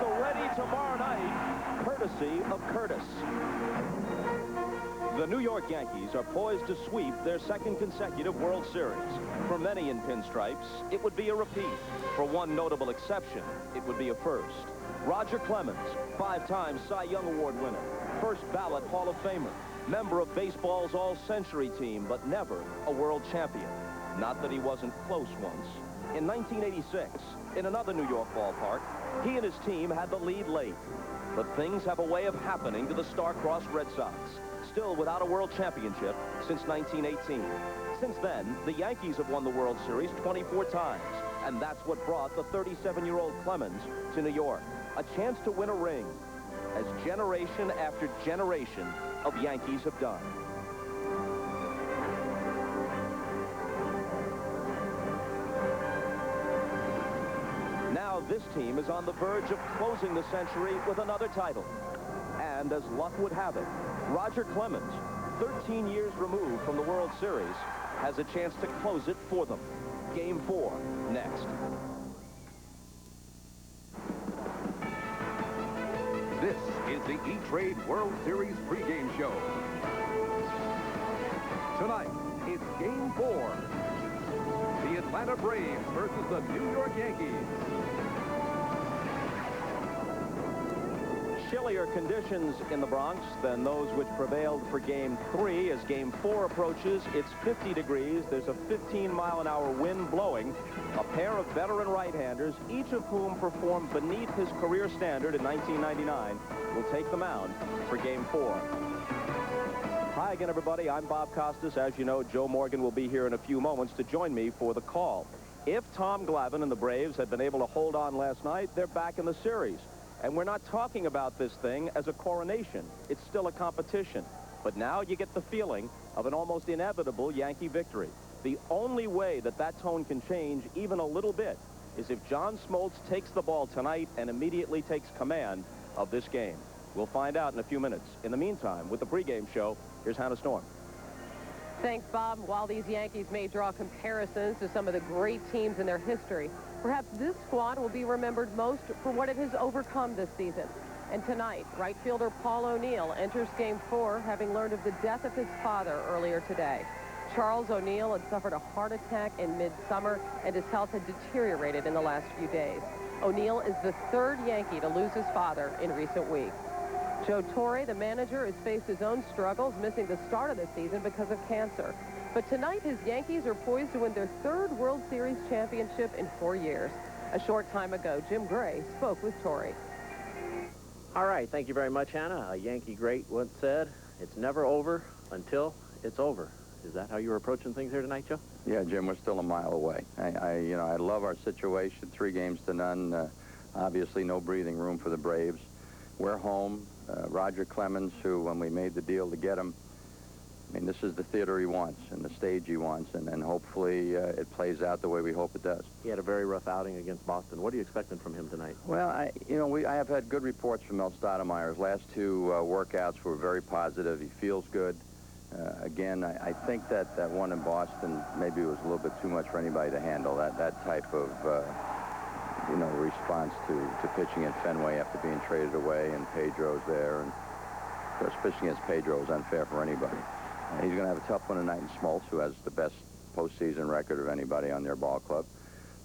ready tomorrow night, courtesy of Curtis. The New York Yankees are poised to sweep their second consecutive World Series. For many in pinstripes, it would be a repeat. For one notable exception, it would be a first. Roger Clemens, 5-time Cy Young Award winner, first ballot Hall of Famer, member of baseball's all-century team, but never a world champion. Not that he wasn't close once. In 1986, in another New York ballpark, he and his team had the lead late. But things have a way of happening to the star-crossed Red Sox, still without a world championship since 1918. Since then, the Yankees have won the World Series 24 times, and that's what brought the 37-year-old Clemens to New York. A chance to win a ring, as generation after generation of Yankees have done. Now this team is on the verge of closing the century with another title. And as luck would have it, Roger Clemens, 13 years removed from the World Series, has a chance to close it for them. Game 4, next. This is the E-Trade World Series pregame show. Tonight, it's Game 4. The Atlanta Braves versus the New York Yankees. Chillier conditions in the Bronx than those which prevailed for Game 3. As Game 4 approaches, it's 50 degrees. There's a 15-mile-an-hour wind blowing. A pair of veteran right-handers, each of whom performed beneath his career standard in 1999, will take the mound for Game 4. Hi again, everybody. I'm Bob Costas. As you know, Joe Morgan will be here in a few moments to join me for the call. If Tom Glavine and the Braves had been able to hold on last night, they're back in the series. And we're not talking about this thing as a coronation. It's still a competition. But now you get the feeling of an almost inevitable Yankee victory. The only way that that tone can change even a little bit is if John Smoltz takes the ball tonight and immediately takes command of this game. We'll find out in a few minutes. In the meantime, with the pregame show, here's Hannah Storm. Thanks, Bob. While these Yankees may draw comparisons to some of the great teams in their history, perhaps this squad will be remembered most for what it has overcome this season. And tonight, right fielder Paul O'Neill enters Game 4, having learned of the death of his father earlier today. Charles O'Neill had suffered a heart attack in midsummer, and his health had deteriorated in the last few days. O'Neill is the third Yankee to lose his father in recent weeks. Joe Torre, the manager, has faced his own struggles, missing the start of the season because of cancer. But tonight, his Yankees are poised to win their third World Series championship in 4 years. A short time ago, Jim Gray spoke with Torre. All right, thank you very much, Hannah. A Yankee great once said, "It's never over until it's over." Is that how you were approaching things here tonight, Joe? Yeah, Jim, we're still a mile away. I love our situation, 3 games to none. Obviously, no breathing room for the Braves. We're home. Roger Clemens, who, when we made the deal to get him, I mean, this is the theater he wants and the stage he wants, and hopefully it plays out the way we hope it does. He had a very rough outing against Boston. What are you expecting from him tonight? Well, I have had good reports from Mel Stoudemire. His last 2 workouts were very positive. He feels good. Again, I think that one in Boston maybe was a little bit too much for anybody to handle. That type of response to pitching at Fenway after being traded away, and Pedro's there, and of course pitching against Pedro is unfair for anybody. He's going to have a tough one tonight in Smoltz, who has the best postseason record of anybody on their ball club.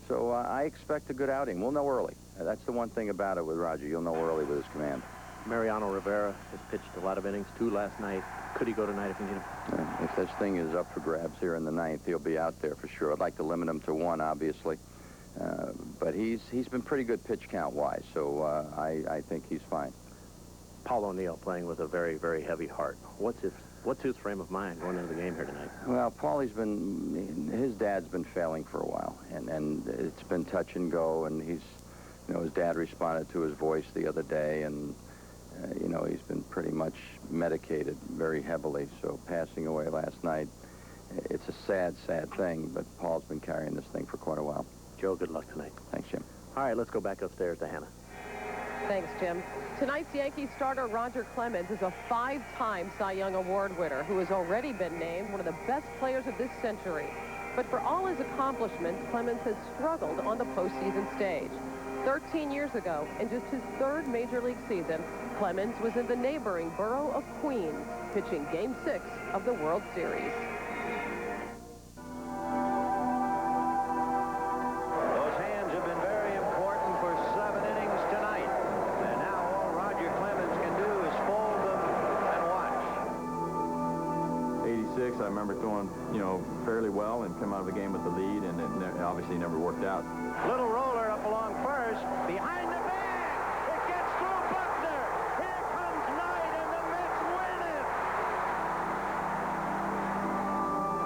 So I expect a good outing. We'll know early. That's the one thing about it with Roger. You'll know early with his command. Mariano Rivera has pitched a lot of innings, 2 last night. Could he go tonight if you need him? If this thing is up for grabs here in the 9th, he'll be out there for sure. I'd like to limit him to 1, obviously. But he's been pretty good pitch count-wise, so I think he's fine. Paul O'Neill playing with a very, very heavy heart. What's his frame of mind going into the game here tonight? Well, his dad's been failing for a while, and it's been touch and go, and his dad responded to his voice the other day, and he's been pretty much medicated very heavily, so passing away last night, it's a sad, sad thing, but Paul's been carrying this thing for quite a while. Joe, good luck tonight. Thanks, Jim. All right, let's go back upstairs to Hannah. Thanks, Jim. Tonight's Yankees starter Roger Clemens is a 5-time Cy Young Award winner who has already been named one of the best players of this century. But for all his accomplishments, Clemens has struggled on the postseason stage. 13 years ago, in just his third Major League season, Clemens was in the neighboring borough of Queens, pitching Game 6 of the World Series. Those hands have been very important for 7 innings tonight. And now all Roger Clemens can do is fold them and watch. 86, I remember throwing, fairly well and come out of the game with the lead, and it obviously never worked out. Little roller up along first, behind the bag. It gets through Buckner. Here comes Knight, and the Mets win it.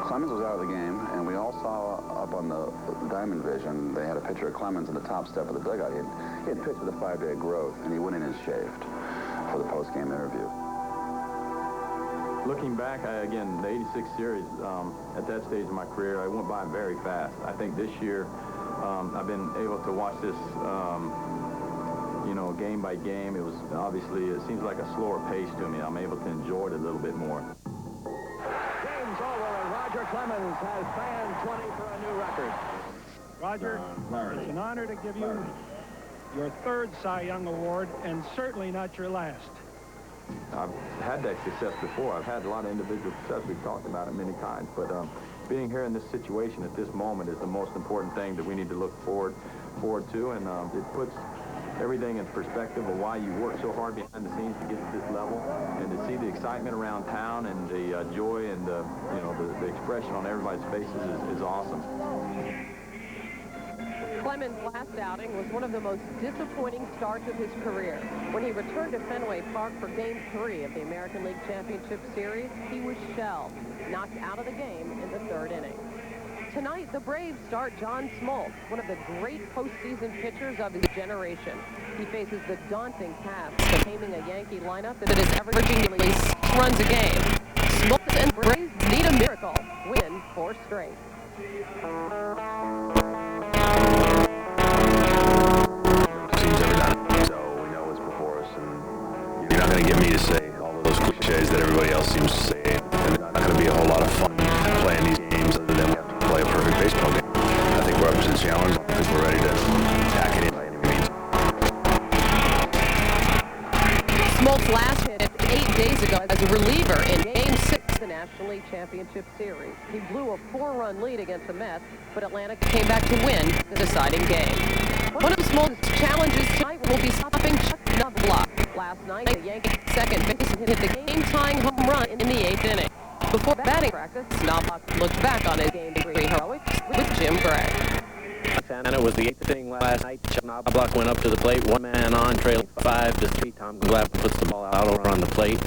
Clemens was out of the game, and we all saw up on the diamond vision, they had a picture of Clemens in the top step of the dugout. He had pitched with a 5-day growth, and he went in and shaved for the post-game interview. Looking back, again, the 86 series, at that stage of my career, I went by very fast. I think this year, I've been able to watch this, game by game. It was obviously, it seems like a slower pace to me. I'm able to enjoy it a little bit more. Game's over, and Roger Clemens has fanned 20 for a new record. Roger, it's an honor to give you your third Cy Young Award, and certainly not your last. I've had that success before. I've had a lot of individual success. We've talked about it many times. But being here in this situation at this moment is the most important thing that we need to look forward to. And it puts everything in perspective of why you work so hard behind the scenes to get to this level. And to see the excitement around town and the joy and the expression on everybody's faces is awesome. Clemens' last outing was one of the most disappointing starts of his career. When he returned to Fenway Park for Game 3 of the American League Championship Series, he was shelled, knocked out of the game in the 3rd inning. Tonight, the Braves start John Smoltz, one of the great postseason pitchers of his generation. He faces the daunting task of taming a Yankee lineup that is averaging nearly 6 runs a game. Smoltz and Braves need a miracle. Win 4 straight. You're not going to get me to say all of those cliches that everybody else seems to say. And it's not going to be a whole lot of fun playing these games other than we have to play a perfect baseball game. I think we're up to the challenge. I think we're ready to attack it by any means. Smoltz last hit 8 days ago as a reliever in Game 6 of the National League Championship Series. He blew a 4-run lead against the Mets, but Atlanta came back to win the deciding game. One of Smoltz's challenges tonight will be stopping Chuck Knobloch. Last night, the Yankees second baseman hit the game-tying home run in the 8th inning. Before batting practice, Knobloch looked back on his Game 3 heroics with Jim Gray. And it was the 8th inning last night. Chuck Knobloch went up to the plate, 1 man on, trailing 5-3. Tom Glab puts the ball out over on the plate.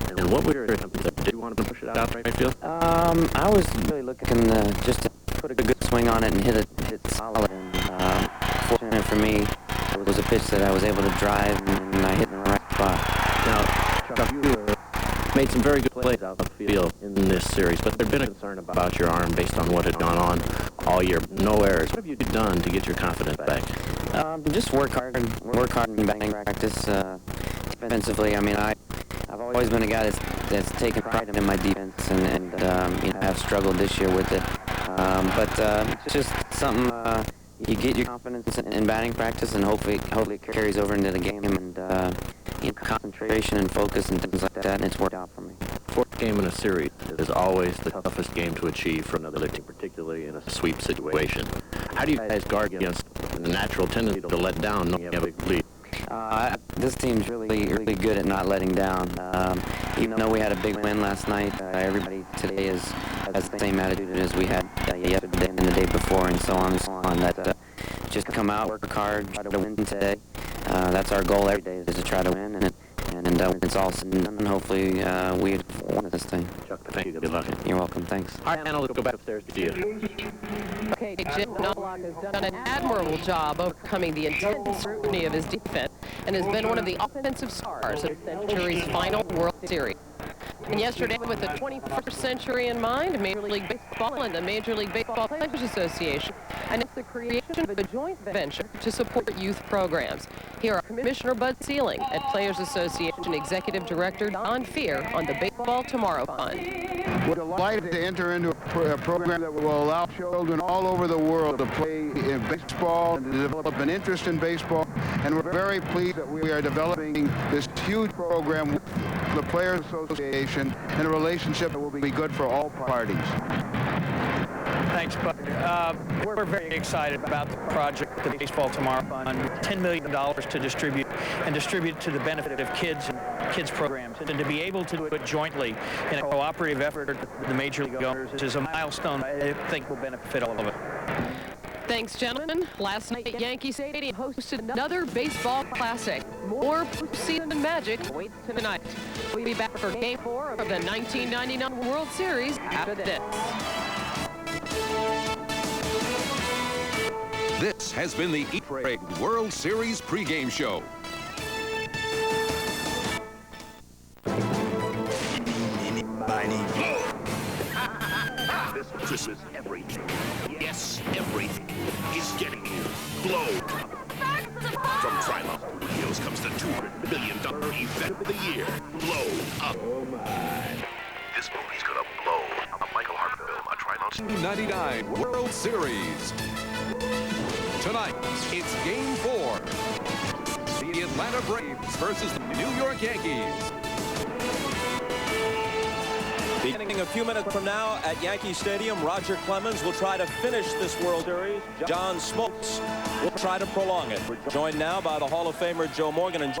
And what were your attempts? Did you want to push it out right field? I was really looking just to put a good swing on it and hit it solid. And fortunate for me, it was a pitch that I was able to drive and I hit in the right spot. Now, Chuck, you made some very good plays out of the field in this series, but there'd been a concern about your arm based on what had gone on all year. No errors. What have you done to get your confidence back? Just work hard in batting practice. Defensively, I mean, I've always been a guy that's taken pride in my defense, and I've struggled this year with it. But it's just something you get your confidence in batting practice, and hopefully it carries over into the game, and concentration and focus and things like that, and it's worked out for me. 4th game in a series is always the toughest game to achieve for another team, particularly in a sweep situation. How do you guys guard against the natural tendency to let down knowing you have a big lead? This team's really good at not letting down. Even though we had a big win last night, everybody today has the same attitude as we had yesterday and the day before, and so on and so on. That just come out, work hard, try to win today. That's our goal every day, is to try to win, and when it's all said and done, hopefully we won this thing. Chuck, thank you. Good luck. You're welcome. Thanks. All right, Anna, let's go back upstairs to you. Okay, Jim Knobloch has done an admirable job overcoming the intense scrutiny of his defense and has been one of the offensive stars of the century's final World Series. And yesterday, with the 21st century in mind, Major League Baseball and the Major League Baseball Players Association announced the creation of a joint venture to support youth programs. Here are Commissioner Bud Sealing and Players Association Executive Director Don Fear on the Baseball Tomorrow Fund. We're delighted to enter into a program that will allow children all over the world to play in baseball and to develop an interest in baseball. And we're very pleased that we are developing this huge program with the Players Association in a relationship that will be good for all parties. Thanks, Bud. We're very excited about the project, the Baseball Tomorrow Fund. $10 million to distribute to the benefit of kids and kids programs. And to be able to do it jointly in a cooperative effort with the Major League owners is a milestone I think will benefit all of us. Thanks, gentlemen. Last night, Yankee Stadium hosted another baseball classic. More postseason magic waits tonight. We'll be back for Game 4 of the 1999 World Series after this. This has been the E-Trade World Series pregame show. This is everything. Yes, everything is getting you blown. From Triumph Studios comes the $200 million event of the year. Blow Up. Oh my. This movie's gonna blow. A Michael Hart film on Triumph. 99 World Series. Tonight, it's Game 4. The Atlanta Braves versus the New York Yankees. Beginning a few minutes from now at Yankee Stadium, Roger Clemens will try to finish this World Series. John Smoltz will try to prolong it. We're joined now by the Hall of Famer Joe Morgan. And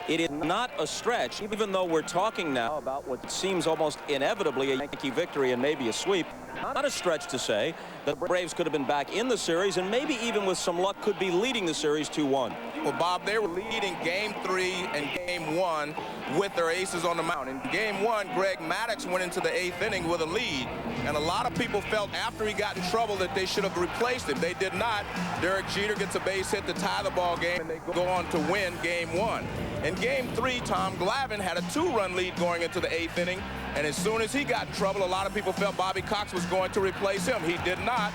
it is not a stretch, even though we're talking now about what seems almost inevitably a Yankee victory and maybe a sweep. Not a stretch to say that the Braves could have been back in the series and maybe even with some luck could be leading the series 2-1. Well, Bob, they were leading Game 3 and Game 1 with their aces on the mound. In Game 1, Greg Maddux went into the 8th inning with a lead, and a lot of people felt after he got in trouble that they should have replaced him. They did not. Derek Jeter gets a base hit to tie the ball game, and they go on to win Game 1. In Game 3, Tom Glavine had a 2-run lead going into the 8th inning, and as soon as he got in trouble, a lot of people felt Bobby Cox was going to replace him. He did not,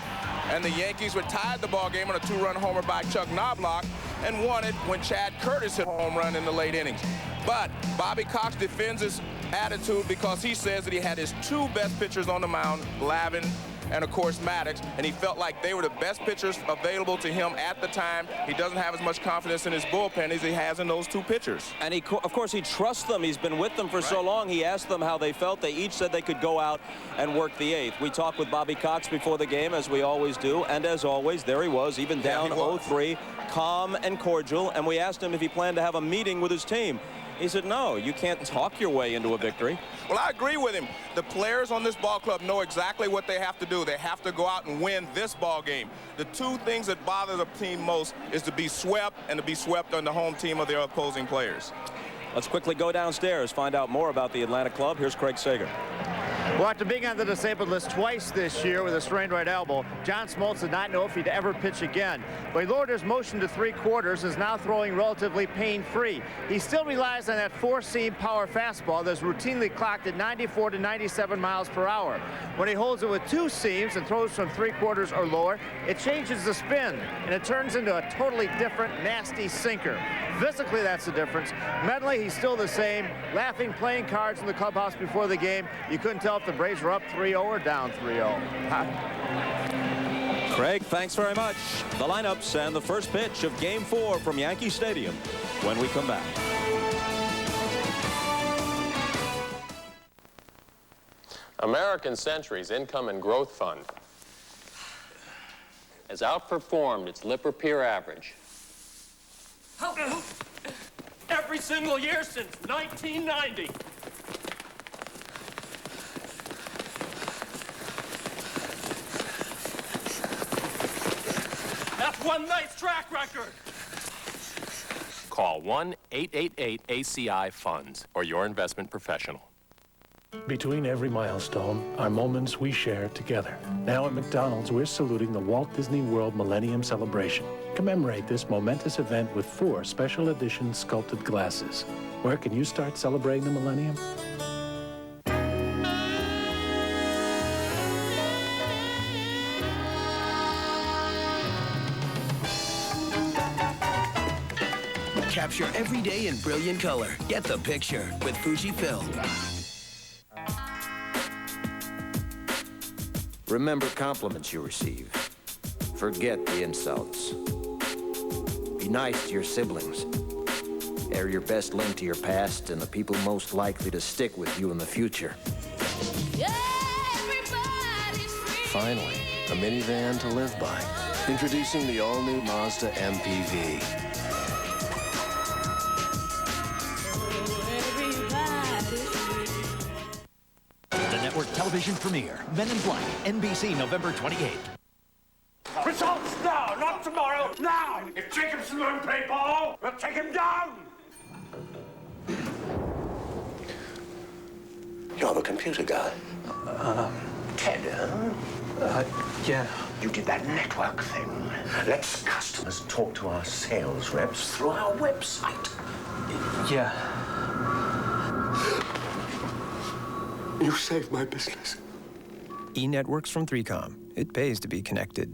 and the Yankees retired the ball game on a 2-run homer by Chuck Knobloch and won it when Chad Curtis hit a home run in the late innings. But Bobby Cox defends his attitude because he says that he had his 2 best pitchers on the mound, Glavine and, of course, Maddux, and he felt like they were the best pitchers available to him at the time. He doesn't have as much confidence in his bullpen as he has in those 2 pitchers. And, of course, he trusts them. He's been with them for so long. He asked them how they felt. They each said they could go out and work the 8th. We talked with Bobby Cox before the game, as we always do, and as always, there he was, even down 0-3, calm and cordial, and we asked him if he planned to have a meeting with his team. He said, no, you can't talk your way into a victory. Well, I agree with him. The players on this ball club know exactly what they have to do. They have to go out and win this ball game. The 2 things that bother the team most is to be swept and to be swept on the home team of their opposing players. Let's quickly go downstairs, find out more about the Atlanta club. Here's Craig Sager. Well, after being on the disabled list twice this year with a strained right elbow, John Smoltz did not know if he'd ever pitch again. But he lowered his motion to 3/4 and is now throwing relatively pain-free. He still relies on that 4-seam power fastball that's routinely clocked at 94 to 97 miles per hour. When he holds it with 2 seams and throws from 3/4 or lower, it changes the spin, and it turns into a totally different, nasty sinker. Physically, that's the difference. Mentally, he's still the same, laughing, playing cards in the clubhouse before the game. You couldn't tell if the Braves were up 3-0 or down 3-0. Craig, thanks very much. The lineups and the first pitch of Game 4 from Yankee Stadium when we come back. American Century's Income and Growth Fund has outperformed its Lipper peer average. Every single year since 1990. That's one nice track record. Call 1-888-ACI-FUNDS or your investment professional. Between every milestone are moments we share together. Now at McDonald's, we're saluting the Walt Disney World Millennium Celebration. Commemorate this momentous event with 4 special edition sculpted glasses. Where can you start celebrating the millennium? Capture every day in brilliant color. Get the picture with Fujifilm. Remember compliments you receive. Forget the insults. Be nice to your siblings. They're your best link to your past and the people most likely to stick with you in the future. Finally, a minivan to live by. Introducing the all-new Mazda MPV. The network television premiere, Men in Black, NBC, November 28th. Results now, not tomorrow, now! If Jacobson won't play ball, we'll take him down! You're the computer guy. Ted, yeah. You did that network thing. Let's customers talk to our sales reps through our website. Yeah. You saved my business. E-networks from 3Com. It pays to be connected.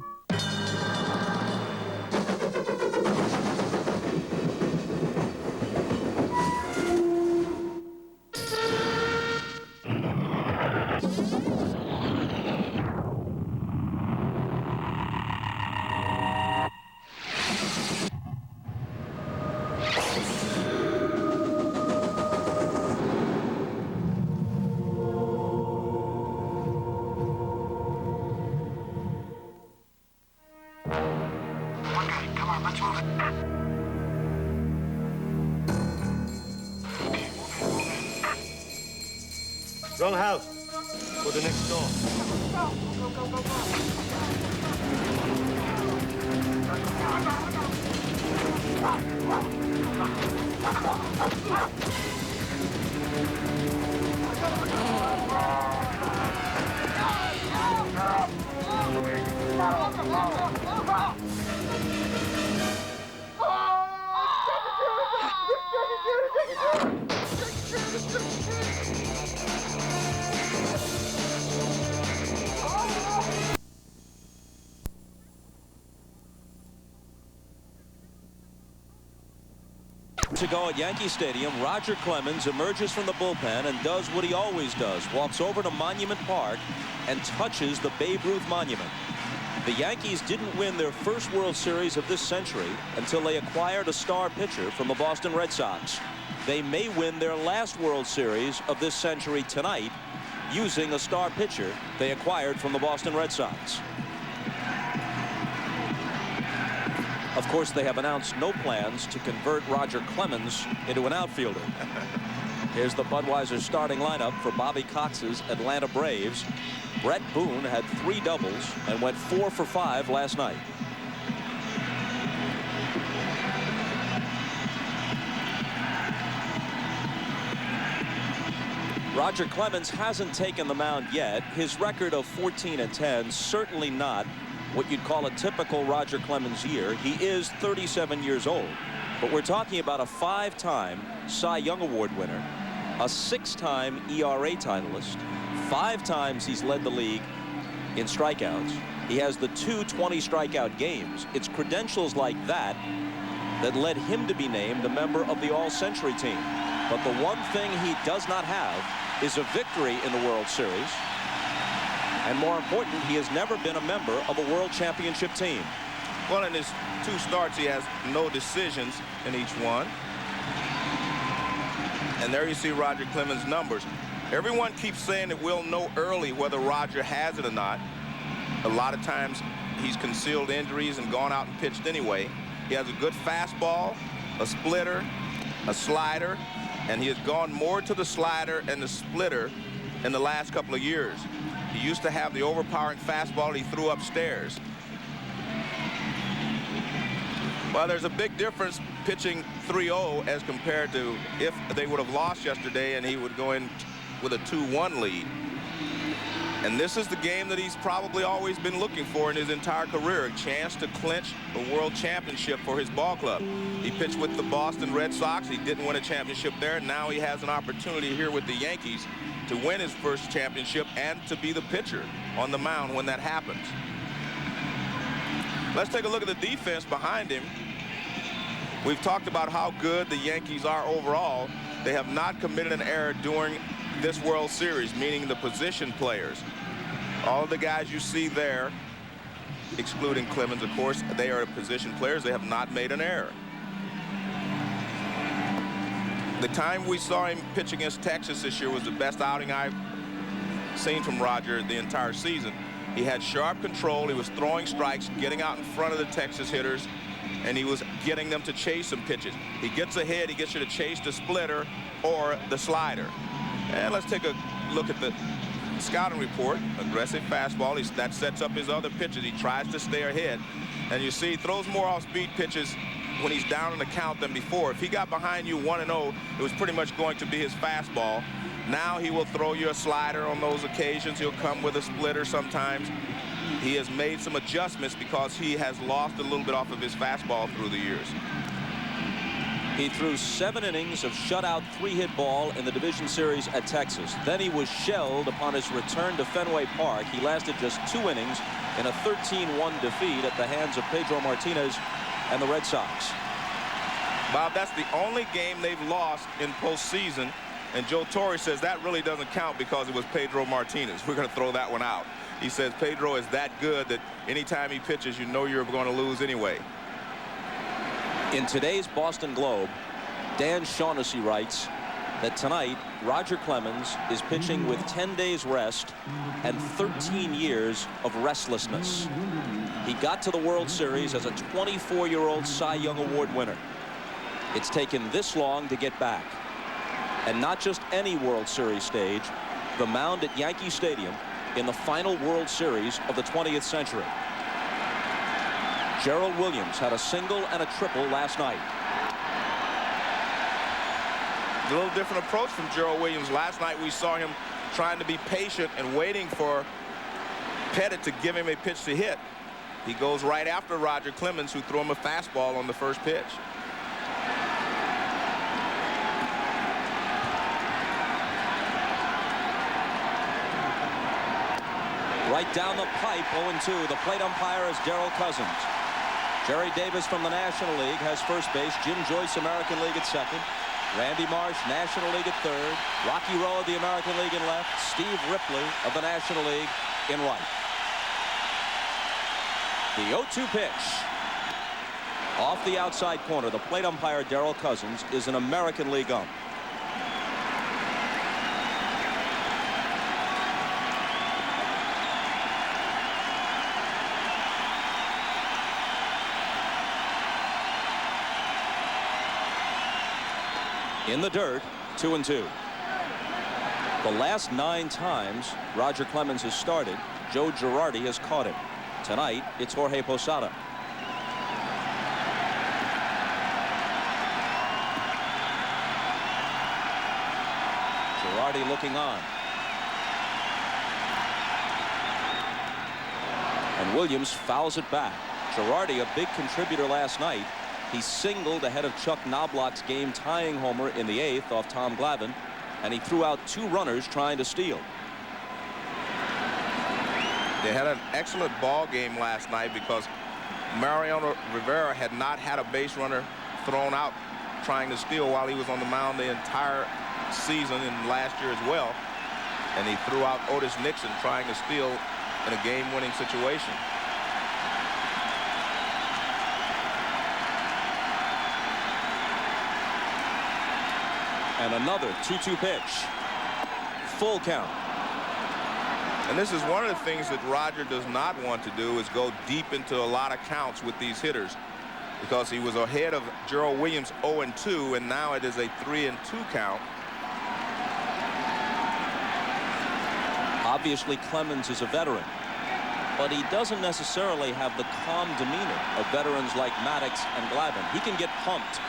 Wrong house. Go to next door. Ago at Yankee Stadium, Roger Clemens emerges from the bullpen and does what he always does, walks over to Monument Park and touches the Babe Ruth monument. The Yankees didn't win their first World Series of this century until they acquired a star pitcher from the Boston Red Sox. They may win their last World Series of this century tonight using a star pitcher they acquired from the Boston Red Sox. Of course, they have announced no plans to convert Roger Clemens into an outfielder. Here's the Budweiser starting lineup for Bobby Cox's Atlanta Braves. Brett Boone had 3 doubles and went 4 for 5 last night. Roger Clemens hasn't taken the mound yet. His record of 14-10, certainly not what you'd call a typical Roger Clemens year. He is 37 years old, but we're talking about a 5-time Cy Young Award winner, a 6-time ERA titleist. 5 times he's led the league in strikeouts. He has the 2 20-strikeout games. It's credentials like that that led him to be named a member of the All-Century team. But the one thing he does not have is a victory in the World Series. And more important, he has never been a member of a World Championship team. Well, in his 2 starts, he has no decisions in each one. And there you see Roger Clemens' numbers. Everyone keeps saying that we'll know early whether Roger has it or not. A lot of times he's concealed injuries and gone out and pitched anyway. He has a good fastball, a splitter, a slider, and he has gone more to the slider and the splitter in the last couple of years. He used to have the overpowering fastball that he threw upstairs. Well, there's a big difference pitching 3-0 as compared to if they would have lost yesterday and he would go in with a 2-1 lead. And this is the game that he's probably always been looking for in his entire career, a chance to clinch a world championship for his ball club. He pitched with the Boston Red Sox. He didn't win a championship there. Now he has an opportunity here with the Yankees to win his first championship and to be the pitcher on the mound when that happens. Let's take a look at the defense behind him. We've talked about how good the Yankees are overall. They have not committed an error during this World Series, meaning the position players. All of the guys you see there, excluding Clemens, of course, they are position players. They have not made an error. The time we saw him pitch against Texas this year was the best outing I've seen from Roger the entire season. He had sharp control. He was throwing strikes, getting out in front of the Texas hitters, and he was getting them to chase some pitches. He gets ahead, he gets you to chase the splitter or the slider. And let's take a look at the scouting report. Aggressive fastball. That sets up his other pitches. He tries to stay ahead. And you see, he throws more off-speed pitches when he's down in the count than before. If he got behind you 1-0, it was pretty much going to be his fastball. Now he will throw you a slider on those occasions. He'll come with a splitter sometimes. He has made some adjustments because he has lost a little bit off of his fastball through the years. He threw 7 innings of shutout 3-hit ball in the division series at Texas. Then he was shelled upon his return to Fenway Park. He lasted just 2 innings in a 13-1 defeat at the hands of Pedro Martinez and the Red Sox. Bob, that's the only game they've lost in postseason, and Joe Torre says that really doesn't count because it was Pedro Martinez. We're going to throw that one out. He says Pedro is that good that anytime he pitches, you know you're going to lose anyway. In today's Boston Globe, Dan Shaughnessy writes that tonight Roger Clemens is pitching with 10 days rest and 13 years of restlessness. He got to the World Series as a 24-year-old Cy Young Award winner. It's taken this long to get back. And not just any World Series stage, the mound at Yankee Stadium in the final World Series of the 20th century. Gerald Williams had a single and a triple last night. A little different approach from Gerald Williams. Last night we saw him trying to be patient and waiting for Pettit to give him a pitch to hit. He goes right after Roger Clemens, who threw him a fastball on the first pitch. Right down the pipe, 0-2. The plate umpire is Darrell Cousins. Jerry Davis from the National League has first base. Jim Joyce, American League, at second. Randy Marsh, National League, at third. Rocky Rowe of the American League in left. Steve Ripley of the National League in right. The 0-2 pitch. Off the outside corner, the plate umpire, Darrell Cousins, is an American League ump. In the dirt, 2-2. The last 9 times Roger Clemens has started, Joe Girardi has caught him. Tonight, it's Jorge Posada. Girardi looking on. And Williams fouls it back. Girardi, a big contributor last night. He singled ahead of Chuck Knobloch's game-tying homer in the 8th off Tom Glavine, and he threw out 2 runners trying to steal. They had an excellent ball game last night because Mariano Rivera had not had a base runner thrown out trying to steal while he was on the mound the entire season and last year as well. And he threw out Otis Nixon trying to steal in a game-winning situation. And another 2-2 pitch. Full count. And this is one of the things that Roger does not want to do, is go deep into a lot of counts with these hitters, because he was ahead of Gerald Williams 0-2, and now it is a 3-2 count. Obviously, Clemens is a veteran, but he doesn't necessarily have the calm demeanor of veterans like Maddox and Glavine. He can get pumped.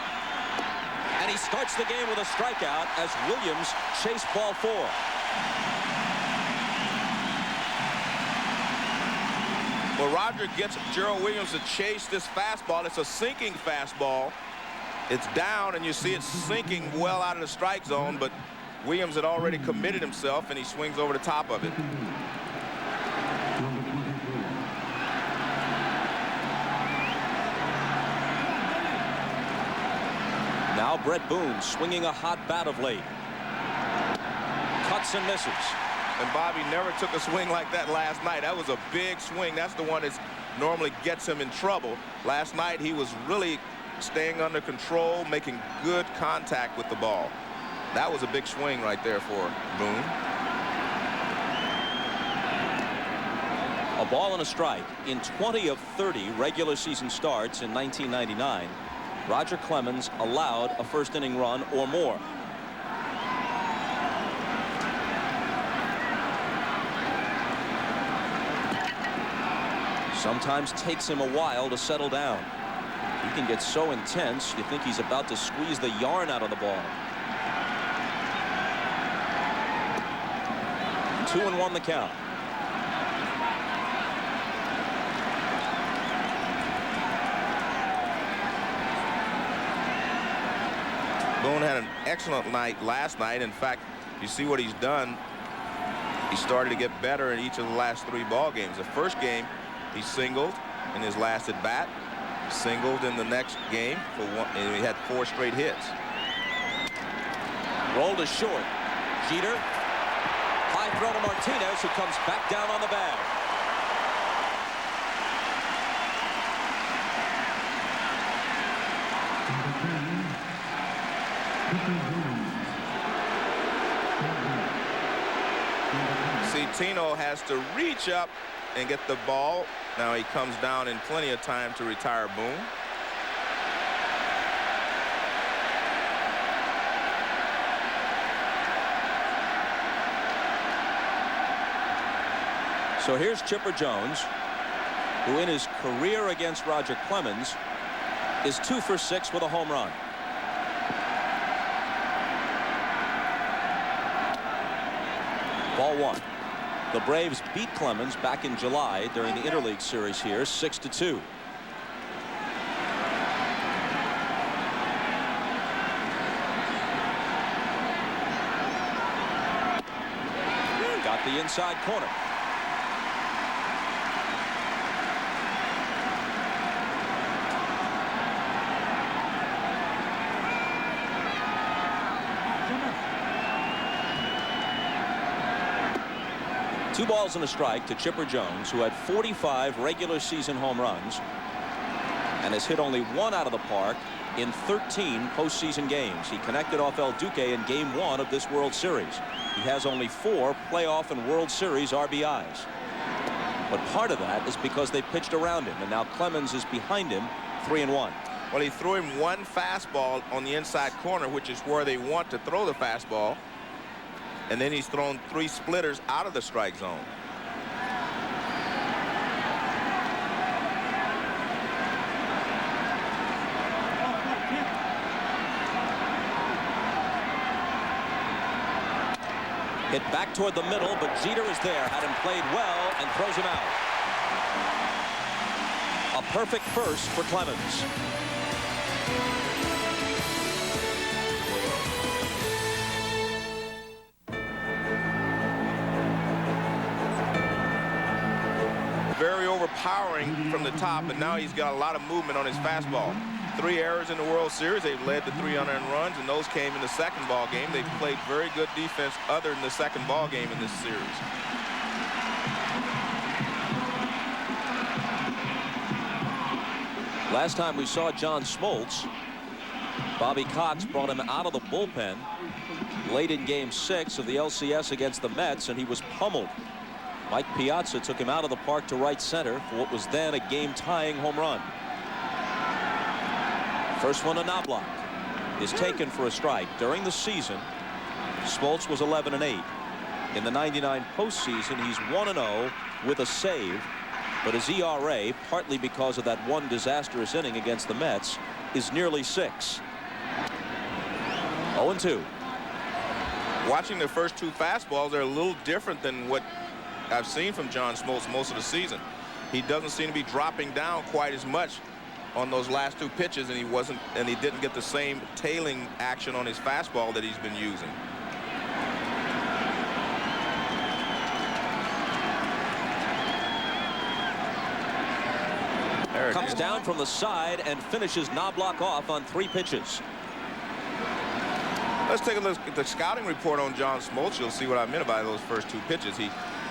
And he starts the game with a strikeout as Williams chased ball 4. Well, Roger gets Gerald Williams to chase this fastball. It's a sinking fastball. It's down, and you see it sinking well out of the strike zone, but Williams had already committed himself, and he swings over the top of it. Now Brett Boone swinging a hot bat of late. Cuts and misses. And Bobby never took a swing like that last night. That was a big swing. That's the one that normally gets him in trouble. Last night he was really staying under control, making good contact with the ball. That was a big swing right there for Boone. A ball and a strike. In 20 of 30 regular season starts in 1999, Roger Clemens allowed a first inning run or more. Sometimes takes him a while to settle down. He can get so intense you think he's about to squeeze the yarn out of the ball. 2-1 the count. Boone had an excellent night last night. In fact, you see what he's done. He started to get better in each of the last 3 ball games. The first game, he singled in his last at bat. Singled in the next game for one, and he had 4 straight hits. Rolled to short. Jeter. High throw to Martinez, who comes back down on the bag. See, Tino has to reach up and get the ball. Now he comes down in plenty of time to retire Boone. So here's Chipper Jones, who in his career against Roger Clemens is 2 for 6 with a home run. Ball 1. The Braves beat Clemens back in July during the interleague series here, 6-2. Got the inside corner. Two balls and a strike to Chipper Jones, who had 45 regular season home runs and has hit only 1 out of the park in 13 postseason games. He connected off El Duque in Game 1 of this World Series. He has only 4 playoff and World Series RBIs. But part of that is because they pitched around him, and now Clemens is behind him, 3-1. Well, he threw him 1 fastball on the inside corner, which is where they want to throw the fastball. And then he's thrown 3 splitters out of the strike zone. Hit back toward the middle, but Jeter is there, had him played well, and throws him out. A perfect first for Clemens. Very overpowering from the top, and now he's got a lot of movement on his fastball. 3 errors in the World Series. They've led to 3 unearned runs, and those came in the second ball game. They've played very good defense other than the second ball game in this series. Last time we saw John Smoltz, Bobby Cox brought him out of the bullpen late in Game 6 of the LCS against the Mets, and he was pummeled. Mike Piazza took him out of the park to right center for what was then a game-tying home run. First one, a Knobloch, is taken for a strike. During the season, Smoltz was 11-8. In the 99 postseason, he's 1-0 with a save, but his ERA, partly because of that one disastrous inning against the Mets, is nearly 6. 0-2. Watching the first 2 fastballs, they're a little different than what I've seen from John Smoltz most of the season. He doesn't seem to be dropping down quite as much on those last 2 pitches, and he didn't get the same tailing action on his fastball that he's been using. Comes down from the side and finishes Knobloch off on 3 pitches. Let's take a look at the scouting report on John Smoltz. You'll see what I meant by those first 2 pitches. He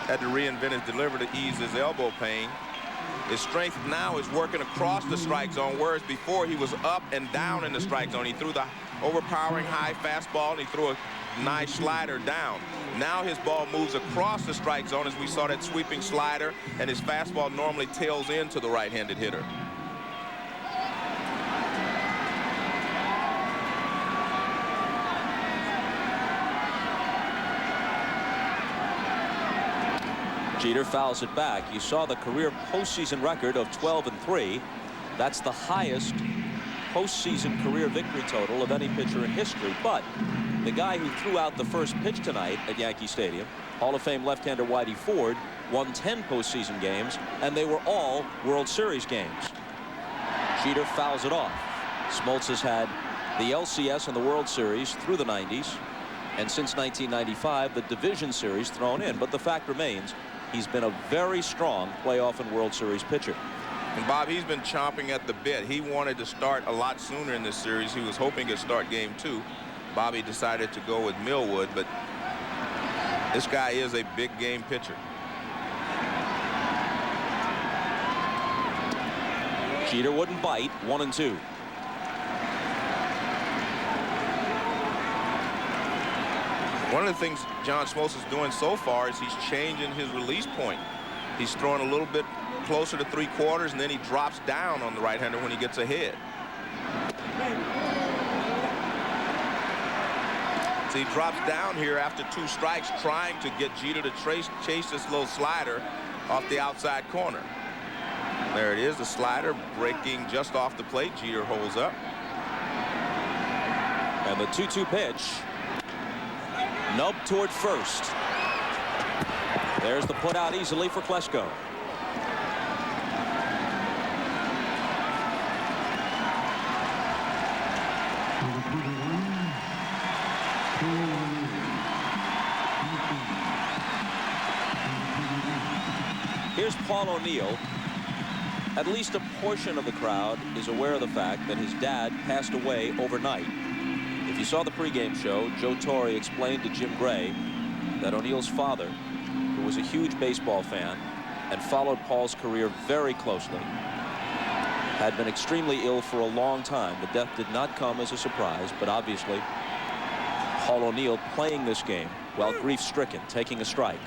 had to reinvent his delivery to ease his elbow pain. His strength now is working across the strike zone, whereas before he was up and down in the strike zone. He threw the overpowering high fastball, and he threw a nice slider down. Now his ball moves across the strike zone as we saw that sweeping slider, and his fastball normally tails into the right-handed hitter. Jeter fouls it back. You saw the career postseason record of 12-3. That's the highest postseason career victory total of any pitcher in history. But the guy who threw out the first pitch tonight at Yankee Stadium, Hall of Fame left-hander Whitey Ford, won 10 postseason games, and they were all World Series games. Jeter fouls it off. Smoltz has had the LCS and the World Series through the 90s, and since 1995, the Division Series thrown in. But the fact remains, he's been a very strong playoff and World Series pitcher. And Bob, he's been chomping at the bit. He wanted to start a lot sooner in this series. He was hoping to start game 2. Bobby decided to go with Millwood, but this guy is a big game pitcher. Jeter wouldn't bite. 1-2. One of the things John Smoltz is doing so far is he's changing his release point. He's throwing a little bit closer to 3/4, and then he drops down on the right-hander when he gets ahead. So he drops down here after 2 strikes, trying to get Jeter to chase this little slider off the outside corner. There it is, the slider breaking just off the plate. Jeter holds up. And the 2-2 pitch. Nub toward first. There's the put out easily for Klesko. Here's Paul O'Neill. At least a portion of the crowd is aware of the fact that his dad passed away overnight. If you saw the pregame show, Joe Torre explained to Jim Gray that O'Neill's father, who was a huge baseball fan and followed Paul's career very closely, had been extremely ill for a long time. The death did not come as a surprise, but obviously Paul O'Neill playing this game while grief-stricken, taking a strike.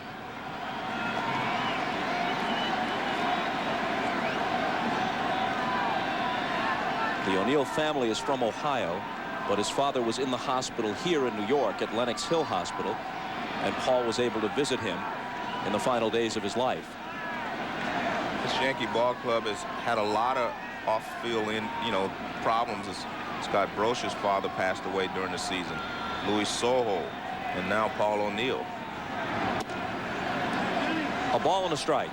The O'Neill family is from Ohio, but his father was in the hospital here in New York at Lenox Hill Hospital, and Paul was able to visit him in the final days of his life. This Yankee ball club has had a lot of off-field, problems. As Scott Brosher's father passed away during the season, Louis Soho, and now Paul O'Neill. A ball and a strike.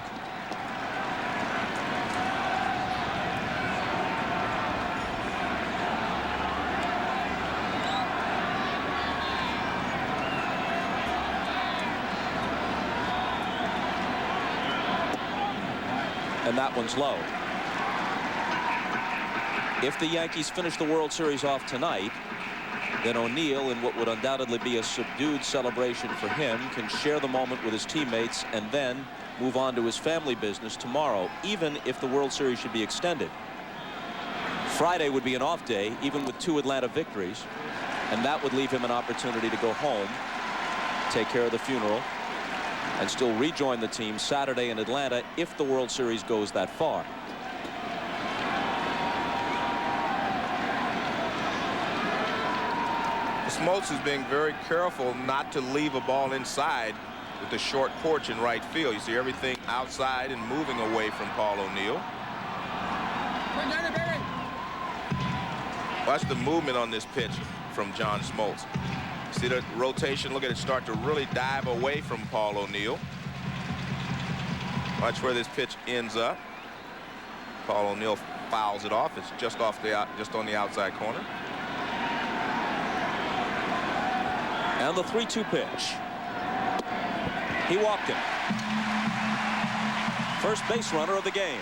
And that one's low. If the Yankees finish the World Series off tonight, then O'Neill, in what would undoubtedly be a subdued celebration for him, can share the moment with his teammates and then move on to his family business tomorrow, even if the World Series should be extended. Friday would be an off day, even with 2 Atlanta victories, and that would leave him an opportunity to go home, take care of the funeral, and still rejoin the team Saturday in Atlanta if the World Series goes that far. Smoltz is being very careful not to leave a ball inside with the short porch in right field. You see everything outside and moving away from Paul O'Neill. Watch the movement on this pitch from John Smoltz. See the rotation, look at it start to really dive away from Paul O'Neill. Watch where this pitch ends up. Paul O'Neill fouls it off. It's just on the outside corner. And the 3-2 pitch. He walked him. First base runner of the game.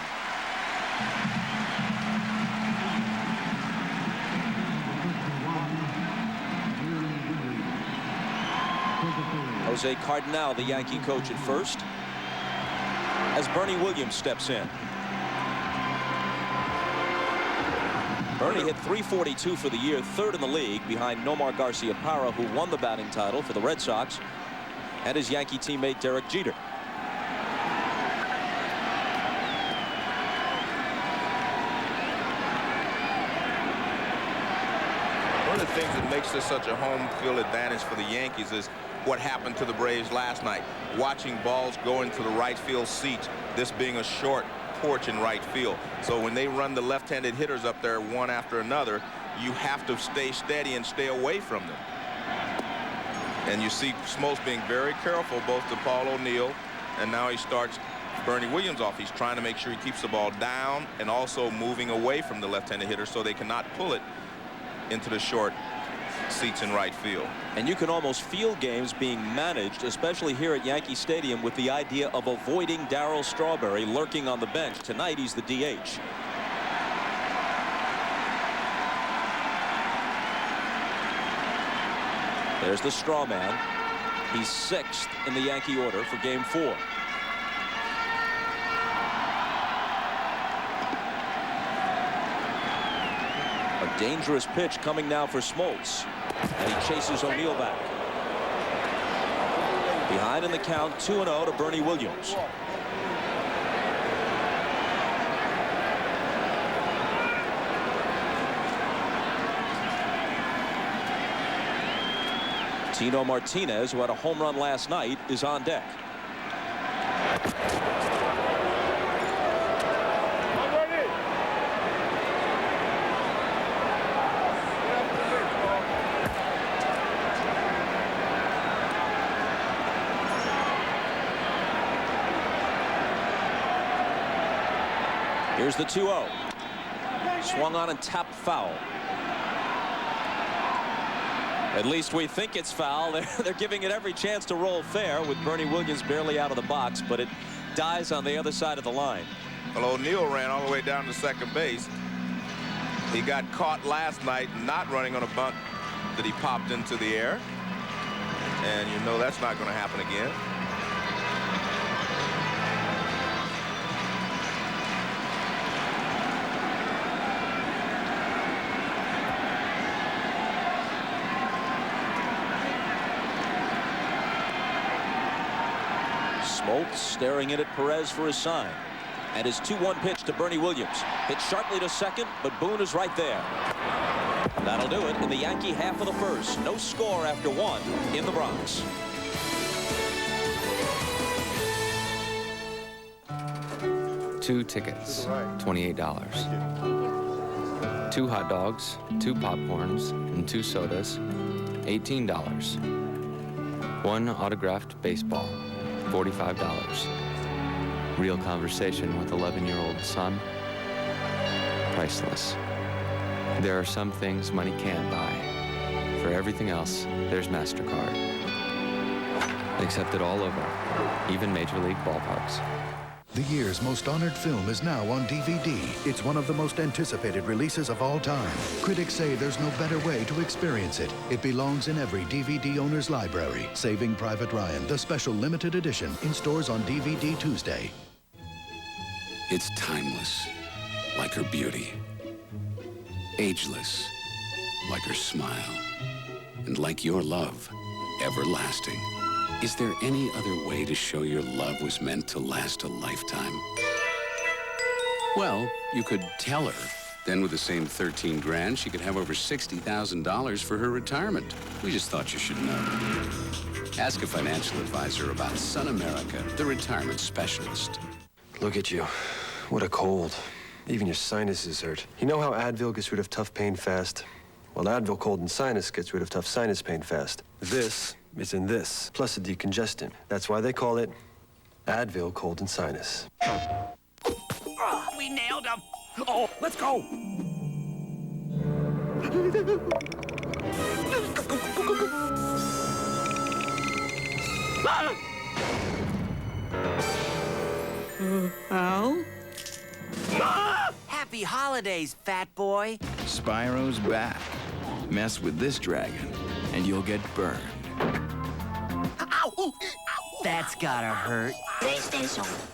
Jose Cardinal, the Yankee coach, at first, as Bernie Williams steps in. Bernie hit .342 for the year, third in the league, behind Nomar Garciaparra, who won the batting title for the Red Sox, and his Yankee teammate Derek Jeter. One of the things that makes this such a home field advantage for the Yankees is what happened to the Braves last night. Watching balls go into the right field seats, this being a short porch in right field. So when they run the left-handed hitters up there one after another, you have to stay steady and stay away from them. And you see Smoltz being very careful, both to Paul O'Neill, and now he starts Bernie Williams off. He's trying to make sure he keeps the ball down and also moving away from the left-handed hitter so they cannot pull it into the short seats in right field. And you can almost feel games being managed, especially here at Yankee Stadium, with the idea of avoiding Darryl Strawberry lurking on the bench. Tonight he's the DH. There's the straw man. He's 6th in the Yankee order for game 4. A dangerous pitch coming now for Smoltz, and he chases O'Neill back. Behind in the count, 2-0 to Bernie Williams. Tino Martinez, who had a home run last night, is on deck. Here's the 2-0. Swung on and tapped foul. At least we think it's foul. They're giving it every chance to roll fair with Bernie Williams barely out of the box, but it dies on the other side of the line. Well, O'Neill ran all the way down to second base. He got caught last night not running on a bunt that he popped into the air. And you know that's not going to happen again. Smoltz staring in at Perez for his sign. And his 2-1 pitch to Bernie Williams. Hit sharply to second, but Boone is right there. That'll do it in the Yankee half of the first. No score after 1 in the Bronx. Two tickets, $28. 2 hot dogs, 2 popcorns, and 2 sodas, $18. 1 autographed baseball, $45. Real conversation with 11-year-old son, priceless. There are some things money can't buy. For everything else, there's MasterCard. Accepted all over, even Major League ballparks. The year's most honored film is now on DVD. It's one of the most anticipated releases of all time. Critics say there's no better way to experience it. It belongs in every DVD owner's library. Saving Private Ryan, the special limited edition, in stores on DVD Tuesday. It's timeless, like her beauty. Ageless, like her smile. And like your love, everlasting. Is there any other way to show your love was meant to last a lifetime? Well, you could tell her. Then with the same 13 grand, she could have over $60,000 for her retirement. We just thought you should know. Ask a financial advisor about Sun America, the retirement specialist. Look at you. What a cold. Even your sinuses hurt. You know how Advil gets rid of tough pain fast? Well, Advil cold and sinus gets rid of tough sinus pain fast. This is in this, plus a decongestant. That's why they call it Advil cold and sinus. We nailed him. Oh, let's go. Al? Happy holidays, fat boy. Spyro's back. Mess with this dragon, and you'll get burned. Ow! That's gotta hurt. PlayStation.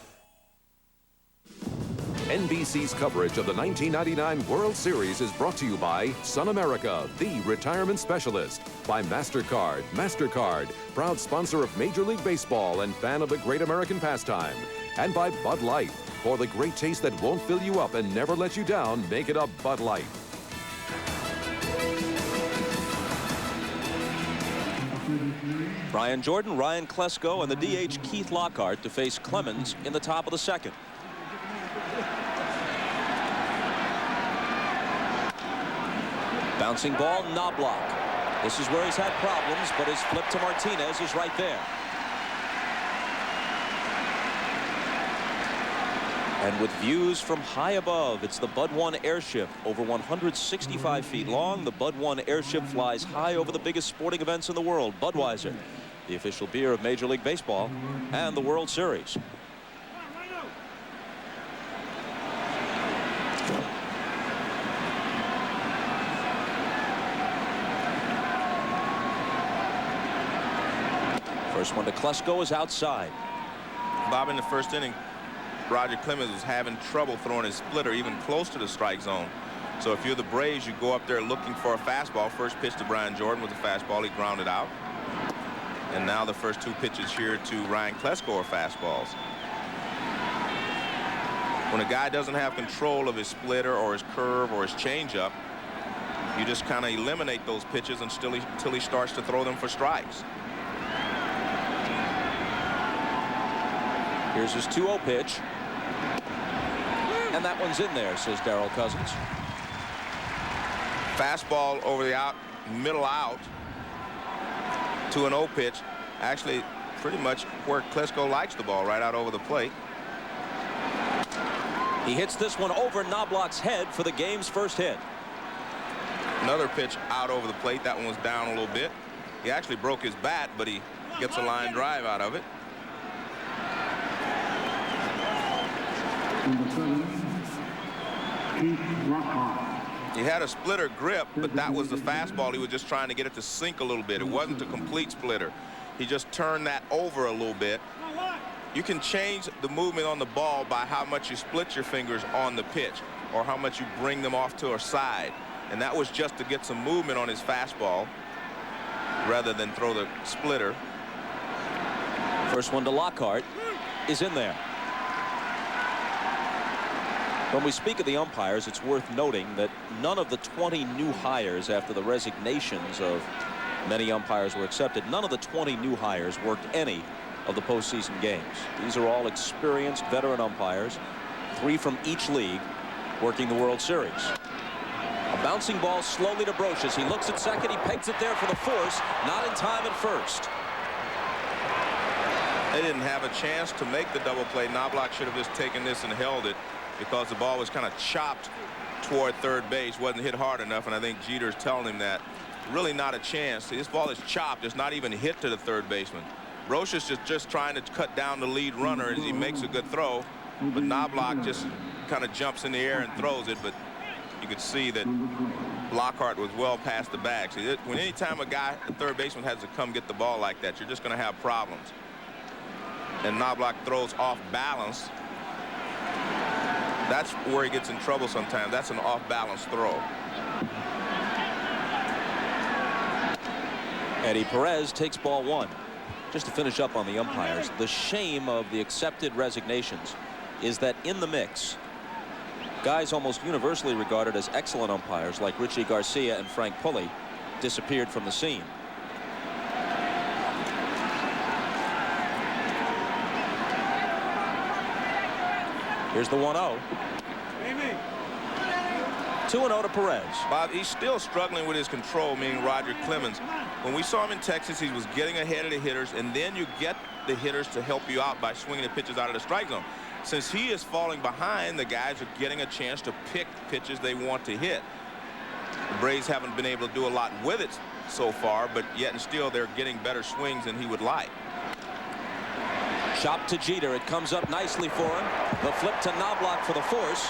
NBC's coverage of the 1999 World Series is brought to you by Sun America, the retirement specialist, by MasterCard. MasterCard, proud sponsor of Major League Baseball and fan of the great American pastime. And by Bud Light, for the great taste that won't fill you up and never let you down, make it a Bud Light. Brian Jordan, Ryan Klesko, and the DH Keith Lockhart to face Clemens in the top of the second. Bouncing ball, Knobloch. This is where he's had problems, but his flip to Martinez is right there. And with views from high above, it's the Bud 1 airship, over 165 feet long. The Bud 1 airship flies high over the biggest sporting events in the world. Budweiser, the official beer of Major League Baseball and the World Series. First one to Klesko is outside. Bob, in the first inning, Roger Clemens was having trouble throwing his splitter even close to the strike zone. So if you're the Braves, you go up there looking for a fastball. First pitch to Brian Jordan was a fastball. He grounded out. And now the first two pitches here to Ryan Klesko are fastballs. When a guy doesn't have control of his splitter or his curve or his changeup, you just kind of eliminate those pitches until he starts to throw them for strikes. Here's his 2-0 pitch. And that one's in there, says Darryl Cousins. Fastball over the middle out to an 0 pitch. Actually, pretty much where Klesko likes the ball, right out over the plate. He hits this one over Knobloch's head for the game's first hit. Another pitch out over the plate. That one was down a little bit. He actually broke his bat, but he gets a line drive out of it. He had a splitter grip, but that was the fastball. He was just trying to get it to sink a little bit. It wasn't a complete splitter. He just turned that over a little bit. You can change the movement on the ball by how much you split your fingers on the pitch or how much you bring them off to a side. And that was just to get some movement on his fastball rather than throw the splitter. First one to Lockhart is in there. When we speak of the umpires, it's worth noting that none of the 20 new hires after the resignations of many umpires were accepted. None of the 20 new hires worked any of the postseason games. These are all experienced veteran umpires, 3 from each league, working the World Series. A bouncing ball slowly to Brocious. He looks at second. He pegs it there for the force. Not in time at first. They didn't have a chance to make the double play. Knobloch should have just taken this and held it, because the ball was kind of chopped toward third base, wasn't hit hard enough, and I think Jeter's telling him that. Really not a chance. This ball is chopped. It's not even hit to the third baseman. Brocious is just trying to cut down the lead runner as he makes a good throw, but Knobloch just kind of jumps in the air and throws it, but you could see that Lockhart was well past the bag. See, when any time a third baseman has to come get the ball like that, you're just going to have problems. And Knobloch throws off balance. That's where he gets in trouble sometimes. That's an off-balance throw. Eddie Perez takes ball 1. Just to finish up on the umpires, the shame of the accepted resignations is that in the mix, guys almost universally regarded as excellent umpires like Richie Garcia and Frank Pulley disappeared from the scene. Here's the 1-0. 2-0 to Perez. Bob, he's still struggling with his control, meaning Roger Clemens. When we saw him in Texas, he was getting ahead of the hitters, and then you get the hitters to help you out by swinging the pitches out of the strike zone. Since he is falling behind, the guys are getting a chance to pick pitches they want to hit. The Braves haven't been able to do a lot with it so far, but yet and still they're getting better swings than he would like. Chop to Jeter. It comes up nicely for him. The flip to Knobloch for the force.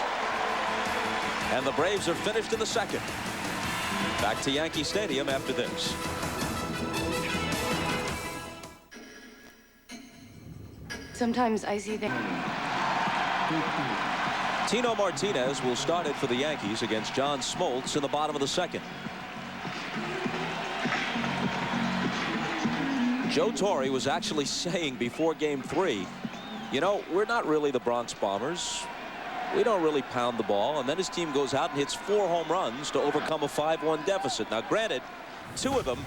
And the Braves are finished in the second. Back to Yankee Stadium after this. Sometimes I see things. Tino Martinez will start it for the Yankees against John Smoltz in the bottom of the second. Joe Torre was actually saying before Game 3, you know, we're not really the Bronx Bombers. We don't really pound the ball. And then his team goes out and hits 4 home runs to overcome a 5-1 deficit. Now, granted, 2 of them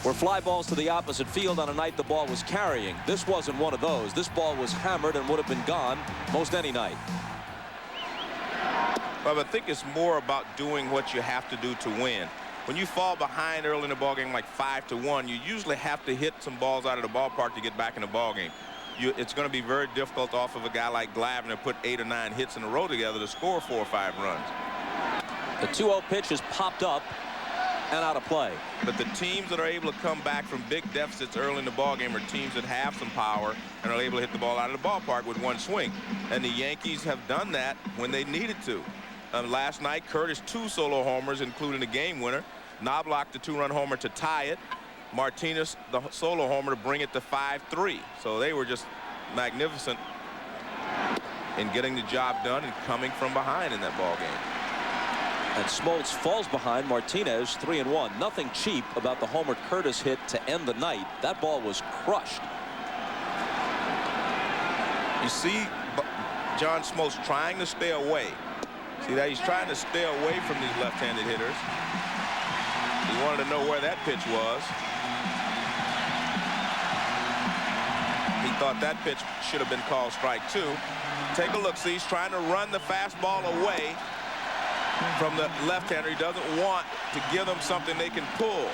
were fly balls to the opposite field on a night the ball was carrying. This wasn't one of those. This ball was hammered and would have been gone most any night. But I think it's more about doing what you have to do to win. When you fall behind early in the ballgame like 5-1, you usually have to hit some balls out of the ballpark to get back in the ballgame. It's going to be very difficult off of a guy like Glavine to put 8 or 9 hits in a row together to score 4 or 5 runs. The 2-0 pitch is popped up and out of play. But the teams that are able to come back from big deficits early in the ballgame are teams that have some power and are able to hit the ball out of the ballpark with one swing. And the Yankees have done that when they needed to. Last night, Curtis 2 solo homers, including the game winner. Knobloch, the 2-run homer to tie it. Martinez, the solo homer to bring it to 5-3. So they were just magnificent in getting the job done and coming from behind in that ball game. And Smoltz falls behind Martinez 3-1. Nothing cheap about the homer Curtis hit to end the night. That ball was crushed. You see John Smoltz trying to stay away. See that he's trying to stay away from these left-handed hitters. He wanted to know where that pitch was. He thought that pitch should have been called strike 2. Take a look. See, he's trying to run the fastball away from the left-hander. He doesn't want to give them something they can pull.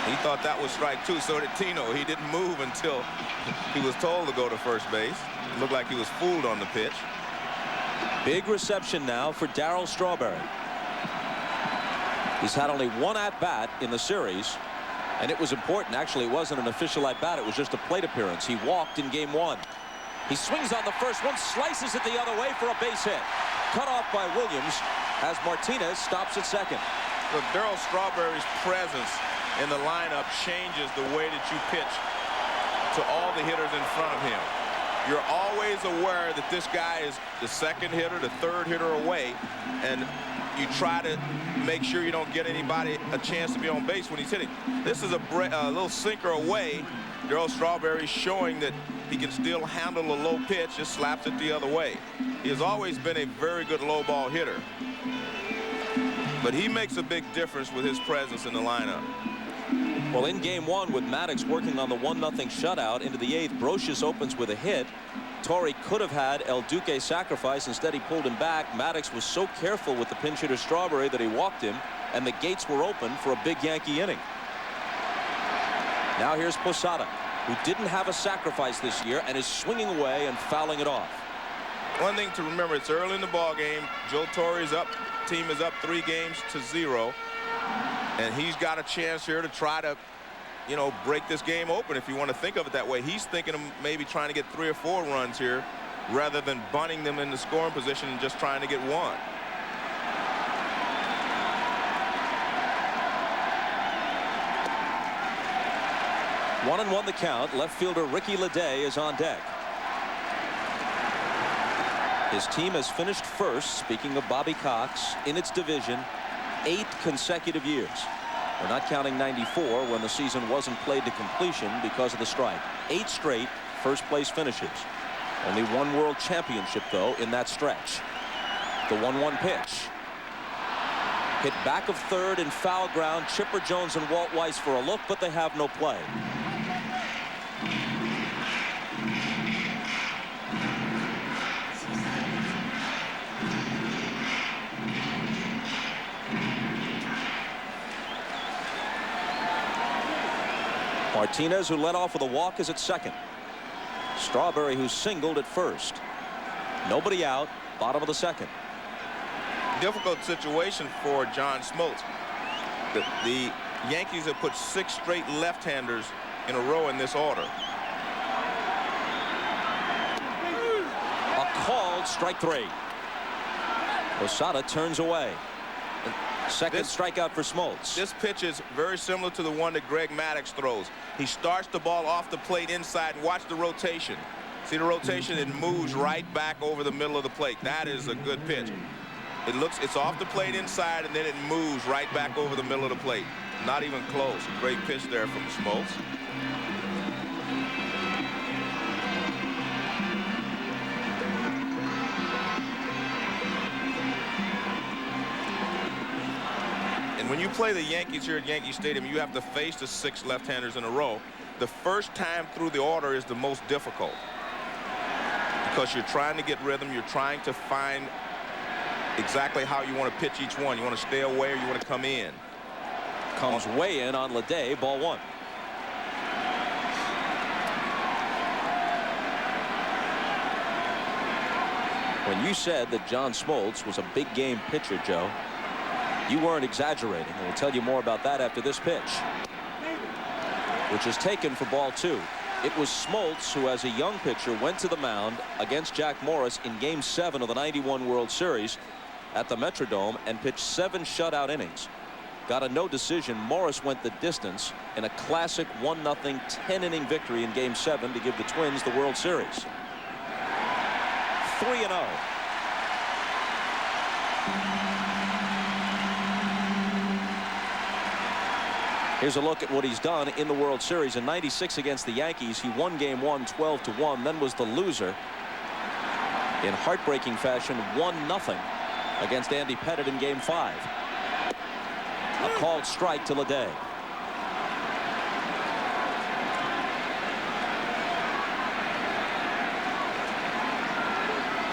He thought that was strike 2. So did Tino. He didn't move until he was told to go to first base. It looked like he was fooled on the pitch. Big reception now for Darryl Strawberry. He's had only 1 at-bat in the series, and it was important. Actually, it wasn't an official at-bat. It was just a plate appearance. He walked in Game 1. He swings on the first one, slices it the other way for a base hit. Cut off by Williams as Martinez stops at second. Look, Darryl Strawberry's presence in the lineup changes the way that you pitch to all the hitters in front of him. You're always aware that this guy is the second hitter, the third hitter away, and you try to make sure you don't get anybody a chance to be on base when he's hitting. This is a little sinker away. Darryl Strawberry showing that he can still handle a low pitch, just slaps it the other way. He has always been a very good low ball hitter. But he makes a big difference with his presence in the lineup. Well, in Game 1, with Maddox working on the 1-0 shutout into the 8th, Brocious opens with a hit. Torre could have had El Duque sacrifice. Instead, he pulled him back. Maddox was so careful with the pinch hitter Strawberry that he walked him, and the gates were open for a big Yankee inning. Now here's Posada, who didn't have a sacrifice this year and is swinging away and fouling it off. One thing to remember, it's early in the ball game. Joe Torre is up. Team is up 3-0. And he's got a chance here to try to, you know, break this game open, if you want to think of it that way. He's thinking of maybe trying to get 3 or 4 runs here rather than bunting them in the scoring position and just trying to get 1. One and 1 the count. Left fielder Ricky Leday is on deck. His team has finished first, speaking of Bobby Cox, in its division 8 consecutive years. We're not counting 94 when the season wasn't played to completion because of the strike. 8 straight first place finishes. Only 1 world championship, though, in that stretch. The 1-1 pitch. Hit back of third in foul ground. Chipper Jones and Walt Weiss for a look, but they have no play. Martinez, who led off with a walk, is at second. Strawberry, who singled at first. Nobody out, bottom of the second. Difficult situation for John Smoltz. The Yankees have put 6 straight left-handers in a row in this order. A called strike 3. Posada turns away. Second strikeout for Smoltz. This pitch is very similar to the one that Greg Maddux throws. He starts the ball off the plate inside, and watch the rotation. See the rotation? It moves right back over the middle of the plate. That is a good pitch. It's off the plate inside, and then it moves right back over the middle of the plate. Not even close. Great pitch there from Smoltz. And when you play the Yankees here at Yankee Stadium, you have to face the 6 left-handers in a row. The first time through the order is the most difficult because you're trying to get rhythm. You're trying to find exactly how you want to pitch each one. You want to stay away or you want to come in. Comes way in on Ledet, ball 1. When you said that John Smoltz was a big game pitcher, Joe, you weren't exaggerating. And we'll tell you more about that after this pitch, which is taken for ball 2. It was Smoltz who, as a young pitcher, went to the mound against Jack Morris in Game 7 of the '91 World Series at the Metrodome and pitched 7 shutout innings. Got a no decision. Morris went the distance in a classic 1-0 10-inning victory in Game 7 to give the Twins the World Series. 3-0. Here's a look at what he's done in the World Series. In '96 against the Yankees, he won Game 1 12-1, then was the loser in heartbreaking fashion 1-0 against Andy Pettitte in Game 5. A called strike to Ledet.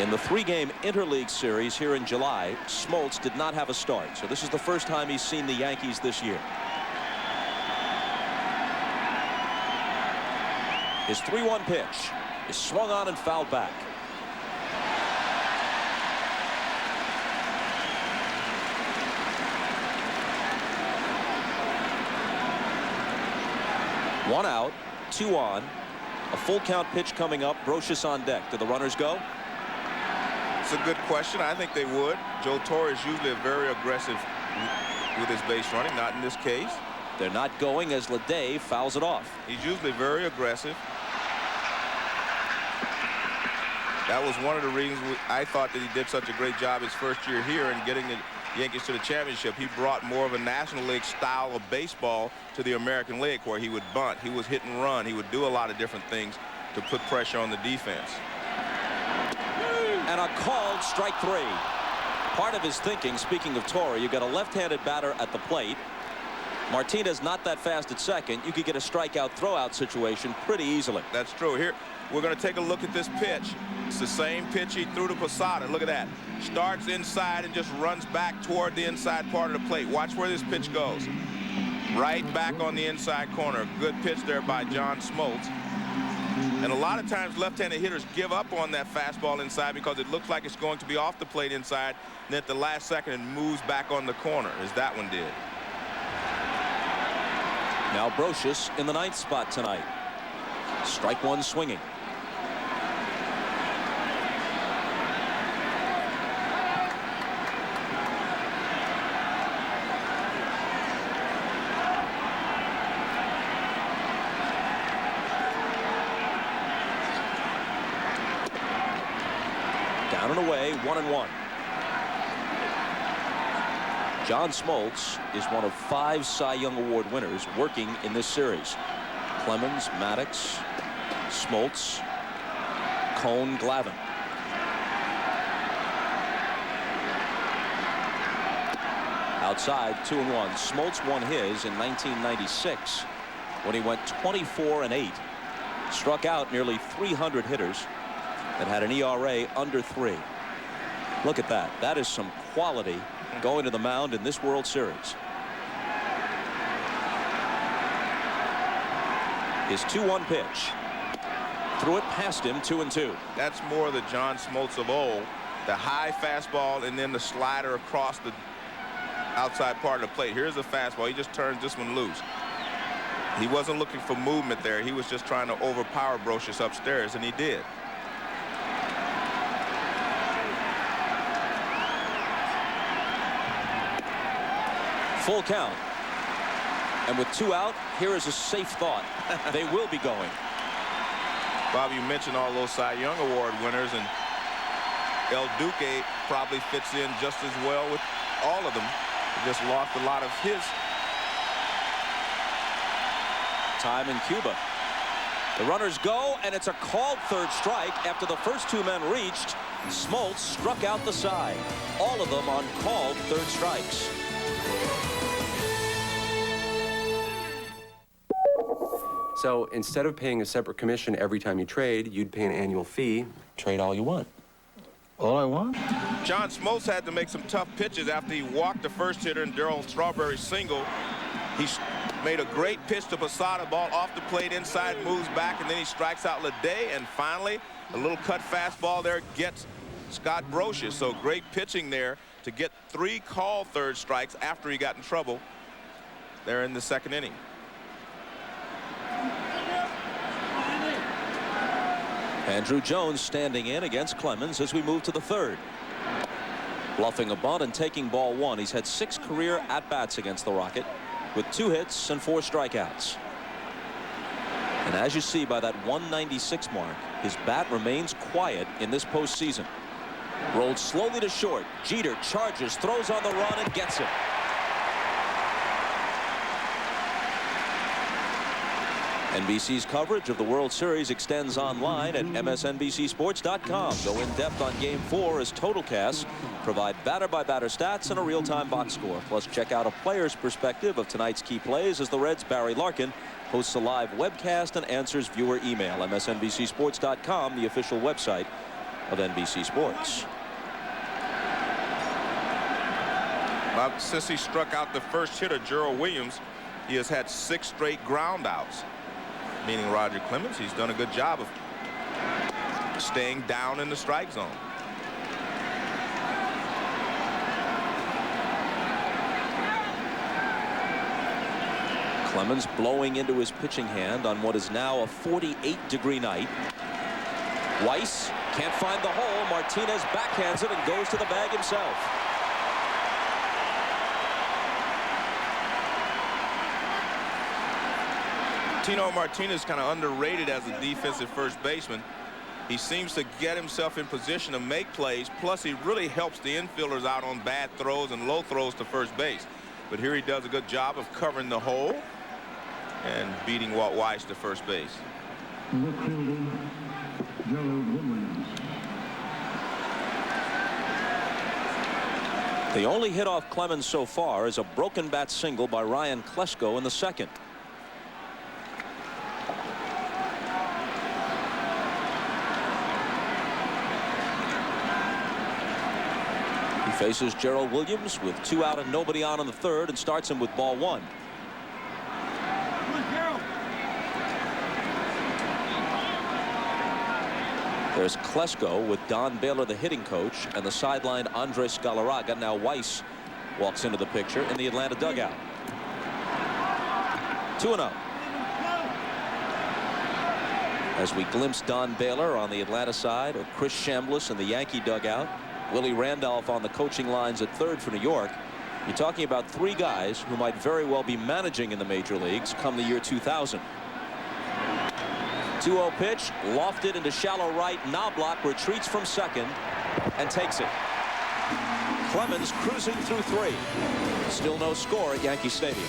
In the 3-game interleague series here in July, Smoltz did not have a start, so this is the first time he's seen the Yankees this year. His 3-1 pitch is swung on and fouled back. One out, 2 on. A full count pitch coming up. Brocious on deck. Do the runners go? It's a good question. I think they would. Joe Torre is usually very aggressive with his base running. Not in this case. They're not going as Ledet fouls it off. He's usually very aggressive. That was one of the reasons I thought that he did such a great job his first year here in getting the Yankees to the championship. He brought more of a National League style of baseball to the American League, where he would bunt, he was hit and run, he would do a lot of different things to put pressure on the defense. And a called strike 3. Part of his thinking, speaking of Torre, you got a left-handed batter at the plate. Martinez not that fast at second. You could get a strikeout throwout situation pretty easily. That's true. Here we're going to take a look at this pitch. It's the same pitch he threw to Posada. Look at that. Starts inside and just runs back toward the inside part of the plate. Watch where this pitch goes. Right back on the inside corner. Good pitch there by John Smoltz. And a lot of times left-handed hitters give up on that fastball inside because it looks like it's going to be off the plate inside. And at the last second it moves back on the corner, as that one did. Now Brocious in the 9th spot tonight. Strike 1 swinging. Down and away, 1-1. John Smoltz is one of 5 Cy Young Award winners working in this series. Clemens, Maddux, Smoltz, Cone, Glavine. Outside, 2-1. Smoltz won his in 1996 when he went 24-8. Struck out nearly 300 hitters and had an ERA under 3. Look at that. That is some quality going to the mound in this World Series. His 2-1 pitch. Threw it past him, 2-2. That's more the John Smoltz of old. The high fastball and then the slider across the outside part of the plate. Here's the fastball. He just turns this one loose. He wasn't looking for movement there. He was just trying to overpower Brocious upstairs, and he did. Full count. And with 2 out, here is a safe thought. They will be going. Bob, you mentioned all those Cy Young Award winners, and El Duque probably fits in just as well with all of them. He just lost a lot of his time in Cuba. The runners go, and it's a called third strike after the first 2 men reached. Smoltz struck out the side. All of them on called third strikes. So instead of paying a separate commission every time you trade, you'd pay an annual fee. Trade all you want. All I want? John Smoltz had to make some tough pitches after he walked the first hitter in Darryl Strawberry's single. He made a great pitch to Posada, ball off the plate inside, moves back, and then he strikes out Leday, and finally a little cut fastball there gets Scott Brocious. So great pitching there to get 3 called third strikes after he got in trouble there in the second inning. Andrew Jones standing in against Clemens as we move to the third. Bluffing a bunt and taking ball 1. He's had 6 career at-bats against the Rocket with 2 hits and 4 strikeouts. And as you see by that 196 mark, his bat remains quiet in this postseason. Rolled slowly to short. Jeter charges, throws on the run, and gets it. NBC's coverage of the World Series extends online at msnbcsports.com. Go in depth on Game 4 as TotalCasts provide batter-by-batter stats and a real-time box score. Plus, check out a player's perspective of tonight's key plays as the Reds' Barry Larkin hosts a live webcast and answers viewer email. msnbcsports.com, the official website of NBC Sports. Since he struck out the first hitter, Gerald Williams, he has had 6 straight ground outs. Meaning Roger Clemens, he's done a good job of staying down in the strike zone. Clemens blowing into his pitching hand on what is now a 48-degree night. Weiss can't find the hole. Martinez backhands it and goes to the bag himself. Tino Martinez kind of underrated as a defensive first baseman. He seems to get himself in position to make plays, plus he really helps the infielders out on bad throws and low throws to first base. But here he does a good job of covering the hole and beating Walt Weiss to first base. The only hit off Clemens so far is a broken bat single by Ryan Klesko in the second. Faces Gerald Williams with 2 out and nobody on in the third and starts him with ball 1. There's Klesko with Don Baylor, the hitting coach, and the sideline Andres Galarraga. Now Weiss walks into the picture in the Atlanta dugout. 2-0. As we glimpse Don Baylor on the Atlanta side, or Chris Chambliss in the Yankee dugout, Willie Randolph on the coaching lines at third for New York. You're talking about 3 guys who might very well be managing in the major leagues come the year 2000. 2-0 pitch, lofted into shallow right. Knobloch retreats from second and takes it. Clemens cruising through 3. Still no score at Yankee Stadium.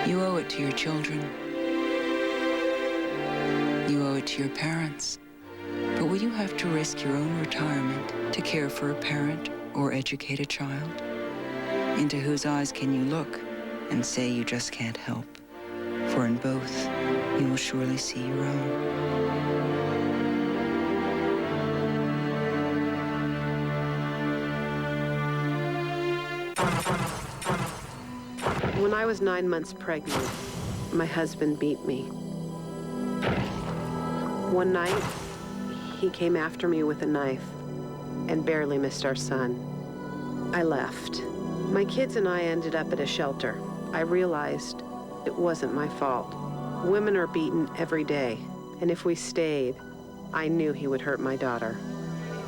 You owe it to your children. You owe it to your parents. But will you have to risk your own retirement to care for a parent or educate a child? Into whose eyes can you look and say you just can't help? For in both, you will surely see your own. When I was 9 months pregnant, my husband beat me. One night, he came after me with a knife and barely missed our son. I left. My kids and I ended up at a shelter. I realized it wasn't my fault. Women are beaten every day, and if we stayed, I knew he would hurt my daughter.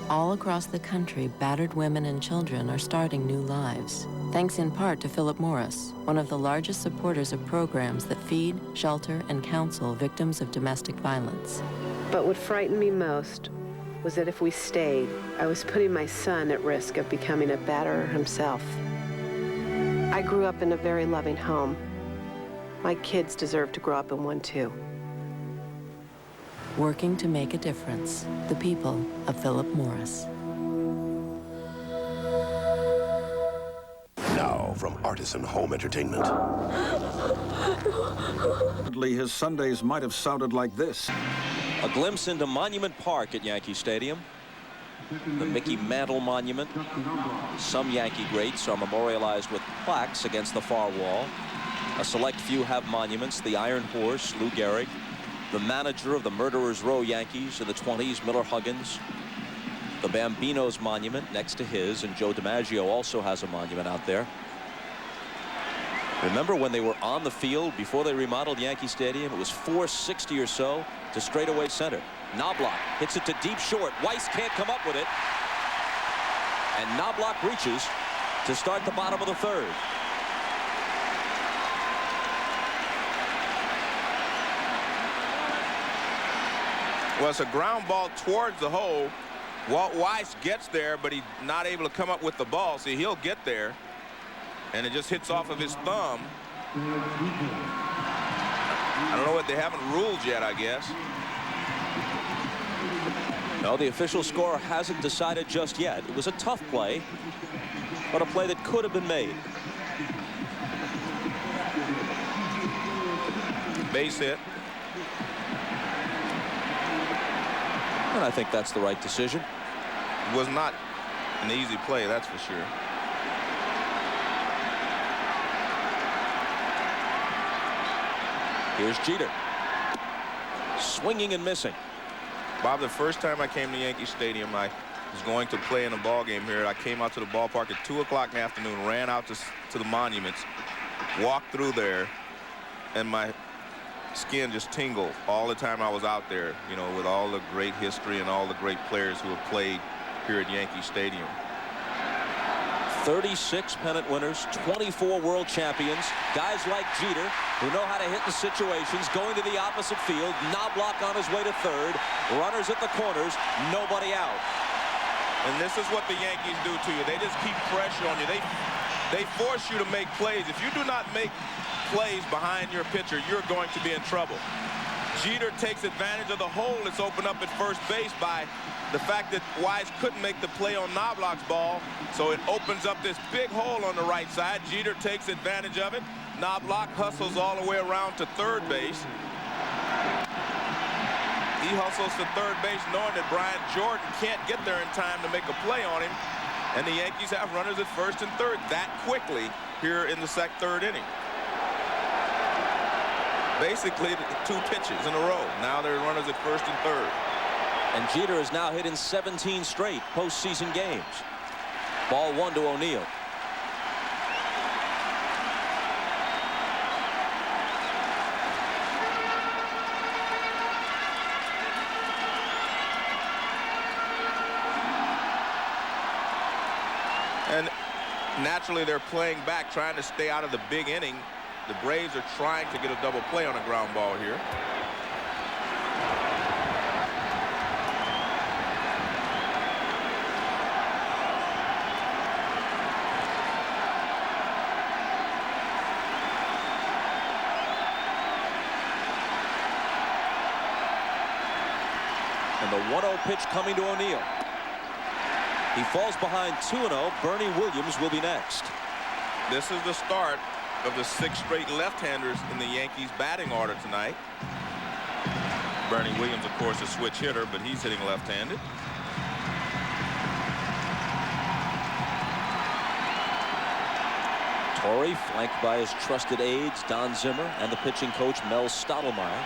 All across the country, battered women and children are starting new lives, thanks in part to Philip Morris, one of the largest supporters of programs that feed, shelter, and counsel victims of domestic violence. But what frightened me most was that if we stayed, I was putting my son at risk of becoming a batterer himself. I grew up in a very loving home. My kids deserve to grow up in one too. Working to make a difference, the people of Philip Morris. Now from Artisan Home Entertainment. His Sundays might have sounded like this. A glimpse into Monument Park at Yankee Stadium. The Mickey Mantle Monument. Some Yankee greats are memorialized with plaques against the far wall. A select few have monuments. The Iron Horse, Lou Gehrig. The manager of the Murderers Row Yankees in the 20s, Miller Huggins. The Bambinos monument next to his, and Joe DiMaggio also has a monument out there. Remember when they were on the field before they remodeled Yankee Stadium? It was 460 or so to straightaway center. Knobloch hits it to deep short. Weiss can't come up with it. And Knobloch reaches to start the bottom of the third. Well, it's a ground ball towards the hole. Walt Weiss gets there, but he's not able to come up with the ball. See, he'll get there, and it just hits off of his thumb. I don't know what they haven't ruled yet, I guess. No, the official score hasn't decided just yet. It was a tough play, but a play that could have been made. Base hit. And I think that's the right decision. It was not an easy play, that's for sure. Here's Jeter. Swinging and missing. Bob, the first time I came to Yankee Stadium, I was going to play in a ball game here. I came out to the ballpark at 2 o'clock in the afternoon, ran out to the monuments, walked through there, and my skin just tingled all the time I was out there, you know, with all the great history and all the great players who have played here at Yankee Stadium. 36 pennant winners, 24 world champions, guys like Jeter who know how to hit in situations, going to the opposite field, Knobloch on his way to third, runners at the corners, nobody out. And this is what the Yankees do to you. They just keep pressure on you. They force you to make plays. If you do not make plays behind your pitcher, you're going to be in trouble. Jeter takes advantage of the hole that's opened up at first base by the fact that Weiss couldn't make the play on Knobloch's ball, so it opens up this big hole on the right side. Jeter takes advantage of it. Knobloch hustles all the way around to third base. He hustles to third base knowing that Brian Jordan can't get there in time to make a play on him, and the Yankees have runners at first and third that quickly here in the third inning. Basically 2 pitches in a row. Now they're runners at first and third. And Jeter is now hit in 17 straight postseason games. Ball 1 to O'Neill. And naturally they're playing back, trying to stay out of the big inning. The Braves are trying to get a double play on a ground ball here. And the 1-0 pitch coming to O'Neill. He falls behind 2-0. Bernie Williams will be next. This is the start of the 6 straight left-handers in the Yankees batting order tonight. Bernie Williams, of course, a switch hitter, but he's hitting left-handed. Torrey flanked by his trusted aides, Don Zimmer, and the pitching coach, Mel Stottlemyre.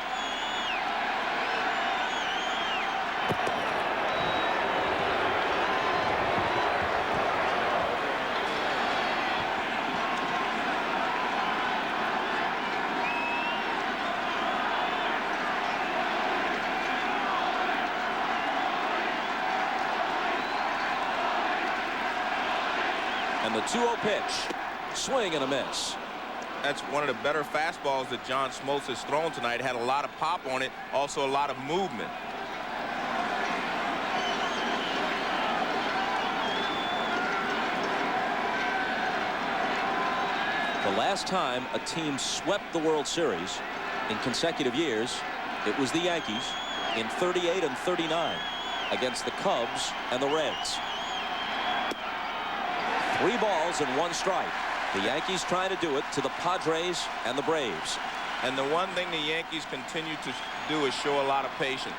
And the 2-0 pitch. Swing and a miss. That's one of the better fastballs that John Smoltz has thrown tonight. Had a lot of pop on it, also a lot of movement. The last time a team swept the World Series in consecutive years, it was the Yankees in 38 and 39 against the Cubs and the Reds. 3 balls and 1 strike. The Yankees trying to do it to the Padres and the Braves. And the one thing the Yankees continue to do is show a lot of patience.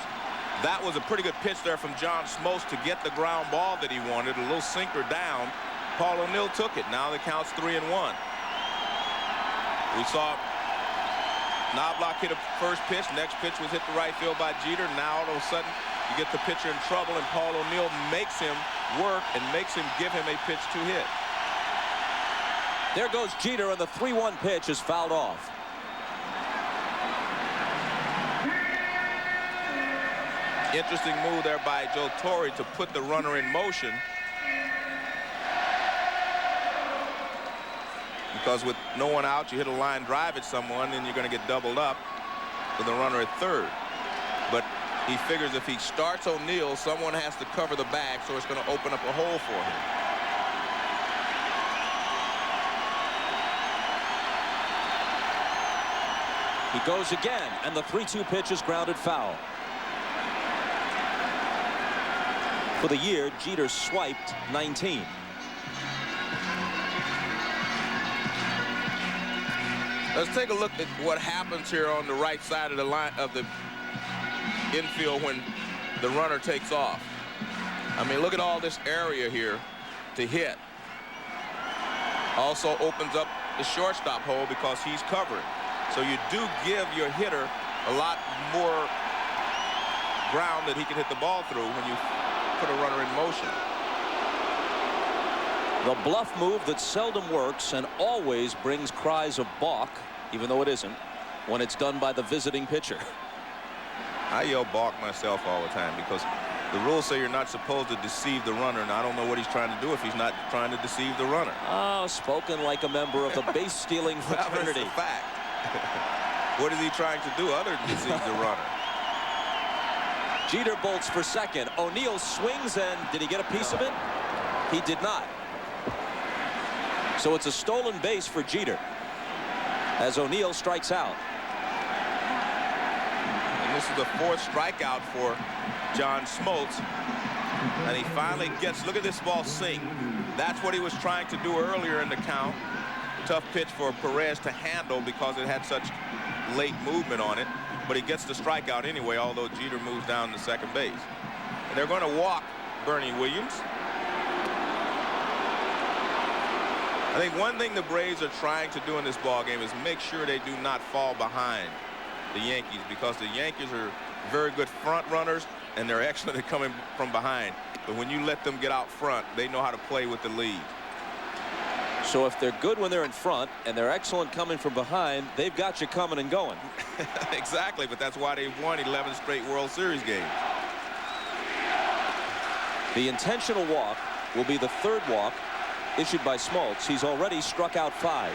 That was a pretty good pitch there from John Smoltz to get the ground ball that he wanted. A little sinker down. Paul O'Neill took it. Now the count's 3-1. We saw Knobloch hit a first pitch. Next pitch was hit to right field by Jeter. Now all of a sudden you get the pitcher in trouble, and Paul O'Neill makes him work and makes him give him a pitch to hit. There goes Jeter, and the 3-1 pitch is fouled off. Interesting move there by Joe Torre to put the runner in motion. Because with no one out, you hit a line drive at someone, and you're going to get doubled up with a runner at third. But he figures if he starts O'Neill, someone has to cover the bag, so it's going to open up a hole for him. He goes again, and the 3-2 pitch is grounded foul. For the year, Jeter swiped 19. Let's take a look at what happens here on the right side of the line of the infield when the runner takes off. I mean, look at all this area here to hit. Also opens up the shortstop hole because he's covering. So you do give your hitter a lot more ground that he can hit the ball through when you put a runner in motion. The bluff move that seldom works and always brings cries of balk, even though it isn't, when it's done by the visiting pitcher. I yell balk myself all the time because the rules say you're not supposed to deceive the runner, and I don't know what he's trying to do if he's not trying to deceive the runner. Oh, spoken like a member of the base-stealing fraternity. That's a fact. What is he trying to do other than deceive the runner? Jeter bolts for second. O'Neill swings, and did he get a piece of it? He did not. So it's a stolen base for Jeter as O'Neill strikes out. And this is the 4th strikeout for John Smoltz. And he finally gets, look at this ball sink. That's what he was trying to do earlier in the count. Tough pitch for Perez to handle because it had such late movement on it. But he gets the strikeout anyway, although Jeter moves down to second base. And they're going to walk Bernie Williams. I think one thing the Braves are trying to do in this ball game is make sure they do not fall behind the Yankees, because the Yankees are very good front runners and they're excellent at coming from behind. But when you let them get out front, they know how to play with the lead. So if they're good when they're in front and they're excellent coming from behind, they've got you coming and going. Exactly, but that's why they've won 11 straight World Series games. The intentional walk will be the 3rd walk issued by Smoltz. He's already struck out 5.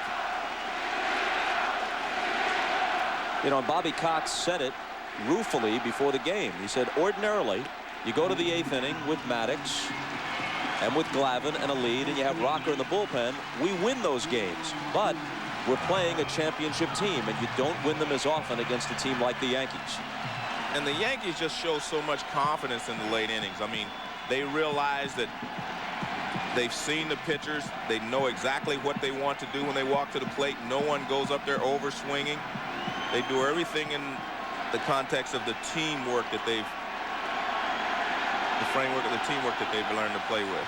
You know, Bobby Cox said it ruefully before the game. He said, ordinarily, you go to the 8th inning with Maddox and with Glavine and a lead, and you have Rocker in the bullpen. We win those games, but we're playing a championship team, and you don't win them as often against a team like the Yankees. And the Yankees just show so much confidence in the late innings. I mean, they realize that they've seen the pitchers. They know exactly what they want to do when they walk to the plate. No one goes up there over swinging. They do everything in the context of the teamwork that they've, the framework of the teamwork that they've learned to play with.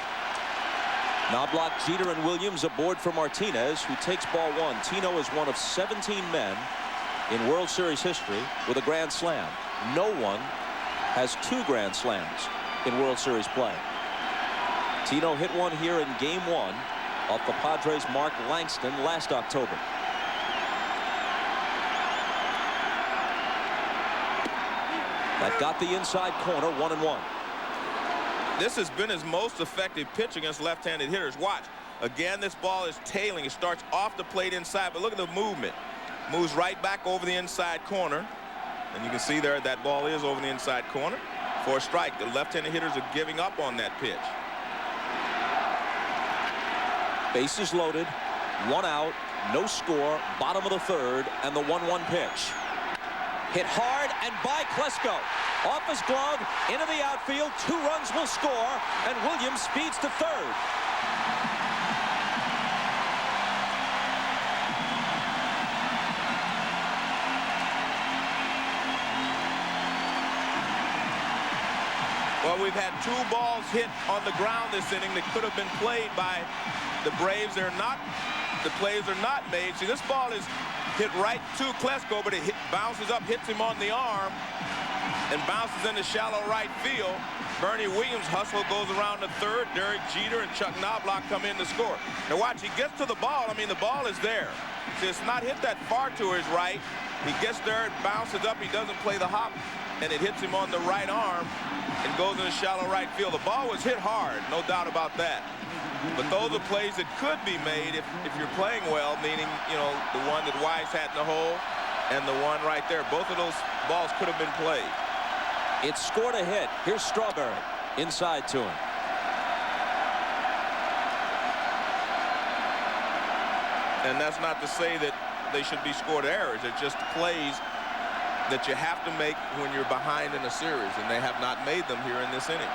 Knobloch, Jeter, and Williams aboard for Martinez, who takes ball 1. Tino is one of 17 men in World Series history with a grand slam. No one has 2 grand slams in World Series play. Tino hit one here in game 1 off the Padres' Mark Langston last October. That got the inside corner, 1-1. This has been his most effective pitch against left-handed hitters. Watch. Again, this ball is tailing. It starts off the plate inside, but look at the movement. Moves right back over the inside corner. And you can see there that ball is over the inside corner for a strike. The left-handed hitters are giving up on that pitch. Bases loaded, 1 out, no score, bottom of the third, and the 1-1 pitch. Hit hard and by Klesko. Off his glove, into the outfield, 2 runs will score, and Williams speeds to third. Well, we've had 2 balls hit on the ground this inning that could have been played by the Braves. They're not. The plays are not made. See, this ball is hit right to Klesko, but it bounces up, hits him on the arm, and bounces into shallow right field. Bernie Williams' hustle goes around to third. Derek Jeter and Chuck Knobloch come in to score. Now watch, he gets to the ball. I mean, the ball is there. See, it's not hit that far to his right. He gets there, it bounces up. He doesn't play the hop, and it hits him on the right arm and goes into shallow right field. The ball was hit hard, no doubt about that. But those are plays that could be made if you're playing well, meaning, you know, the one that Wise had in the hole and the one right there. Both of those balls could have been played. It scored a hit. Here's Strawberry inside to him. And that's not to say that they should be scored errors. It's just plays that you have to make when you're behind in a series, and they have not made them here in this inning.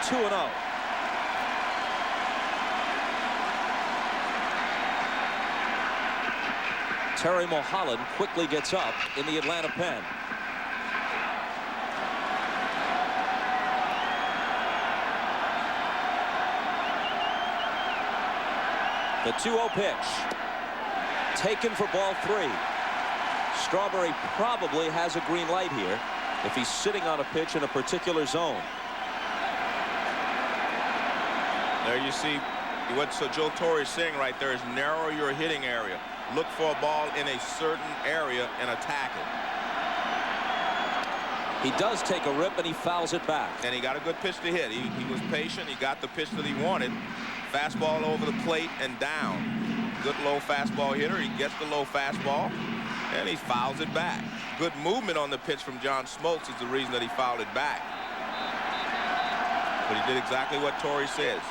2-0. Terry Mulholland quickly gets up in the Atlanta pen. The 2-0 pitch. Taken for ball 3. Strawberry probably has a green light here if he's sitting on a pitch in a particular zone. There you see what Joe Torre is saying right there is narrow your hitting area. Look for a ball in a certain area and attack it. He does take a rip and he fouls it back. And he got a good pitch to hit. He was patient. He got the pitch that he wanted. Fastball over the plate and down. Good low fastball hitter. He gets the low fastball and he fouls it back. Good movement on the pitch from John Smoltz is the reason that he fouled it back. But he did exactly what Torre says.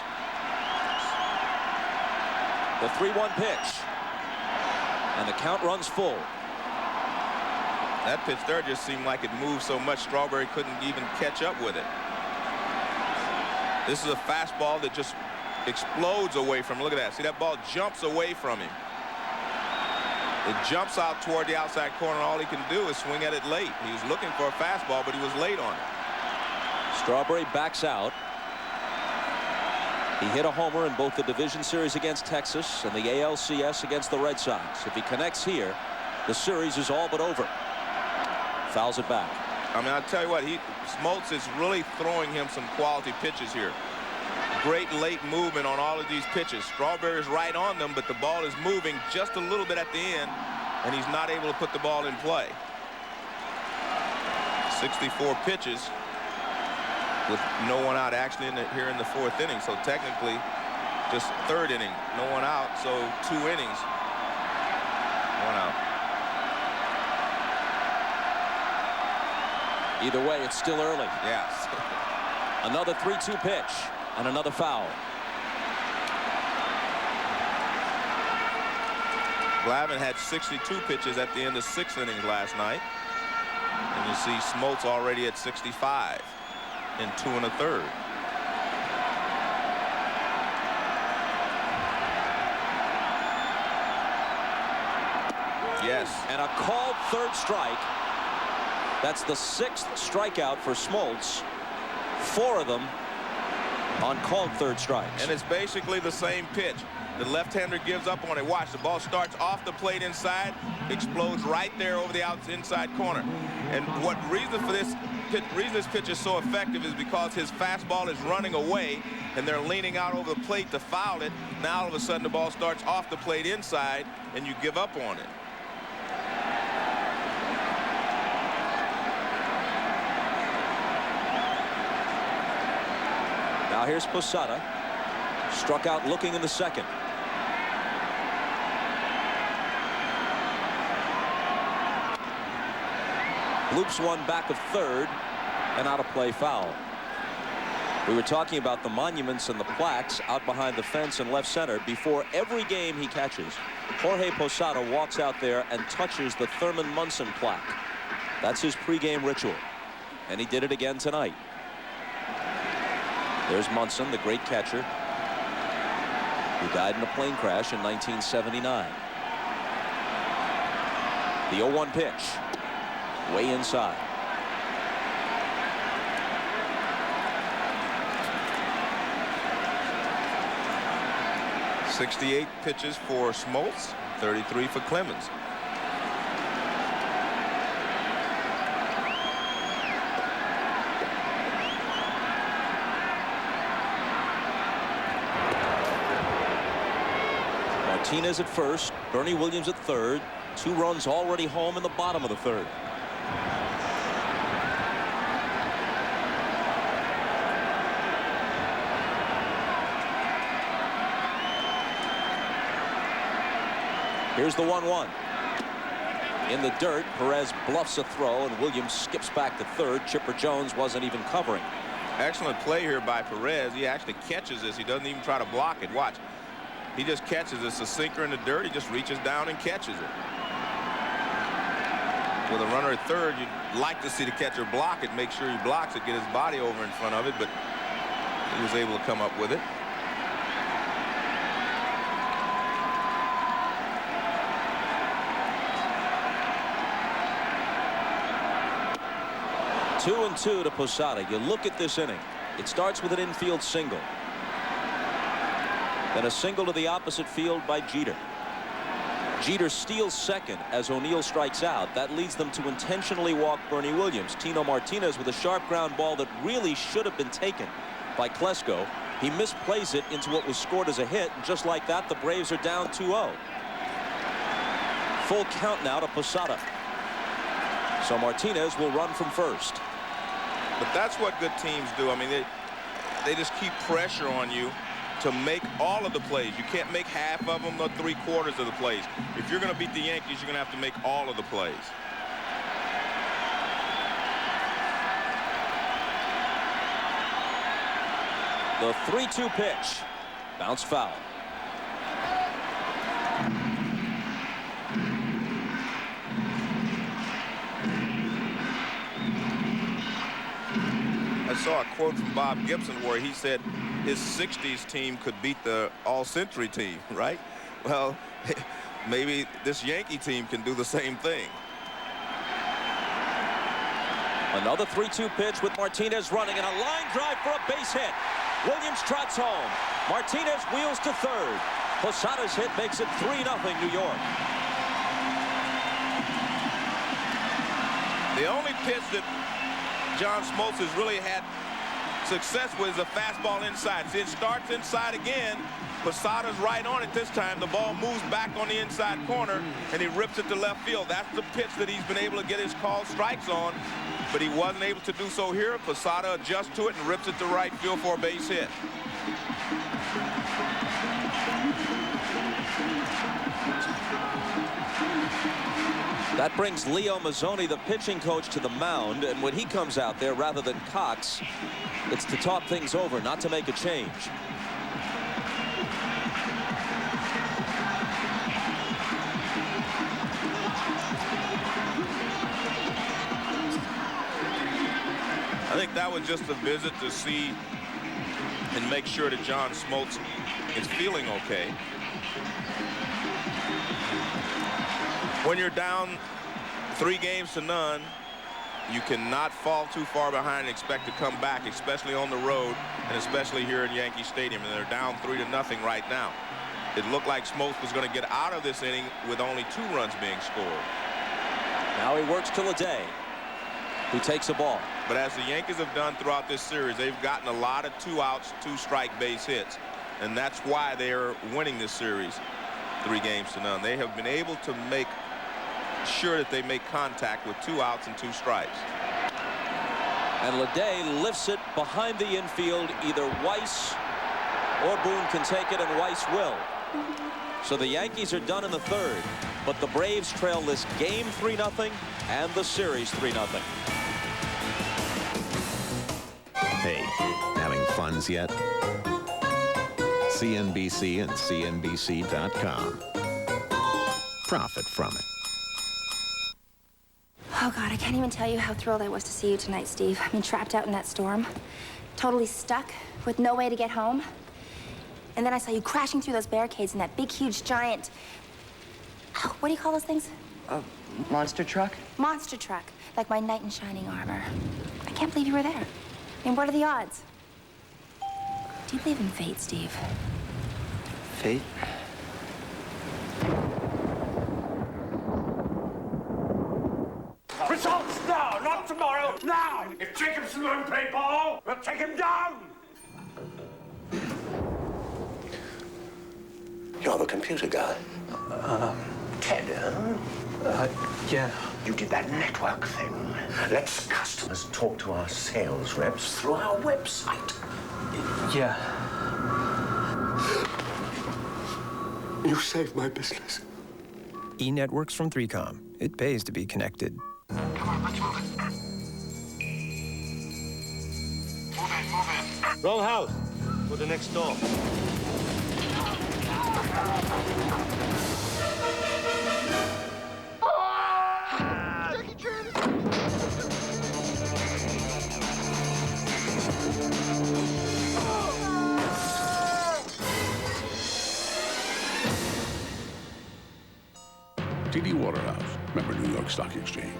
The 3-1 pitch. And the count runs full. That pitch there just seemed like it moved so much Strawberry couldn't even catch up with it. This is a fastball that just explodes away from him. Look at that. See, that ball jumps away from him. It jumps out toward the outside corner. All he can do is swing at it late. He was looking for a fastball, but he was late on it. Strawberry backs out. He hit a homer in both the division series against Texas and the ALCS against the Red Sox. If he connects here, the series is all but over. Fouls it back. I mean, I'll tell you what, Smoltz is really throwing him some quality pitches here. Great late movement on all of these pitches. Strawberry's right on them, but the ball is moving just a little bit at the end, and he's not able to put the ball in play. 64 pitches with no one out actually here in the 4th inning. So technically, just 3rd inning, no one out. So 2 innings, 1 out. Either way, it's still early. Yes. Another 3-2 pitch and another foul. Glavine had 62 pitches at the end of 6 innings last night. And you see Smoltz already at 65 in 2 1/3. Yes. And a called 3rd strike. That's the 6th strikeout for Smoltz. 4 of them on called 3rd strikes. And it's basically the same pitch. The left-hander gives up on it. Watch, the ball starts off the plate inside, explodes right there over the inside corner. And what reason this pitch is so effective is because his fastball is running away, and they're leaning out over the plate to foul it. Now all of a sudden the ball starts off the plate inside, and you give up on it. Now here's Posada. Struck out looking in the second. Loops one back of third, and out of play foul. We were talking about the monuments and the plaques out behind the fence in left center. Before every game he catches, Jorge Posada walks out there and touches the Thurman Munson plaque. That's his pregame ritual, and he did it again tonight. There's Munson, the great catcher, who died in a plane crash in 1979. The 0-1 pitch, way inside. .68 pitches for Smoltz, 33 for Clemens. Martinez at first, Bernie Williams at third. 2 runs already home in the bottom of the third. Here's the 1-1. In the dirt, Perez bluffs a throw, and Williams skips back to third. Chipper Jones wasn't even covering. Excellent play here by Perez. He actually catches this. He doesn't even try to block it. Watch. He just catches this. A sinker in the dirt. He just reaches down and catches it. With a runner at third, you'd like to see the catcher block it, make sure he blocks it, get his body over in front of it, but he was able to come up with it. Two and two to Posada. You look at this inning. It starts with an infield single. Then a single to the opposite field by Jeter. Jeter steals second as O'Neill strikes out. That leads them to intentionally walk Bernie Williams. Tino Martinez with a sharp ground ball that really should have been taken by Klesko. He misplays it into what was scored as a hit, and just like that, the Braves are down 2-0. Full count now to Posada. So Martinez will run from first. But that's what good teams do. I mean, they just keep pressure on you to make all of the plays. You can't make half of them or 3/4 of the plays. If you're going to beat the Yankees, you're going to have to make all of the plays. The 3-2 pitch. Bounce foul. I saw a quote from Bob Gibson where he said his 60s team could beat the all-century team, right? Well, maybe this Yankee team can do the same thing. Another 3-2 pitch with Martinez running, and a line drive for a base hit. Williams trots home. Martinez wheels to third. Posada's hit makes it 3-0 New York. The only pitch that John Smoltz has really had success with is a fastball inside. See, it starts inside again. Posada's right on it this time. The ball moves back on the inside corner, and he rips it to left field. That's the pitch that he's been able to get his called strikes on, but he wasn't able to do so here. Posada adjusts to it and rips it to right field for a base hit. That brings Leo Mazzoni, the pitching coach, to the mound, and when he comes out there, rather than Cox, it's to talk things over, not to make a change. I think that was just a visit to see and make sure that John Smoltz is feeling okay. When you're down 3-0, you cannot fall too far behind and expect to come back, especially on the road and especially here in Yankee Stadium. And they're down 3-0 right now. It looked like Smoltz was going to get out of this inning with only 2 runs being scored. Now he works to Leday, who takes a ball. But as the Yankees have done throughout this series, they've gotten a lot of 2-outs, 2-strike base hits. And that's why they're winning this series 3-0. They have been able to make sure that they make contact with 2 outs and 2 strikes. And Leday lifts it behind the infield. Either Weiss or Boone can take it, and Weiss will. So the Yankees are done in the third, but the Braves trail this game 3-0 and the series 3-0. Hey, having funds yet? CNBC and CNBC.com. Profit from it. Oh, God, I can't even tell you how thrilled I was to see you tonight, Steve. I mean, trapped out in that storm, totally stuck, with no way to get home. And then I saw you crashing through those barricades in that big, huge, giant... Oh, what do you call those things? Monster truck? Monster truck, like my knight in shining armor. I can't believe you were there. I mean, what are the odds? Do you believe in fate, Steve? Fate? Results now, not tomorrow. Now! If Jacobson won't play ball, we'll take him down. You're the computer guy. Ted, Yeah. You did that network thing. Lets customers talk to our sales reps through our website. Yeah. You saved my business. E-networks from 3Com. It pays to be connected. Come on, let's move it. Move in. Wrong house. Go to next door. TD Waterhouse, member New York Stock Exchange.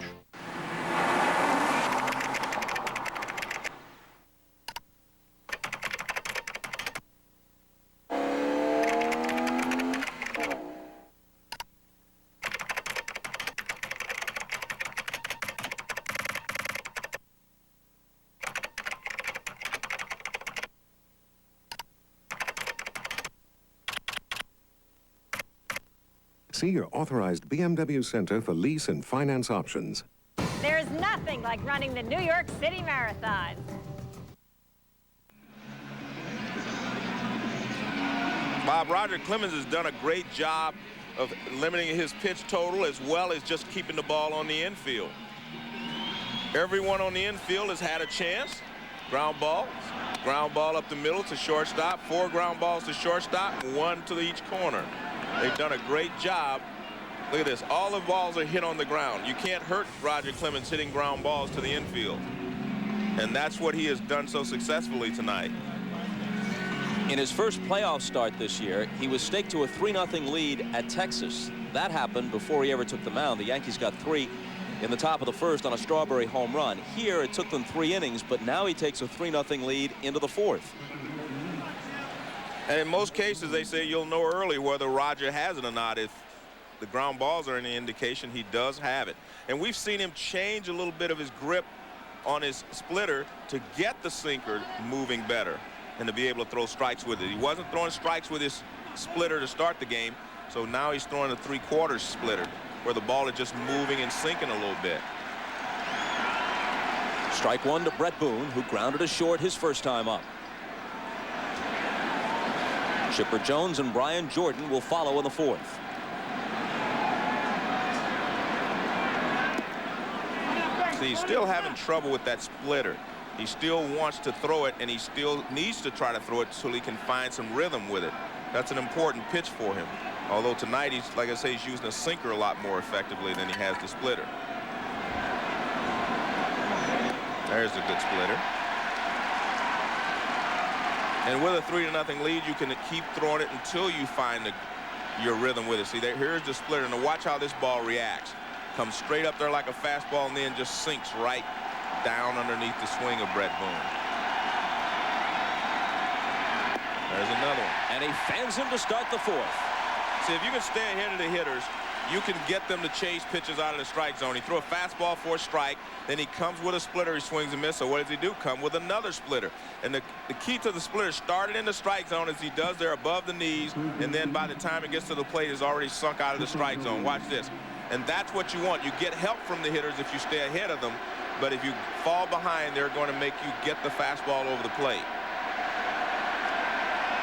See your authorized BMW Center for lease and finance options. There's nothing like running the New York City Marathon. Bob, Roger Clemens has done a great job of limiting his pitch total as well as just keeping the ball on the infield. Everyone on the infield has had a chance. Ground ball up the middle to shortstop, 4 ground balls to shortstop, 1 to each corner. They've done a great job. Look at this. All the balls are hit on the ground. You can't hurt Roger Clemens hitting ground balls to the infield. And that's what he has done so successfully tonight. In his first playoff start this year, he was staked to a 3-0 lead at Texas. That happened before he ever took the mound. The Yankees got 3 in the top of the first on a Strawberry home run. Here, it took them 3 innings, but now he takes a 3-0 lead into the 4th. And in most cases, they say you'll know early whether Roger has it or not. If the ground balls are any indication, he does have it. And we've seen him change a little bit of his grip on his splitter to get the sinker moving better and to be able to throw strikes with it. He wasn't throwing strikes with his splitter to start the game, so now he's throwing a 3/4 splitter where the ball is just moving and sinking a little bit. Strike 1 to Brett Boone, who grounded a short his first time up. Chipper Jones and Brian Jordan will follow in the 4th. See, he's still having trouble with that splitter. He still wants to throw it, and he still needs to try to throw it so he can find some rhythm with it. That's an important pitch for him. Although tonight, he's, like I say, he's using a sinker a lot more effectively than he has the splitter. There's a good splitter. And with a 3-0 lead, you can keep throwing it until you find your rhythm with it. See, here's the splitter. Now watch how this ball reacts. Comes straight up there like a fastball and then just sinks right down underneath the swing of Brett Boone. There's another one. And he fans him to start the 4th. See, if you can stay ahead of the hitters, you can get them to chase pitches out of the strike zone. He threw a fastball for a strike, then he comes with a splitter, he swings and misses. So what does he do? Come with another splitter. And the key to the splitter started in the strike zone as he does there above the knees, and then by the time it gets to the plate, it's already sunk out of the strike zone. Watch this. And that's what you want. You get help from the hitters if you stay ahead of them, but if you fall behind, they're going to make you get the fastball over the plate.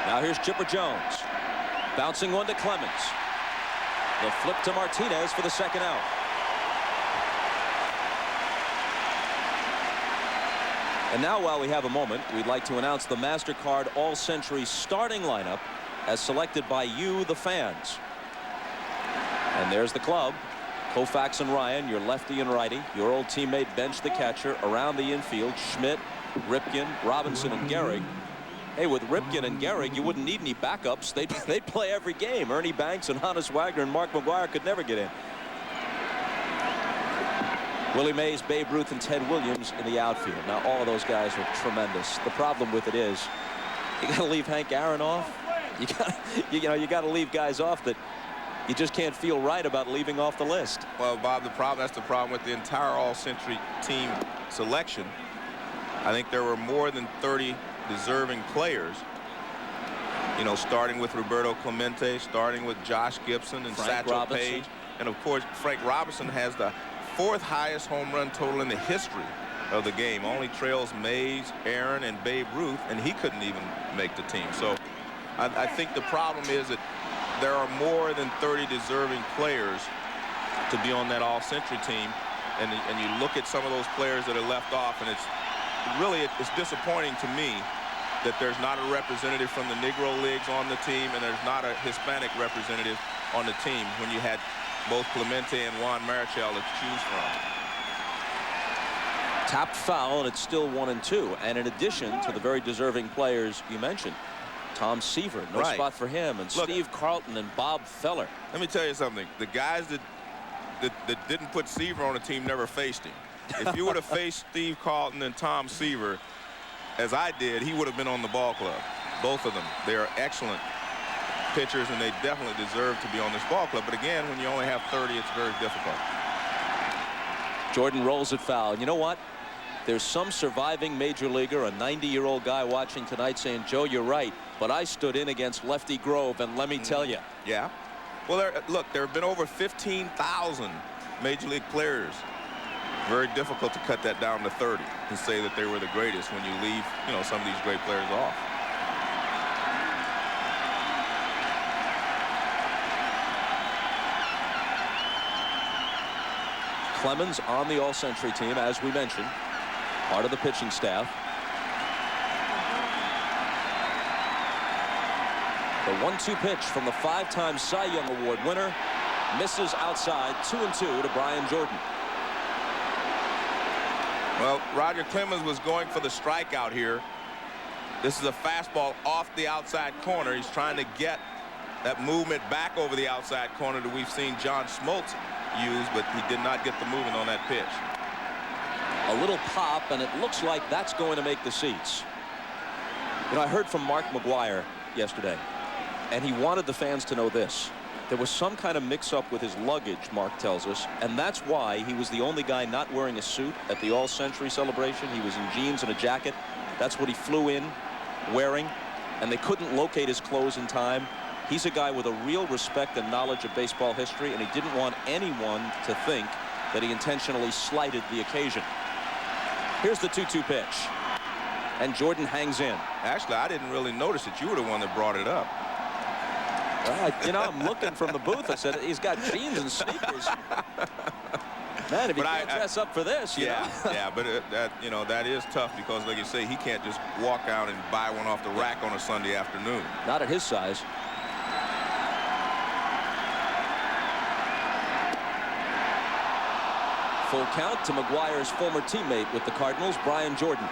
Now here's Chipper Jones. Bouncing one to Clemens. The flip to Martinez for the second out. And now, while we have a moment, we'd like to announce the MasterCard All-Century starting lineup as selected by you, the fans. And there's the club. Koufax and Ryan, your lefty and righty. Your old teammate Bench, the catcher. Around the infield, Schmidt, Ripken, Robinson, and Gehrig. Hey, with Ripken and Gehrig, you wouldn't need any backups. They'd play every game. Ernie Banks and Honus Wagner and Mark McGwire could never get in. Willie Mays, Babe Ruth, and Ted Williams in the outfield. Now, all of those guys are tremendous. The problem with it is, you got to leave Hank Aaron off. You got to leave guys off that you just can't feel right about leaving off the list. Well, Bob, that's the problem with the entire all-century team selection. I think there were more than 30 deserving players. You know, starting with Roberto Clemente, starting with Josh Gibson and Satchel Paige, and of course Frank Robinson has the 4th highest home run total in the history of the game. Only trails Mays, Aaron, and Babe Ruth, and he couldn't even make the team. So I think the problem is that there are more than 30 deserving players to be on that all-century team, and you look at some of those players that are left off, and it's disappointing to me that there's not a representative from the Negro Leagues on the team, and there's not a Hispanic representative on the team when you had both Clemente and Juan Marichal to choose from. Tapped foul, and it's still 1-2. And in addition to the very deserving players you mentioned, Tom Seaver, no spot for him, and Steve Carlton and Bob Feller. Let me tell you something. The guys that didn't put Seaver on the team never faced him. If you would have faced Steve Carlton and Tom Seaver, as I did, he would have been on the ball club. Both of them. They are excellent pitchers, and they definitely deserve to be on this ball club. But again, when you only have 30, it's very difficult. Jordan rolls it foul. You know what? There's some surviving major leaguer, a 90-year-old guy watching tonight saying, Joe, you're right, but I stood in against Lefty Grove, and let me tell you. Yeah. Well, look, there have been over 15,000 major league players. Very difficult to cut that down to 30 and say that they were the greatest when you leave, you know, some of these great players off. Clemens on the all-century team, as we mentioned, part of the pitching staff. The 1-2 pitch from the 5-time Cy Young Award winner misses outside. 2-2 to Brian Jordan. Well, Roger Clemens was going for the strikeout here. This is a fastball off the outside corner. He's trying to get that movement back over the outside corner that we've seen John Smoltz use, but he did not get the movement on that pitch. A little pop, and it looks like that's going to make the seats. You know, I heard from Mark McGwire yesterday, and he wanted the fans to know this. There was some kind of mix-up with his luggage, Mark tells us, and that's why he was the only guy not wearing a suit at the all-century celebration. He was in jeans and a jacket. That's what he flew in wearing, and they couldn't locate his clothes in time. He's a guy with a real respect and knowledge of baseball history, and he didn't want anyone to think that he intentionally slighted the occasion. Here's the 2-2 pitch, and Jordan hangs in. Actually, I didn't really notice it. You were the one that brought it up. You know, I'm looking from the booth. I said, he's got jeans and sneakers. Man, if you can't dress up for this, you know. Yeah, but that is tough because, like you say, he can't just walk out and buy one off the rack on a Sunday afternoon. Not at his size. Full count to McGwire's former teammate with the Cardinals, Brian Jordan.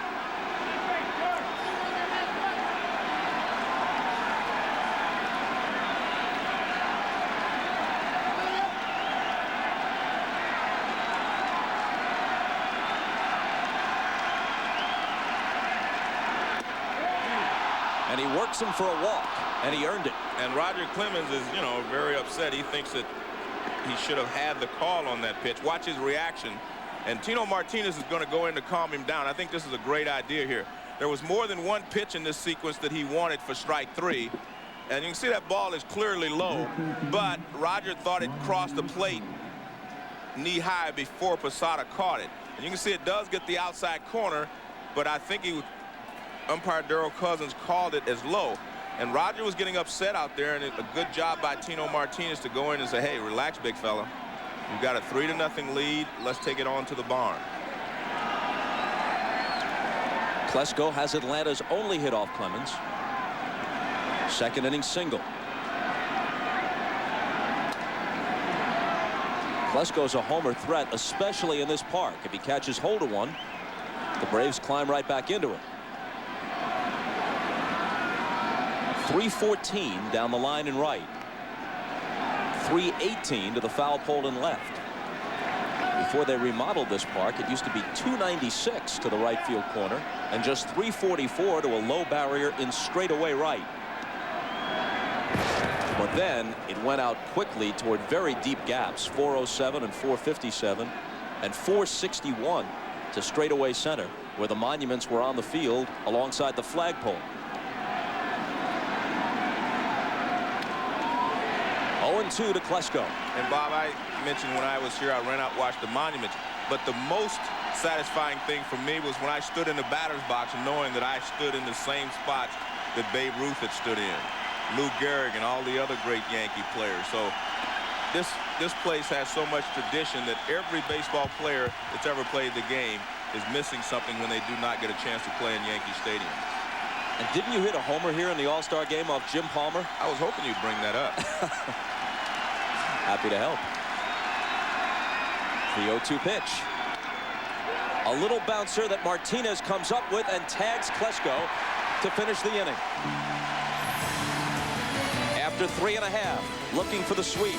And he works him for a walk, and he earned it. And Roger Clemens is, you know, very upset. He thinks that he should have had the call on that pitch. Watch his reaction. And Tino Martinez is going to go in to calm him down. I think this is a great idea here. There was more than one pitch in this sequence that he wanted for strike 3. And you can see that ball is clearly low. But Roger thought it crossed the plate knee-high before Posada caught it. And you can see it does get the outside corner, but I think umpire Darrell Cousins called it as low. And Roger was getting upset out there, and a good job by Tino Martinez to go in and say, hey, relax, big fella. You've got a 3-0 lead. Let's take it on to the barn. Klesko has Atlanta's only hit off Clemens. Second inning single. Klesko's a homer threat, especially in this park. If he catches hold of one, the Braves climb right back into it. 314 down the line and right. 318 to the foul pole and left. Before they remodeled this park, it used to be 296 to the right field corner and just 344 to a low barrier in straightaway right. But then it went out quickly toward very deep gaps, 407 and 457 and 461 to straightaway center, where the monuments were on the field alongside the flagpole. 0-2 to Klesko. And Bob, I mentioned when I was here, I ran out and watched the monuments. But the most satisfying thing for me was when I stood in the batter's box and knowing that I stood in the same spots that Babe Ruth had stood in, Lou Gehrig and all the other great Yankee players. So this place has so much tradition that every baseball player that's ever played the game is missing something when they do not get a chance to play in Yankee Stadium. And didn't you hit a homer here in the All-Star game off Jim Palmer? I was hoping you'd bring that up. Happy to help. The 0-2 pitch. A little bouncer that Martinez comes up with and tags Klesko to finish the inning. After 3.5, looking for the sweep.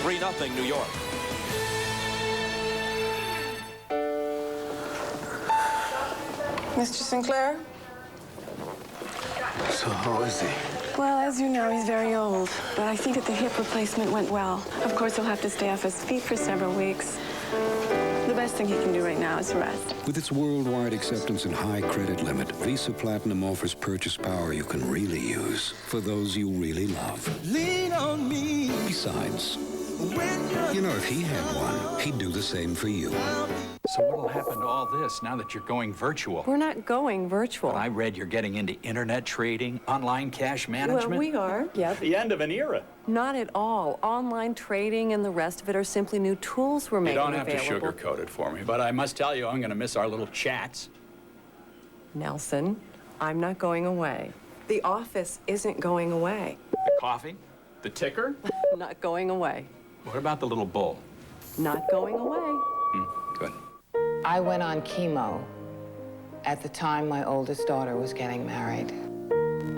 3-0 New York. Mr. Sinclair? So how is he? Well, as you know, he's very old, but I see that the hip replacement went well. Of course, he'll have to stay off his feet for several weeks. The best thing he can do right now is rest. With its worldwide acceptance and high credit limit, Visa Platinum offers purchase power you can really use for those you really love. Lean on me. Besides, you know, if he had one, he'd do the same for you. So what'll happen to all this now that you're going virtual? We're not going virtual. I read you're getting into internet trading, online cash management. Well, we are, yep. The end of an era. Not at all. Online trading and the rest of it are simply new tools we're making available. You don't have to sugarcoat it for me, but I must tell you, I'm going to miss our little chats. Nelson, I'm not going away. The office isn't going away. The coffee? The ticker? Not going away. What about the little bull? Not going away. Good. I went on chemo at the time my oldest daughter was getting married.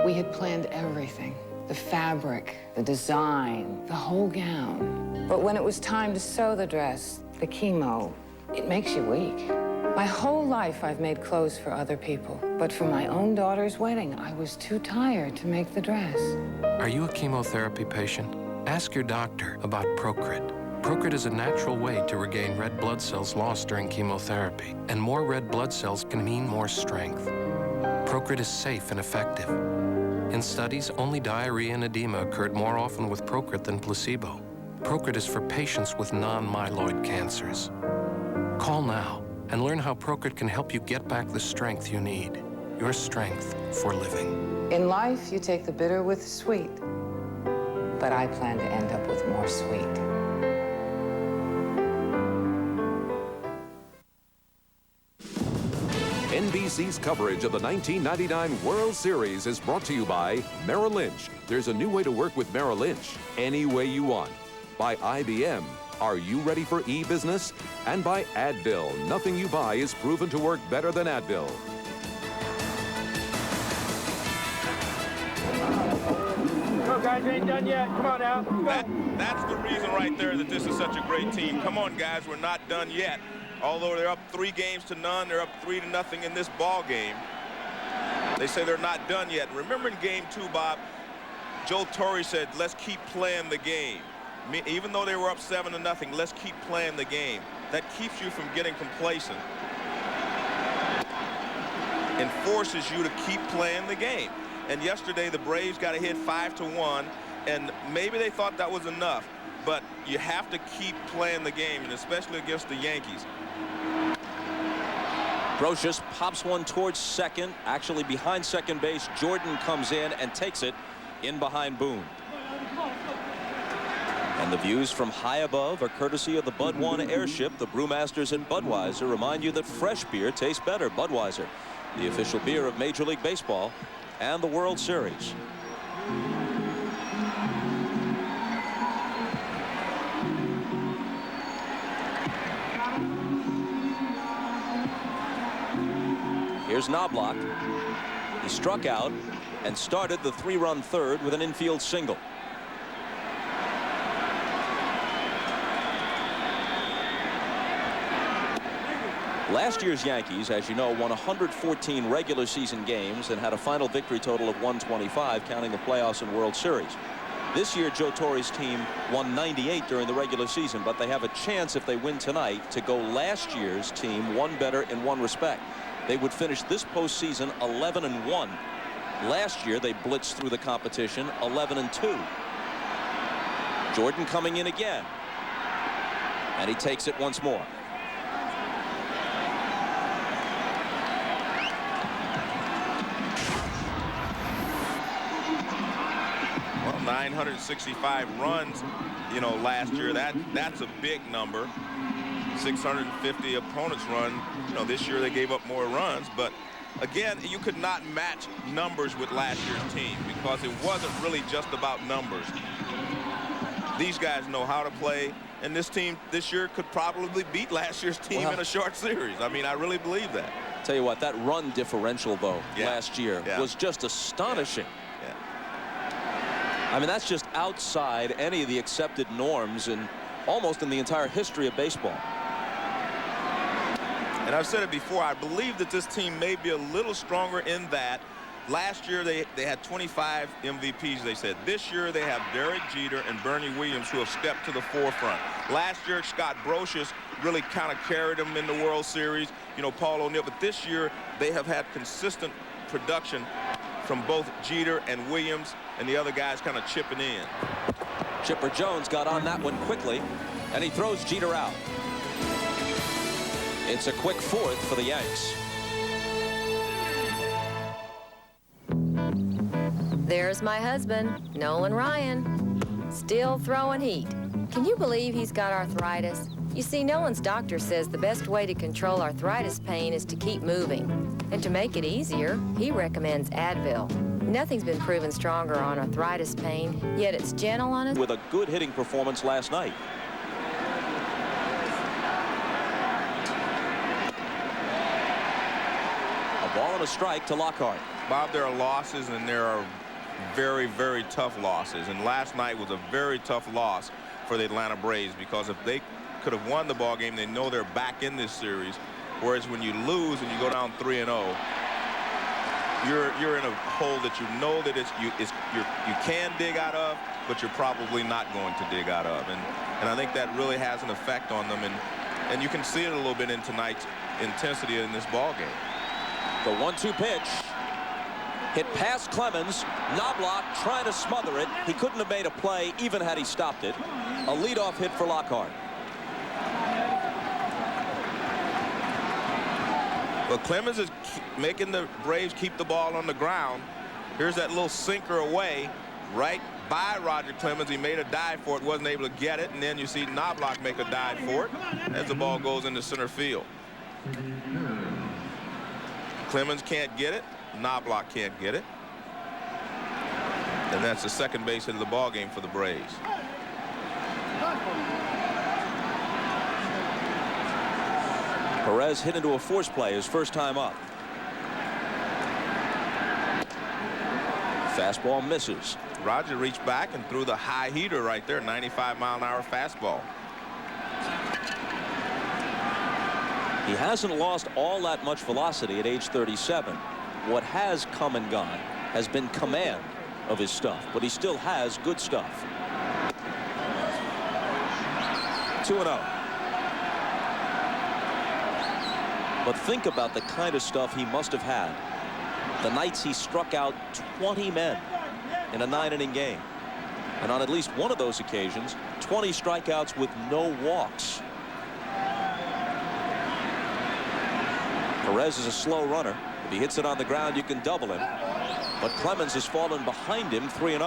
We had planned everything. The fabric, the design, the whole gown. But when it was time to sew the dress, the chemo, it makes you weak. My whole life I've made clothes for other people. But for my own daughter's wedding, I was too tired to make the dress. Are you a chemotherapy patient? Ask your doctor about Procrit. Procrit is a natural way to regain red blood cells lost during chemotherapy. And more red blood cells can mean more strength. Procrit is safe and effective. In studies, only diarrhea and edema occurred more often with Procrit than placebo. Procrit is for patients with non-myeloid cancers. Call now and learn how Procrit can help you get back the strength you need. Your strength for living. In life, you take the bitter with the sweet. But I plan to end up with more sweet. NBC's coverage of the 1999 World Series is brought to you by Merrill Lynch. There's a new way to work with Merrill Lynch, any way you want. By IBM, are you ready for e-business? And by Advil, nothing you buy is proven to work better than Advil. Come on, guys, you ain't done yet. Come on now. That's the reason right there that this is such a great team. Come on, guys, we're not done yet. Although they're up 3-0, they're up 3-0 in this ball game. They say they're not done yet. Remember in game 2, Bob, Joe Torre said, let's keep playing the game. Even though they were up 7-0, let's keep playing the game. That keeps you from getting complacent and forces you to keep playing the game. And yesterday, the Braves got a hit 5-1, and maybe they thought that was enough, but you have to keep playing the game, and especially against the Yankees. Brocious pops one towards second, actually behind second base. Jordan comes in and takes it in behind Boone. And the views from high above are courtesy of the Bud One airship. The brewmasters at Budweiser remind you that fresh beer tastes better. Budweiser, the official beer of Major League Baseball and the World Series. Here's Knobloch. He struck out and started the 3-run third with an infield single. Last year's Yankees, as you know, won 114 regular season games and had a final victory total of 125, counting the playoffs and World Series. This year, Joe Torre's team won 98 during the regular season, but they have a chance if they win tonight to go last year's team one better in one respect. They would finish this postseason 11-1. Last year, they blitzed through the competition 11-2. Jordan coming in again, and he takes it once more. Well, 965 runs, you know, last year. That's a big number. 650 opponents run. You know, this year they gave up more runs, but again, you could not match numbers with last year's team because it wasn't really just about numbers. These guys know how to play, and this team this year could probably beat last year's team in a short series. I mean, I really believe that. Tell you what, that run differential though last year was just astonishing. I mean, that's just outside any of the accepted norms and almost in the entire history of baseball. And I've said it before, I believe that this team may be a little stronger in that. Last year they had 25 MVPs, they said. This year they have Derek Jeter and Bernie Williams who have stepped to the forefront. Last year Scott Brocious really kind of carried them in the World Series. You know, Paul O'Neill. But this year they have had consistent production from both Jeter and Williams, and the other guys kind of chipping in. Chipper Jones got on that one quickly, and he throws Jeter out. It's a quick fourth for the Yanks. There's my husband, Nolan Ryan, still throwing heat. Can you believe he's got arthritis? You see, Nolan's doctor says the best way to control arthritis pain is to keep moving. And to make it easier, he recommends Advil. Nothing's been proven stronger on arthritis pain, yet it's gentle on it. With a good hitting performance last night. A ball and a strike to Lockhart. Bob, there are losses, and there are very, very tough losses. And last night was a very tough loss for the Atlanta Braves, because if they could have won the ball game, they know they're back in this series. Whereas when you lose and you go down 3-0, you're in a hole that you know that you can dig out of, but you're probably not going to dig out of. And I think that really has an effect on them. And you can see it a little bit in tonight's intensity in this ball game. The 1-2 pitch. Hit past Clemens. Knobloch trying to smother it. He couldn't have made a play even had he stopped it. A leadoff hit for Lockhart. But Clemens is making the Braves keep the ball on the ground. Here's that little sinker away right by Roger Clemens. He made a dive for it, wasn't able to get it, and then you see Knobloch make a dive for it as the ball goes into center field. Clemens can't get it. Knobloch can't get it. And that's the second base hit of the ball game for the Braves. Perez hit into a force play his first time up. Fastball misses. Roger reached back and threw the high heater right there, 95-mile-an-hour fastball. He hasn't lost all that much velocity at age 37. What has come and gone has been command of his stuff, but he still has good stuff. 2-0. But think about the kind of stuff he must have had the nights he struck out 20 men in a 9-inning game. And on at least one of those occasions, 20 strikeouts with no walks. Perez is a slow runner. If he hits it on the ground, you can double him. But Clemens has fallen behind him 3-0.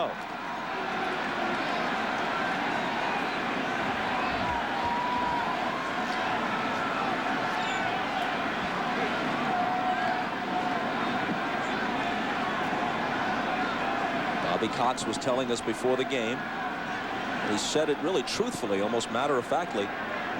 Bobby Cox was telling us before the game, and he said it really truthfully, almost matter-of-factly,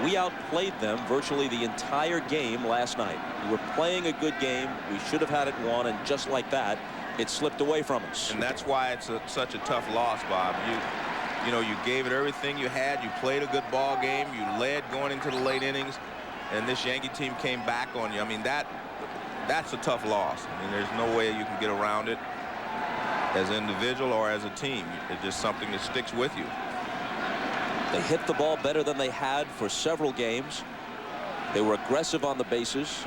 we outplayed them virtually the entire game last night. We were playing a good game. We should have had it won, and just like that, it slipped away from us. And that's why it's such a tough loss, Bob. You know, you gave it everything you had. You played a good ball game. You led going into the late innings, and this Yankee team came back on you. I mean, that's a tough loss. I mean, there's no way you can get around it as an individual or as a team. It's just something that sticks with you. They hit the ball better than they had for several games. They were aggressive on the bases.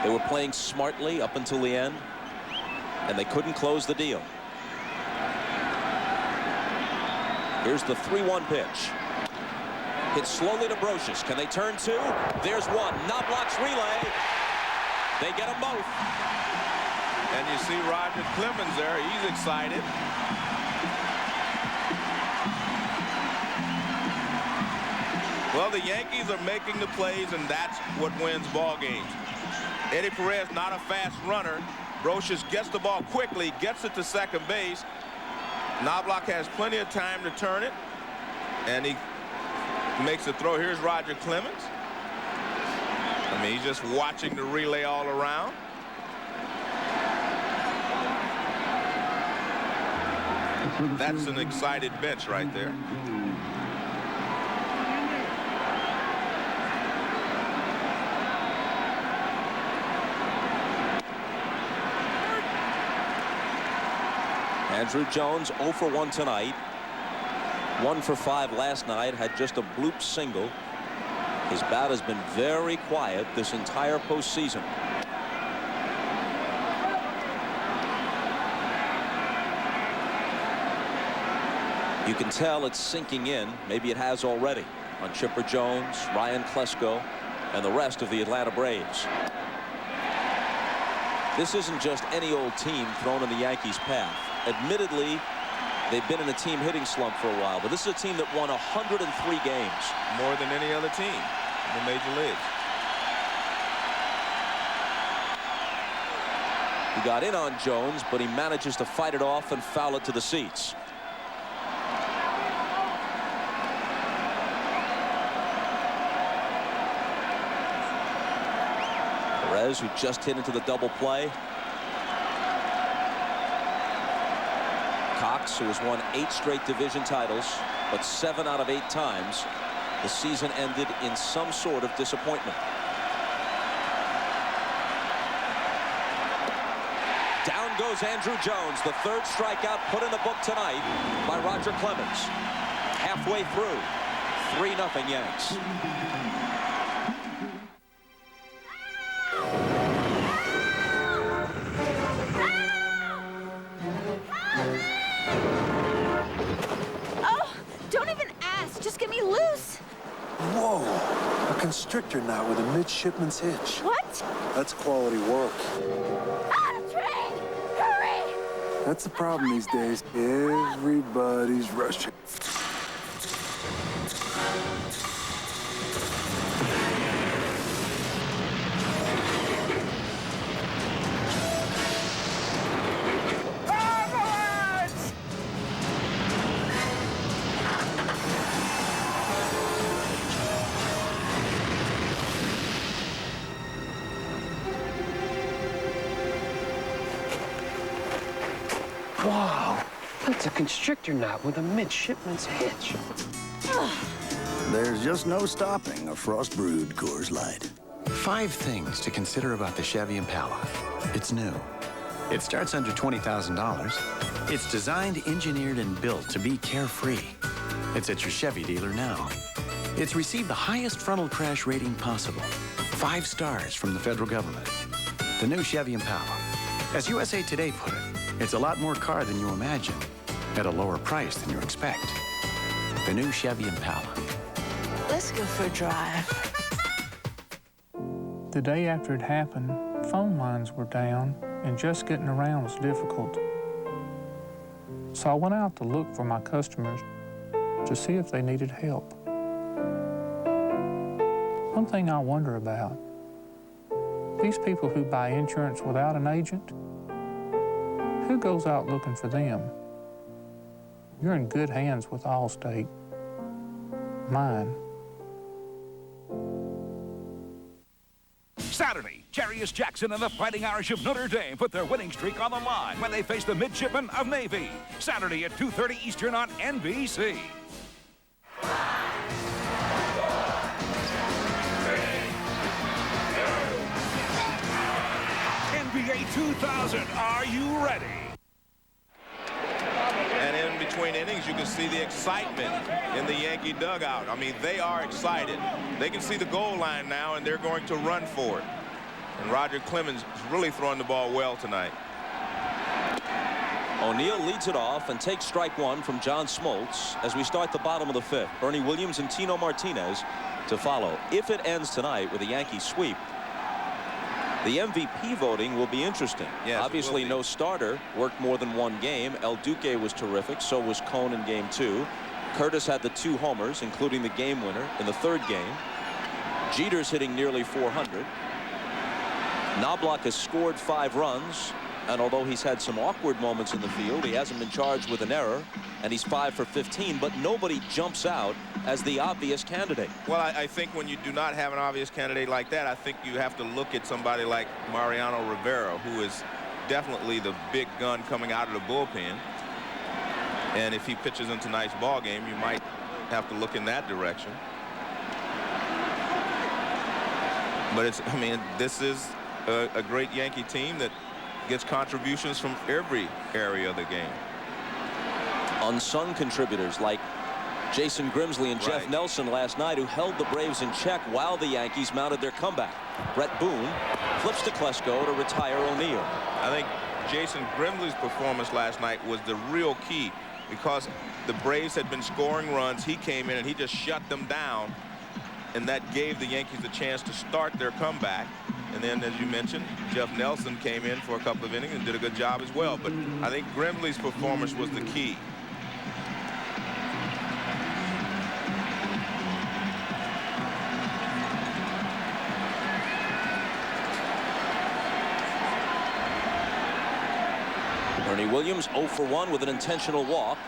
They were playing smartly up until the end, and they couldn't close the deal. Here's the 3-1 pitch. Hit slowly to Brocious. Can they turn two? There's one. Knobloch's relay. They get them both. And you see Roger Clemens there. He's excited. Well, the Yankees are making the plays, and that's what wins ball games. Eddie Perez, not a fast runner. Brocious gets the ball quickly, gets it to second base. Knobloch has plenty of time to turn it, and he makes a throw. Here's Roger Clemens. I mean, he's just watching the relay all around. That's an excited bench right there. Andrew Jones 0 for 1 tonight. 1 for 5 last night. Had just a bloop single. His bat has been very quiet this entire postseason. You can tell it's sinking in. Maybe it has already on Chipper Jones, Ryan Klesko, and the rest of the Atlanta Braves. This isn't just any old team thrown in the Yankees' path. Admittedly, they've been in a team hitting slump for a while, but this is a team that won 103 games. More than any other team in the major leagues. He got in on Jones, but he manages to fight it off and foul it to the seats. Perez, who just hit into the double play. Cox, who has won 8 straight division titles, but 7 out of 8 times the season ended in some sort of disappointment. Down goes Andrew Jones, the 3rd strikeout put in the book tonight by Roger Clemens. Halfway through, 3-0 Yanks. Constrictor knot with a midshipman's hitch. What? That's quality work. Out of train! Hurry! That's the problem these days. Everybody's rushing. Wow, that's a constrictor knot with a midshipman's hitch. There's just no stopping a frost-brewed Coors Light. 5 things to consider about the Chevy Impala. It's new. It starts under $20,000. It's designed, engineered, and built to be carefree. It's at your Chevy dealer now. It's received the highest frontal crash rating possible. 5 stars from the federal government. The new Chevy Impala. As USA Today put it, it's a lot more car than you imagine, at a lower price than you expect. The new Chevy Impala. Let's go for a drive. The day after it happened, phone lines were down and just getting around was difficult. So I went out to look for my customers to see if they needed help. One thing I wonder about, these people who buy insurance without an agent, who goes out looking for them? You're in good hands with Allstate. Mine. Saturday, Jarius Jackson and the Fighting Irish of Notre Dame put their winning streak on the line when they face the Midshipmen of Navy. Saturday at 2:30 Eastern on NBC. NBA 2000, are you ready? And in between innings, you can see the excitement in the Yankee dugout. I mean, they are excited. They can see the goal line now, and they're going to run for it. And Roger Clemens is really throwing the ball well tonight. O'Neill leads it off and takes strike one from John Smoltz as we start the bottom of the fifth. Bernie Williams and Tino Martinez to follow. If it ends tonight with a Yankee sweep, the MVP voting will be interesting. Yes, obviously, no starter worked more than one game. El Duque was terrific. So was Cone in game 2. Curtis had the 2 homers, including the game winner in the 3rd game. Jeter's hitting nearly 400. Knobloch has scored 5 runs. And although he's had some awkward moments in the field, he hasn't been charged with an error, and he's 5 for 15, but nobody jumps out as the obvious candidate. Well, I think when you do not have an obvious candidate like that, I think you have to look at somebody like Mariano Rivera, who is definitely the big gun coming out of the bullpen. And if he pitches in tonight's ball game, you might have to look in that direction. But it's, I mean, this is a great Yankee team that gets contributions from every area of the game. Unsung contributors like Jason Grimsley and Jeff Nelson last night, who held the Braves in check while the Yankees mounted their comeback. Brett Boone flips to Klesko to retire O'Neill. I think Jason Grimsley's performance last night was the real key, because the Braves had been scoring runs. He came in and he just shut them down, and that gave the Yankees a chance to start their comeback. And then, as you mentioned, Jeff Nelson came in for a couple of innings and did a good job as well. But I think Grimsley's performance was the key. Bernie Williams 0 for 1 with an intentional walk.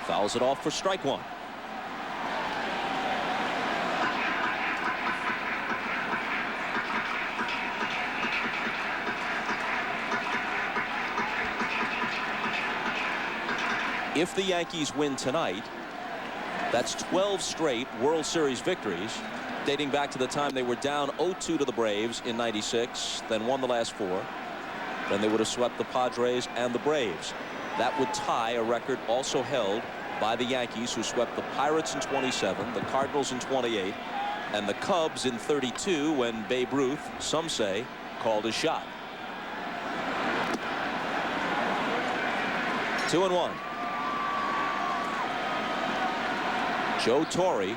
Fouls it off for strike one. If the Yankees win tonight, that's 12 straight World Series victories, dating back to the time they were down 0-2 to the Braves in '96, then won the last 4. Then they would have swept the Padres and the Braves. That would tie a record also held by the Yankees, who swept the Pirates in '27, the Cardinals in '28, and the Cubs in '32, when Babe Ruth, some say, called his shot. 2-1. Joe Torre,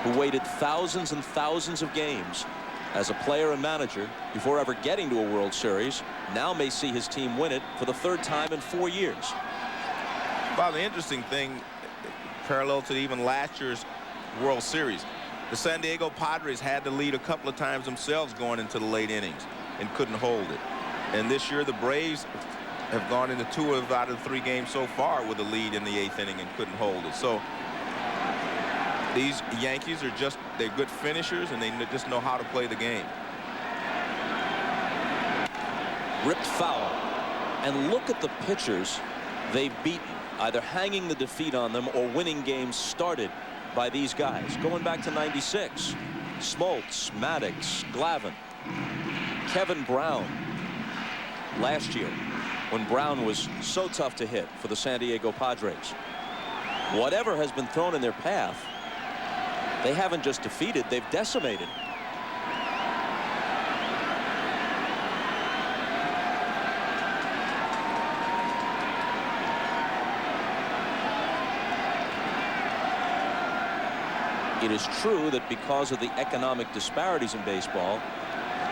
who waited thousands and thousands of games as a player and manager before ever getting to a World Series, now may see his team win it for the 3rd time in 4 years. Well, the interesting thing, parallel to even last year's World Series, the San Diego Padres had the lead a couple of times themselves going into the late innings and couldn't hold it. And this year the Braves have gone into 2 out of the 3 games so far with a lead in the 8th inning and couldn't hold it. So these Yankees are they're good finishers, and they just know how to play the game. Ripped foul. And look at the pitchers they've beaten, either hanging the defeat on them or winning games started by these guys. Going back to '96, Smoltz, Maddox, Glavine, Kevin Brown last year, when Brown was so tough to hit for the San Diego Padres. Whatever has been thrown in their path, they haven't just defeated, they've decimated. It is true that because of the economic disparities in baseball,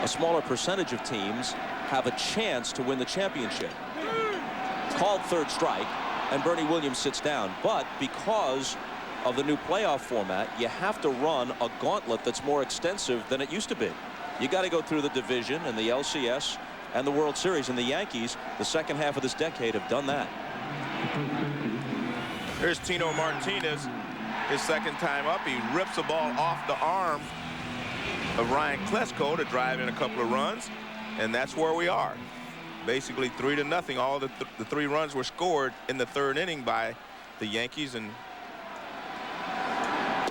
a smaller percentage of teams have a chance to win the championship. Called third strike, and Bernie Williams sits down. But because of the new playoff format, you have to run a gauntlet that's more extensive than it used to be. You got to go through the division and the LCS and the World Series, and the Yankees, the second half of this decade, have done that. Here's Tino Martinez, his second time up. He rips the ball off the arm of Ryan Klesko to drive in a couple of runs, and that's where we are. Basically 3-0. All the 3 runs were scored in the third inning by the Yankees, and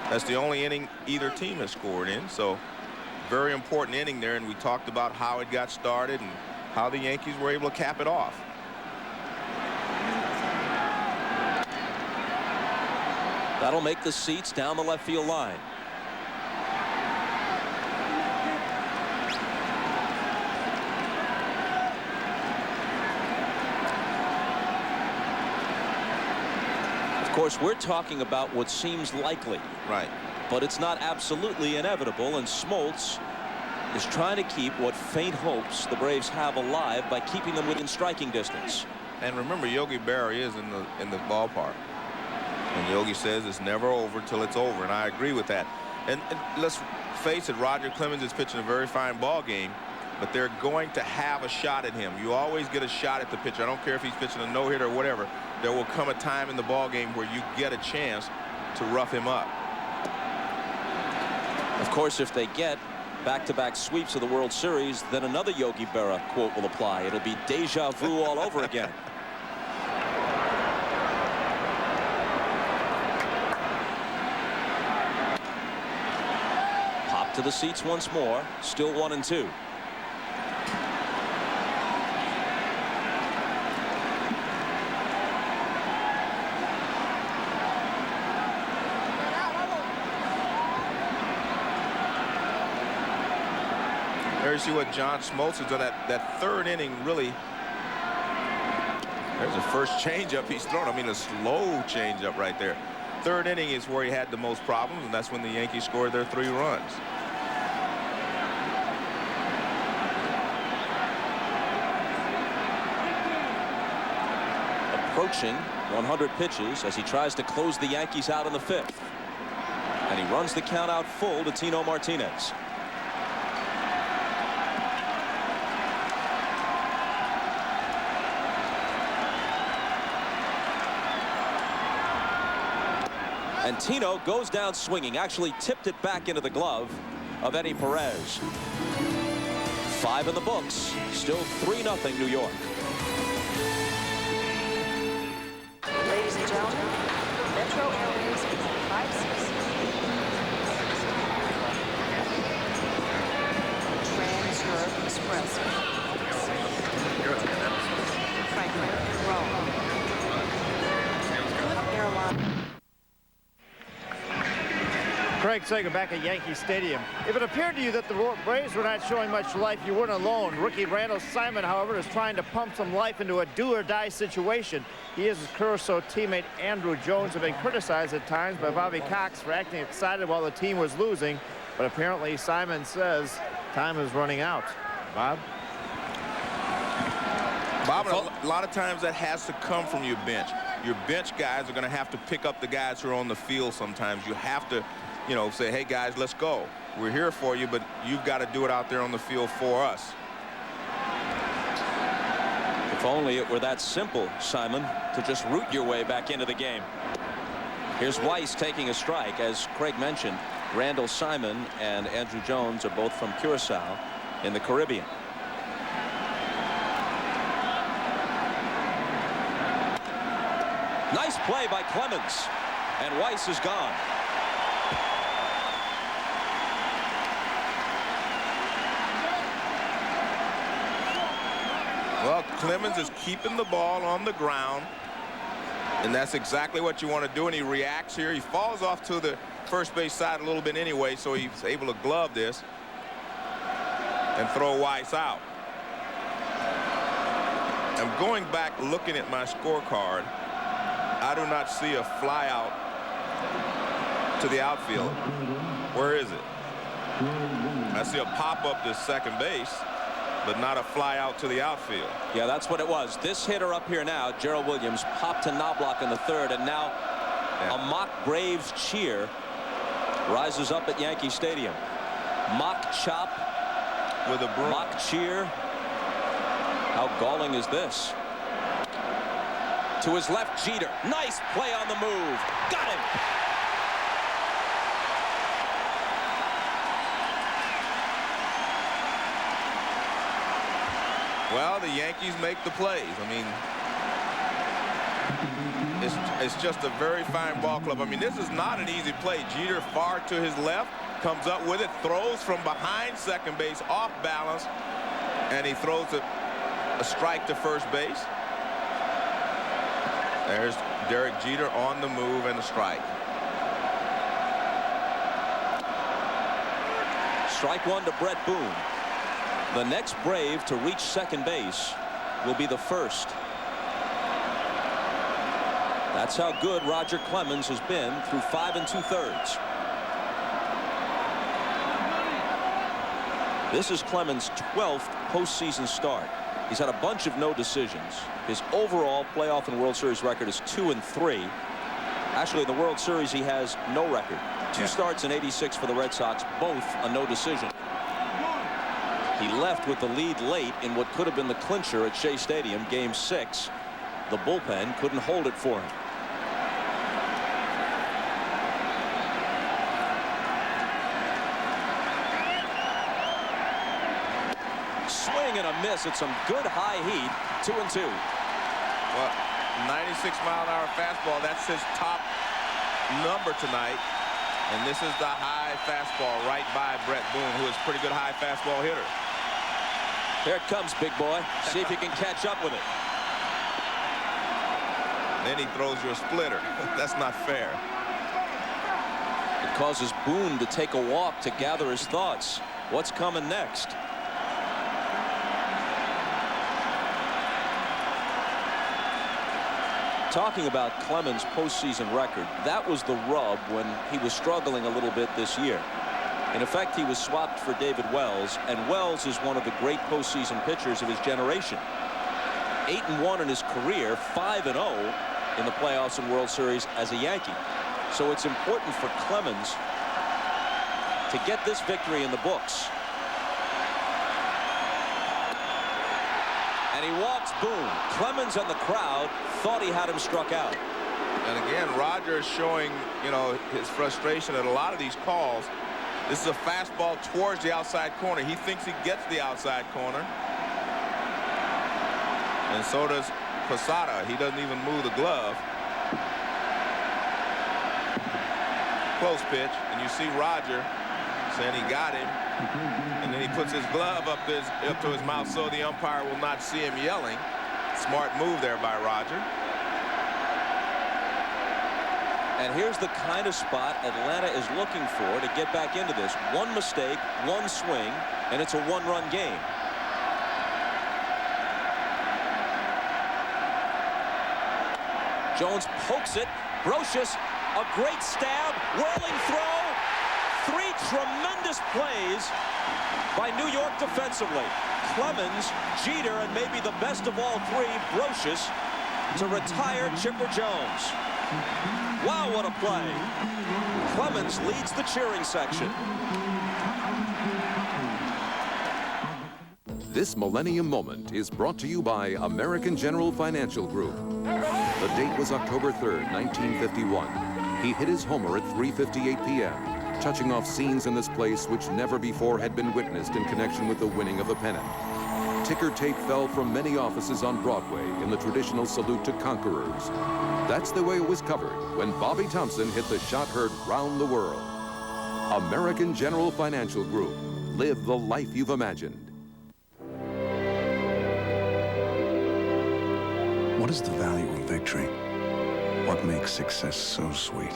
that's the only inning either team has scored in. So very important inning there, and we talked about how it got started and how the Yankees were able to cap it off. That'll make the seats down the left field line. Of course, we're talking about what seems likely. Right. But it's not absolutely inevitable, and Smoltz is trying to keep what faint hopes the Braves have alive by keeping them within striking distance. And remember, Yogi Berra is in the ballpark. And Yogi says it's never over till it's over, and I agree with that. And let's face it, Roger Clemens is pitching a very fine ball game, but they're going to have a shot at him. You always get a shot at the pitcher. I don't care if he's pitching a no-hitter or whatever. There will come a time in the ball game where you get a chance to rough him up. Of course, if they get back-to-back sweeps of the World Series, then another Yogi Berra quote will apply. It'll be deja vu all over again. Pop to the seats once more. Still 1-2. There you see what John Smoltz has done. That third inning, really. There's the first changeup he's thrown. I mean, a slow changeup right there. Third inning is where he had the most problems, and that's when the Yankees scored their 3 runs. Approaching 100 pitches as he tries to close the Yankees out in the 5th. And he runs the count out full to Tino Martinez. And Tino goes down swinging, actually tipped it back into the glove of Eddie Perez. 5 in the books, still 3-0 New York. Ladies and gentlemen, Metro Airways 56. Trans-Europe Express. Frankfurt, Rome. Good airline. Craig Sager back at Yankee Stadium. If it appeared to you that the Braves were not showing much life, you weren't alone. Rookie Randall Simon, however, is trying to pump some life into a do-or-die situation. He and his Curacao teammate Andrew Jones have been criticized at times by Bobby Cox for acting excited while the team was losing, but apparently Simon says time is running out. Bob? Bob, a lot of times that has to come from your bench. Your bench guys are going to have to pick up the guys who are on the field sometimes. You have to, you know, say, hey, guys, let's go. We're here for you, but you've got to do it out there on the field for us. If only it were that simple, Simon, to just root your way back into the game. Here's Weiss taking a strike. As Craig mentioned, Randall Simon and Andrew Jones are both from Curacao in the Caribbean. Nice play by Clemens, and Weiss is gone. Well, Clemens is keeping the ball on the ground, and that's exactly what you want to do. And he reacts here. He falls off to the first base side a little bit anyway, so he's able to glove this and throw Weiss out. I'm going back looking at my scorecard. I do not see a fly out to the outfield. Where is it? I see a pop up to second base. but not a fly out to the outfield. Yeah, that's what it was. This hitter up here now, Gerald Williams, popped to Knobloch in the third, and now a mock Braves cheer rises up at Yankee Stadium. Mock chop with a broom. Mock cheer. How galling is this? To his left, Jeter. Nice play on the move. Got him. Well, the Yankees make the plays. I mean, it's just a very fine ball club. I mean, this is not an easy play. Jeter far to his left, comes up with it, throws from behind second base, off balance, and he throws a strike to first base. There's Derek Jeter on the move and a strike. Strike one to Brett Boone. The next Brave to reach second base will be the first. That's how good Roger Clemens has been through 5 2/3. This is Clemens' 12th postseason start. He's had a bunch of no decisions. His overall playoff and World Series record is 2-3. Actually, in the World Series, he has no record. 2 starts in '86 for the Red Sox, both a no decision. He left with the lead late in what could have been the clincher at Shea Stadium, Game 6. The bullpen couldn't hold it for him. Swing and a miss at some good high heat. 2-2. Well, 96-mile-an-hour fastball. That's his top number tonight. And this is the high fastball right by Brett Boone, who is a pretty good high fastball hitter. Here it comes, big boy. See if you can catch up with it. Then he throws you a splitter. That's not fair. It causes Boone to take a walk to gather his thoughts. What's coming next? Talking about Clemens' postseason record, that was the rub when he was struggling a little bit this year. In effect, he was swapped for David Wells, and Wells is one of the great postseason pitchers of his generation. 8-1 in his career, 5-0 in the playoffs and World Series as a Yankee. So it's important for Clemens to get this victory in the books. And he walks Boone. Clemens and the crowd thought he had him struck out. And again, Roger is showing, you know, his frustration at a lot of these calls. This is a fastball towards the outside corner. He thinks he gets the outside corner. And so does Posada. He doesn't even move the glove. Close pitch. And you see Roger saying he got him. And then he puts his glove up to his mouth so the umpire will not see him yelling. Smart move there by Roger. And here's the kind of spot Atlanta is looking for to get back into this. One mistake, one swing, and it's a one-run game. Jones pokes it. Brocious, a great stab, whirling throw. 3 tremendous plays by New York defensively. Clemens, Jeter, and maybe the best of all 3, Brocious, to retire Chipper Jones. Wow, what a play. Clemens leads the cheering section. This Millennium Moment is brought to you by American General Financial Group. The date was October 3rd, 1951. He hit his homer at 3:58 p.m., touching off scenes in this place which never before had been witnessed in connection with the winning of the pennant. Ticker tape fell from many offices on Broadway in the traditional salute to conquerors. That's the way it was covered when Bobby Thompson hit the shot heard round the world. American General Financial Group. Live the life you've imagined. What is the value of victory? What makes success so sweet?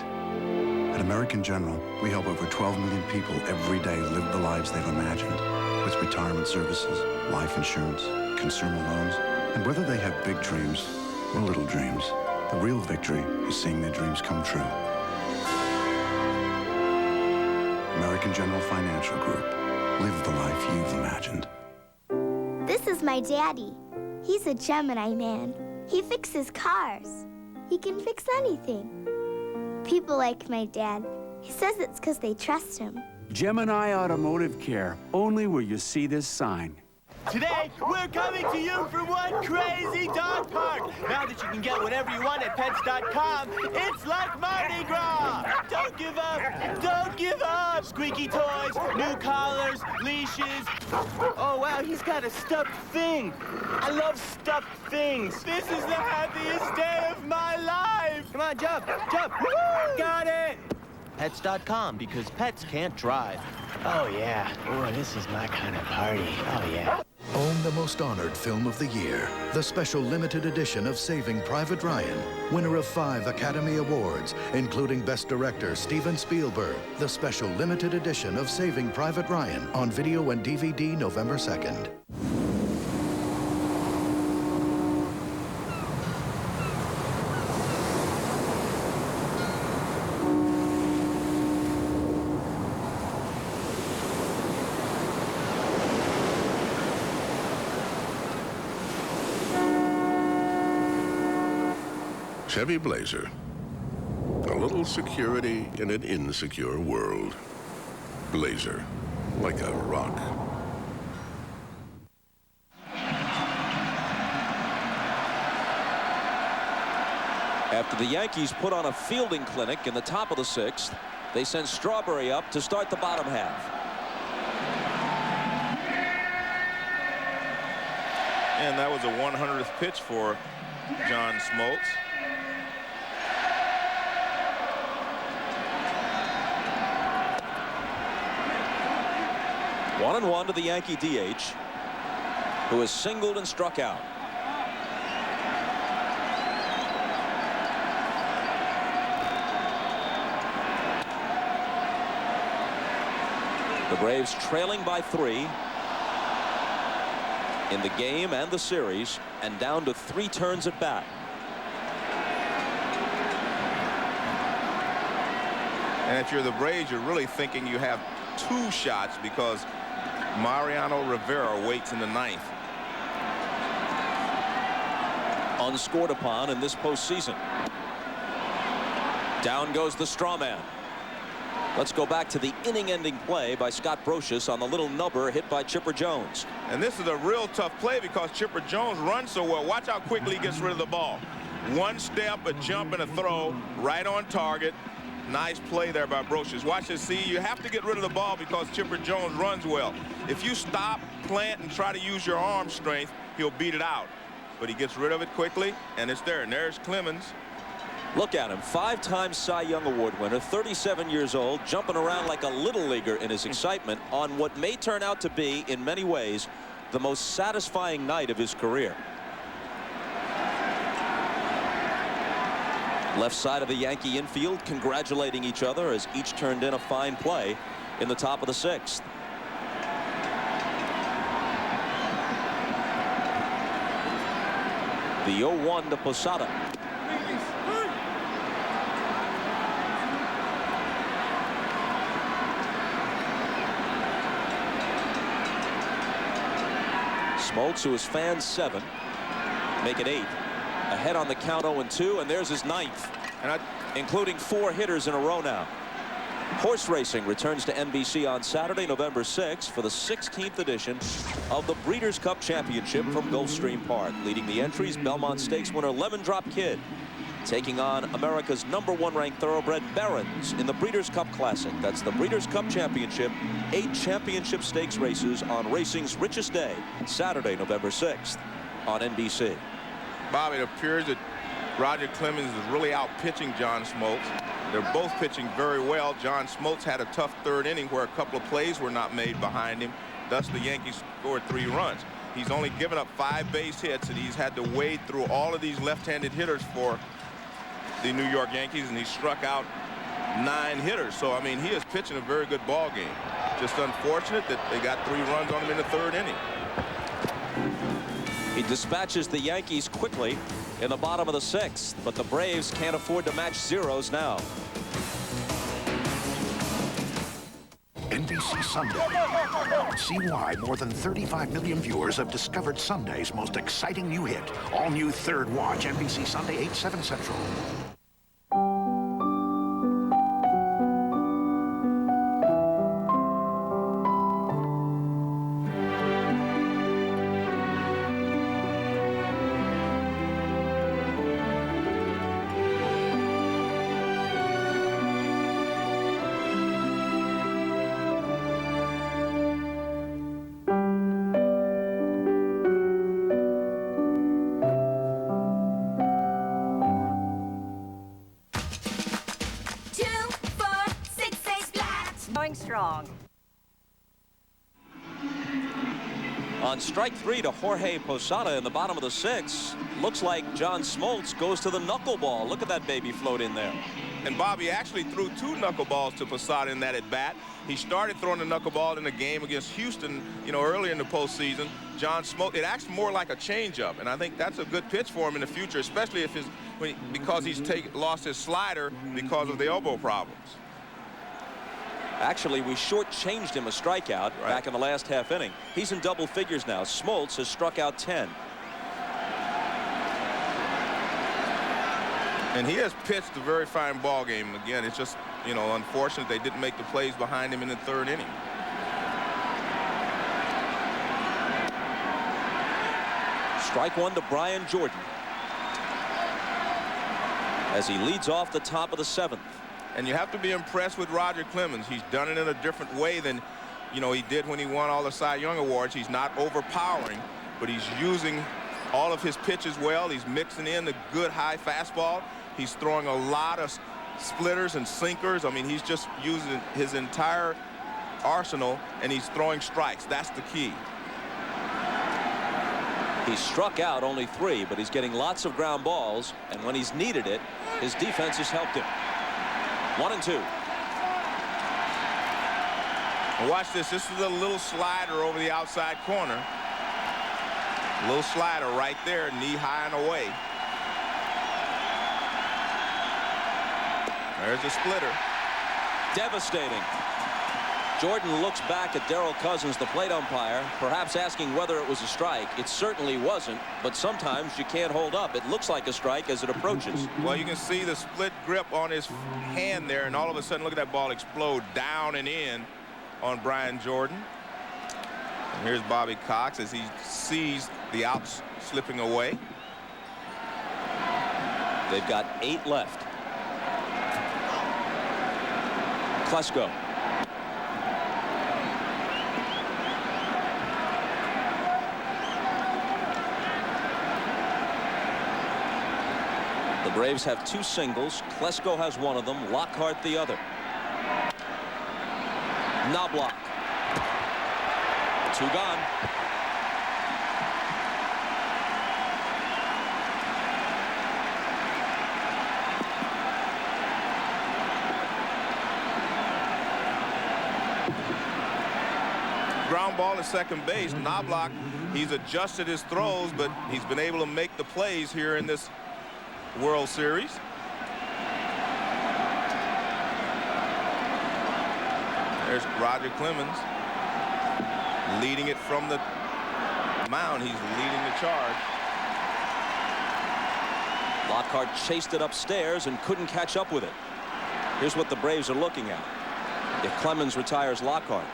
At American General, we help over 12 million people every day live the lives they've imagined. With retirement services, life insurance, consumer loans, and whether they have big dreams or little dreams, the real victory is seeing their dreams come true. American General Financial Group. Live the life you've imagined. is my daddy. He's a Gemini man. He fixes cars. He can fix anything. People like my dad. He says it's because they trust him. Gemini Automotive Care, only where you see this sign. Today, we're coming to you from one crazy dog park. Now that you can get whatever you want at Pets.com, it's like Mardi Gras. Don't give up. Don't give up. Squeaky toys, new collars, leashes. Oh, wow, he's got a stuffed thing. I love stuffed things. This is the happiest day of my life. Come on, jump, jump. Woo! Got it. Pets.com, because pets can't drive. Oh, yeah. Oh, this is my kind of party. Oh, yeah. Own the most honored film of the year, the special limited edition of Saving Private Ryan, winner of 5 Academy Awards, including Best Director Steven Spielberg. The special limited edition of Saving Private Ryan on video and DVD November 2nd. Chevy Blazer. A little security in an insecure world. Blazer, like a rock. After the Yankees put on a fielding clinic in the top of the 6th, they send Strawberry up to start the bottom half. And that was a 100th pitch for John Smoltz. One and one to the Yankee DH, who has singled and struck out. The Braves trailing by 3 in the game and the series, and down to 3 turns at bat. And if you're the Braves, you're really thinking you have 2 shots because Mariano Rivera waits in the 9th. Unscored upon in this postseason. Down goes the straw man. Let's go back to the inning-ending play by Scott Brocious on the little nubber hit by Chipper Jones. And this is a real tough play because Chipper Jones runs so well. Watch how quickly he gets rid of the ball. One step, a jump, and a throw, right on target. Nice play there by Brocious. Watch this. See, you have to get rid of the ball because Chipper Jones runs well. If you stop, plant, and try to use your arm strength, he'll beat it out. But he gets rid of it quickly, and it's there. And there's Clemens. Look at him, 5-time Cy Young Award winner, 37 years old, jumping around like a little leaguer in his excitement on what may turn out to be, in many ways, the most satisfying night of his career. Left side of the Yankee infield congratulating each other as each turned in a fine play in the top of the 6th. The 0-1 to Posada. Smoltz, who has fanned 7, make it 8. Ahead on the count 0-2, and there's his 9th, including 4 hitters in a row now. Horse racing returns to NBC on Saturday, November 6th for the 16th edition of the Breeders' Cup Championship from Gulfstream Park. Leading the entries, Belmont Stakes winner Lemon Drop Kid, taking on America's #1 ranked thoroughbred Barons in the Breeders' Cup Classic. That's the Breeders' Cup Championship, 8 championship stakes races on racing's richest day, Saturday, November 6th on NBC. Bob, it appears that Roger Clemens is really out pitching John Smoltz. They're both pitching very well. John Smoltz had a tough 3rd inning where a couple of plays were not made behind him. Thus, the Yankees scored 3 runs. He's only given up 5 base hits, and he's had to wade through all of these left-handed hitters for the New York Yankees, and he struck out 9 hitters. So, I mean, he is pitching a very good ball game. Just unfortunate that they got 3 runs on him in the 3rd inning. He dispatches the Yankees quickly in the bottom of the 6th, but the Braves can't afford to match zeros now. NBC NBC Sunday. See why more than 35 million viewers have discovered Sunday's most exciting new hit. All new Third Watch, NBC Sunday, 8, 7 Central. Strong. On strike 3 to Jorge Posada in the bottom of the 6th. Looks like John Smoltz goes to the knuckleball. Look at that baby float in there. And Bobby actually threw 2 knuckleballs to Posada in that at bat. He started throwing the knuckleball in the game against Houston, earlier in the postseason. John Smoltz, it acts more like a changeup, and I think that's a good pitch for him in the future, especially if because he's lost his slider because of the elbow problems. Actually, we shortchanged him a strikeout back in the last half inning. He's in double figures now. Smoltz has struck out 10. And he has pitched a very fine ball game. Again, it's just, unfortunate they didn't make the plays behind him in the 3rd inning. Strike 1 to Brian Jordan as he leads off the top of the 7th. And you have to be impressed with Roger Clemens. He's done it in a different way than, he did when he won all the Cy Young Awards. He's not overpowering, but he's using all of his pitches well. He's mixing in the good high fastball. He's throwing a lot of splitters and sinkers. I mean, he's just using his entire arsenal, and he's throwing strikes. That's the key. He's struck out only 3, but he's getting lots of ground balls, and when he's needed it, his defense has helped him. 1-2. And watch this. This is a little slider over the outside corner. A little slider right there, knee high and away. There's a splitter. Devastating. Jordan looks back at Darrell Cousins, the plate umpire, perhaps asking whether it was a strike. It certainly wasn't, but sometimes you can't hold up. It looks like a strike as it approaches. Well, you can see the split grip on his hand there, and all of a sudden, look at that ball explode down and in on Brian Jordan. And here's Bobby Cox as he sees the outs slipping away. They've got 8 left. Klesko. The Braves have 2 singles. Klesko has one of them. Lockhart the other. Knobloch. 2 gone. Ground ball to second base. Knobloch, he's adjusted his throws, but he's been able to make the plays here in this World Series. There's Roger Clemens leading it from the mound. He's leading the charge. Lockhart chased it upstairs and couldn't catch up with it. Here's what the Braves are looking at. If Clemens retires Lockhart,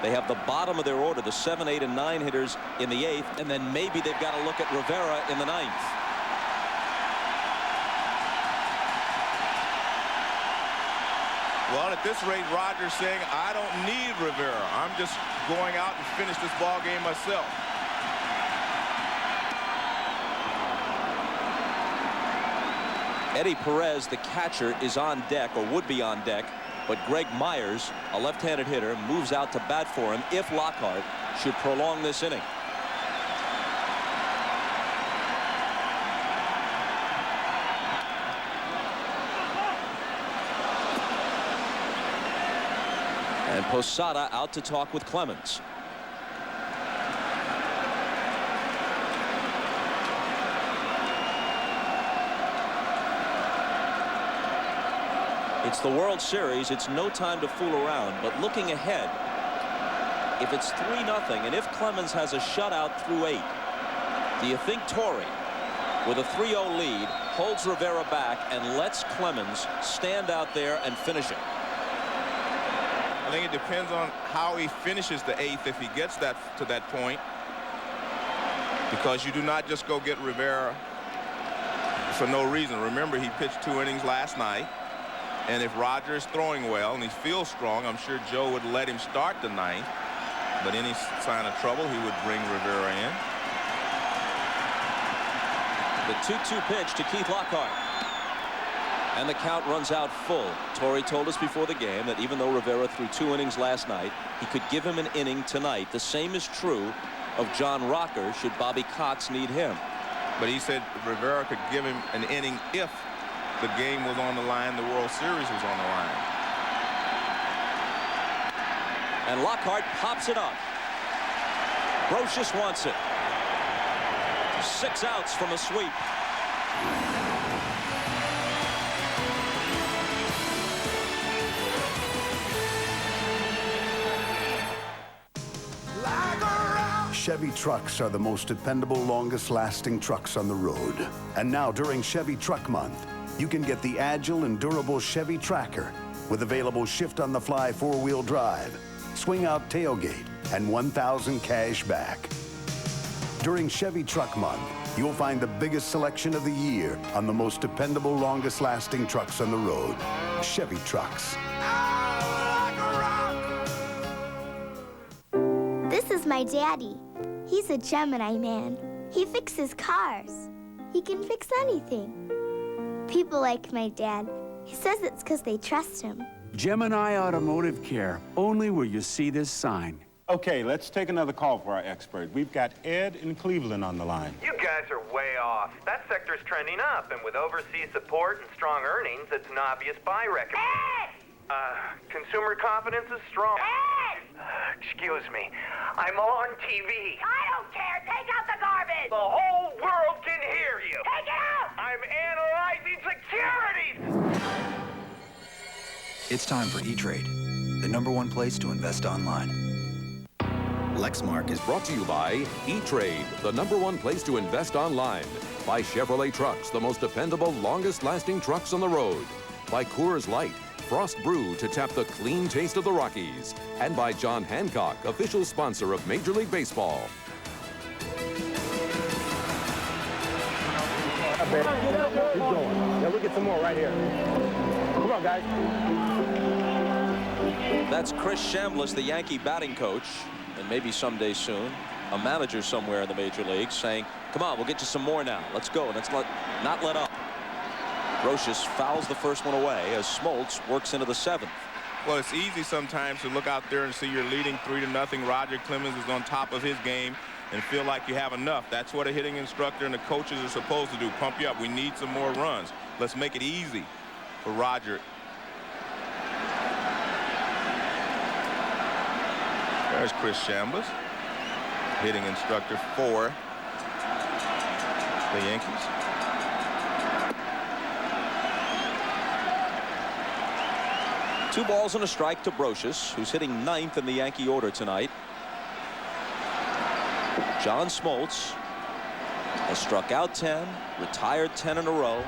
they have the bottom of their order, the 7, 8, and 9 hitters in the 8th, and then maybe they've got to look at Rivera in the 9th. Well, at this rate, Roger's saying, I don't need Rivera. I'm just going out and finish this ball game myself. Eddie Perez, the catcher, is on deck, or would be on deck, but Greg Myers, a left-handed hitter, moves out to bat for him if Lockhart should prolong this inning. And Posada out to talk with Clemens. It's the World Series. It's no time to fool around, but looking ahead, if it's 3-0 and if Clemens has a shutout through 8, do you think Torrey, with a 3-0 lead, holds Rivera back and lets Clemens stand out there and finish it? I think it depends on how he finishes the 8th if he gets to that point, because you do not just go get Rivera for no reason. Remember, he pitched 2 innings last night, and if Roger is throwing well and he feels strong, I'm sure Joe would let him start the 9th, but any sign of trouble, he would bring Rivera in. The 2-2 pitch to Keith Lockhart. And the count runs out full. Torrey told us before the game that even though Rivera threw 2 innings last night, he could give him an inning tonight. The same is true of John Rocker should Bobby Cox need him. But he said Rivera could give him an inning if the game was on the line, the World Series was on the line. And Lockhart pops it up. Brocious wants it. 6 outs from a sweep. Chevy trucks are the most dependable, longest-lasting trucks on the road. And now, during Chevy Truck Month, you can get the agile and durable Chevy Tracker with available shift-on-the-fly 4-wheel drive, swing-out tailgate, and $1,000 cash back. During Chevy Truck Month, you'll find the biggest selection of the year on the most dependable, longest-lasting trucks on the road. Chevy trucks. This is my daddy. He's a Gemini man. He fixes cars. He can fix anything. People like my dad. He says it's because they trust him. Gemini Automotive Care, only where you see this sign. Okay, let's take another call for our expert. We've got Ed in Cleveland on the line. You guys are way off. That sector's trending up, and with overseas support and strong earnings, it's an obvious buy record. Consumer confidence is strong. Excuse me. I'm on TV. I don't care. Take out the garbage. The whole world can hear you. Take it out. I'm analyzing securities. It's time for E-Trade, the #1 place to invest online. Lexmark is brought to you by E-Trade, the #1 place to invest online. By Chevrolet Trucks, the most dependable, longest-lasting trucks on the road. By Coors Light, Frost Brew to tap the clean taste of the Rockies. And by John Hancock, official sponsor of Major League Baseball. Keep going. Yeah, we'll get some more right here. Come on, guys. That's Chris Chambliss, the Yankee batting coach, and maybe someday soon, a manager somewhere in the major leagues, saying, come on, we'll get you some more now. Let's go. Let's not let up. Brocious fouls the first one away as Smoltz works into the 7th. Well, it's easy sometimes to look out there and see you're leading 3-0. Roger Clemens is on top of his game and feel like you have enough. That's what a hitting instructor and the coaches are supposed to do. Pump you up. We need some more runs. Let's make it easy for Roger. There's Chris Chambliss, hitting instructor for the Yankees. Two balls and a strike to Brocious, who's hitting 9th in the Yankee order tonight. John Smoltz has struck out 10, retired 10 in a row,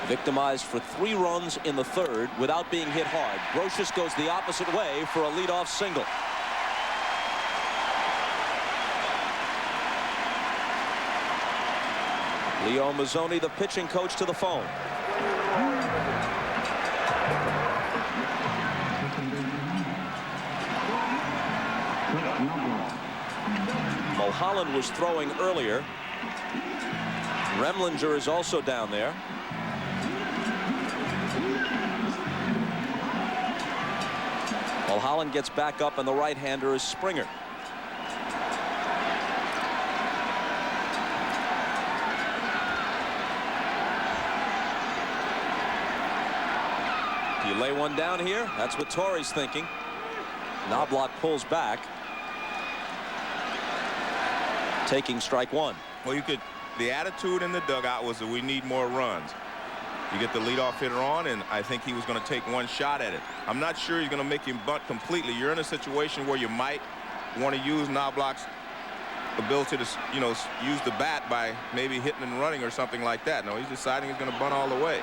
victimized for 3 runs in the 3rd without being hit hard. Brocious goes the opposite way for a leadoff single. Leo Mazzoni, the pitching coach, to the phone. Mulholland was throwing earlier. Remlinger is also down there. Mulholland gets back up, and the right-hander is Springer. Do you lay one down here? That's what Torrey's thinking. Knobloch pulls back, taking strike 1. Well, the attitude in the dugout was that we need more runs. You get the leadoff hitter on, and I think he was going to take one shot at it. I'm not sure he's going to make him bunt completely. You're in a situation where you might want to use Knobloch's ability to, you know, use the bat by maybe hitting and running or something like that. No, he's deciding he's going to bunt all the way.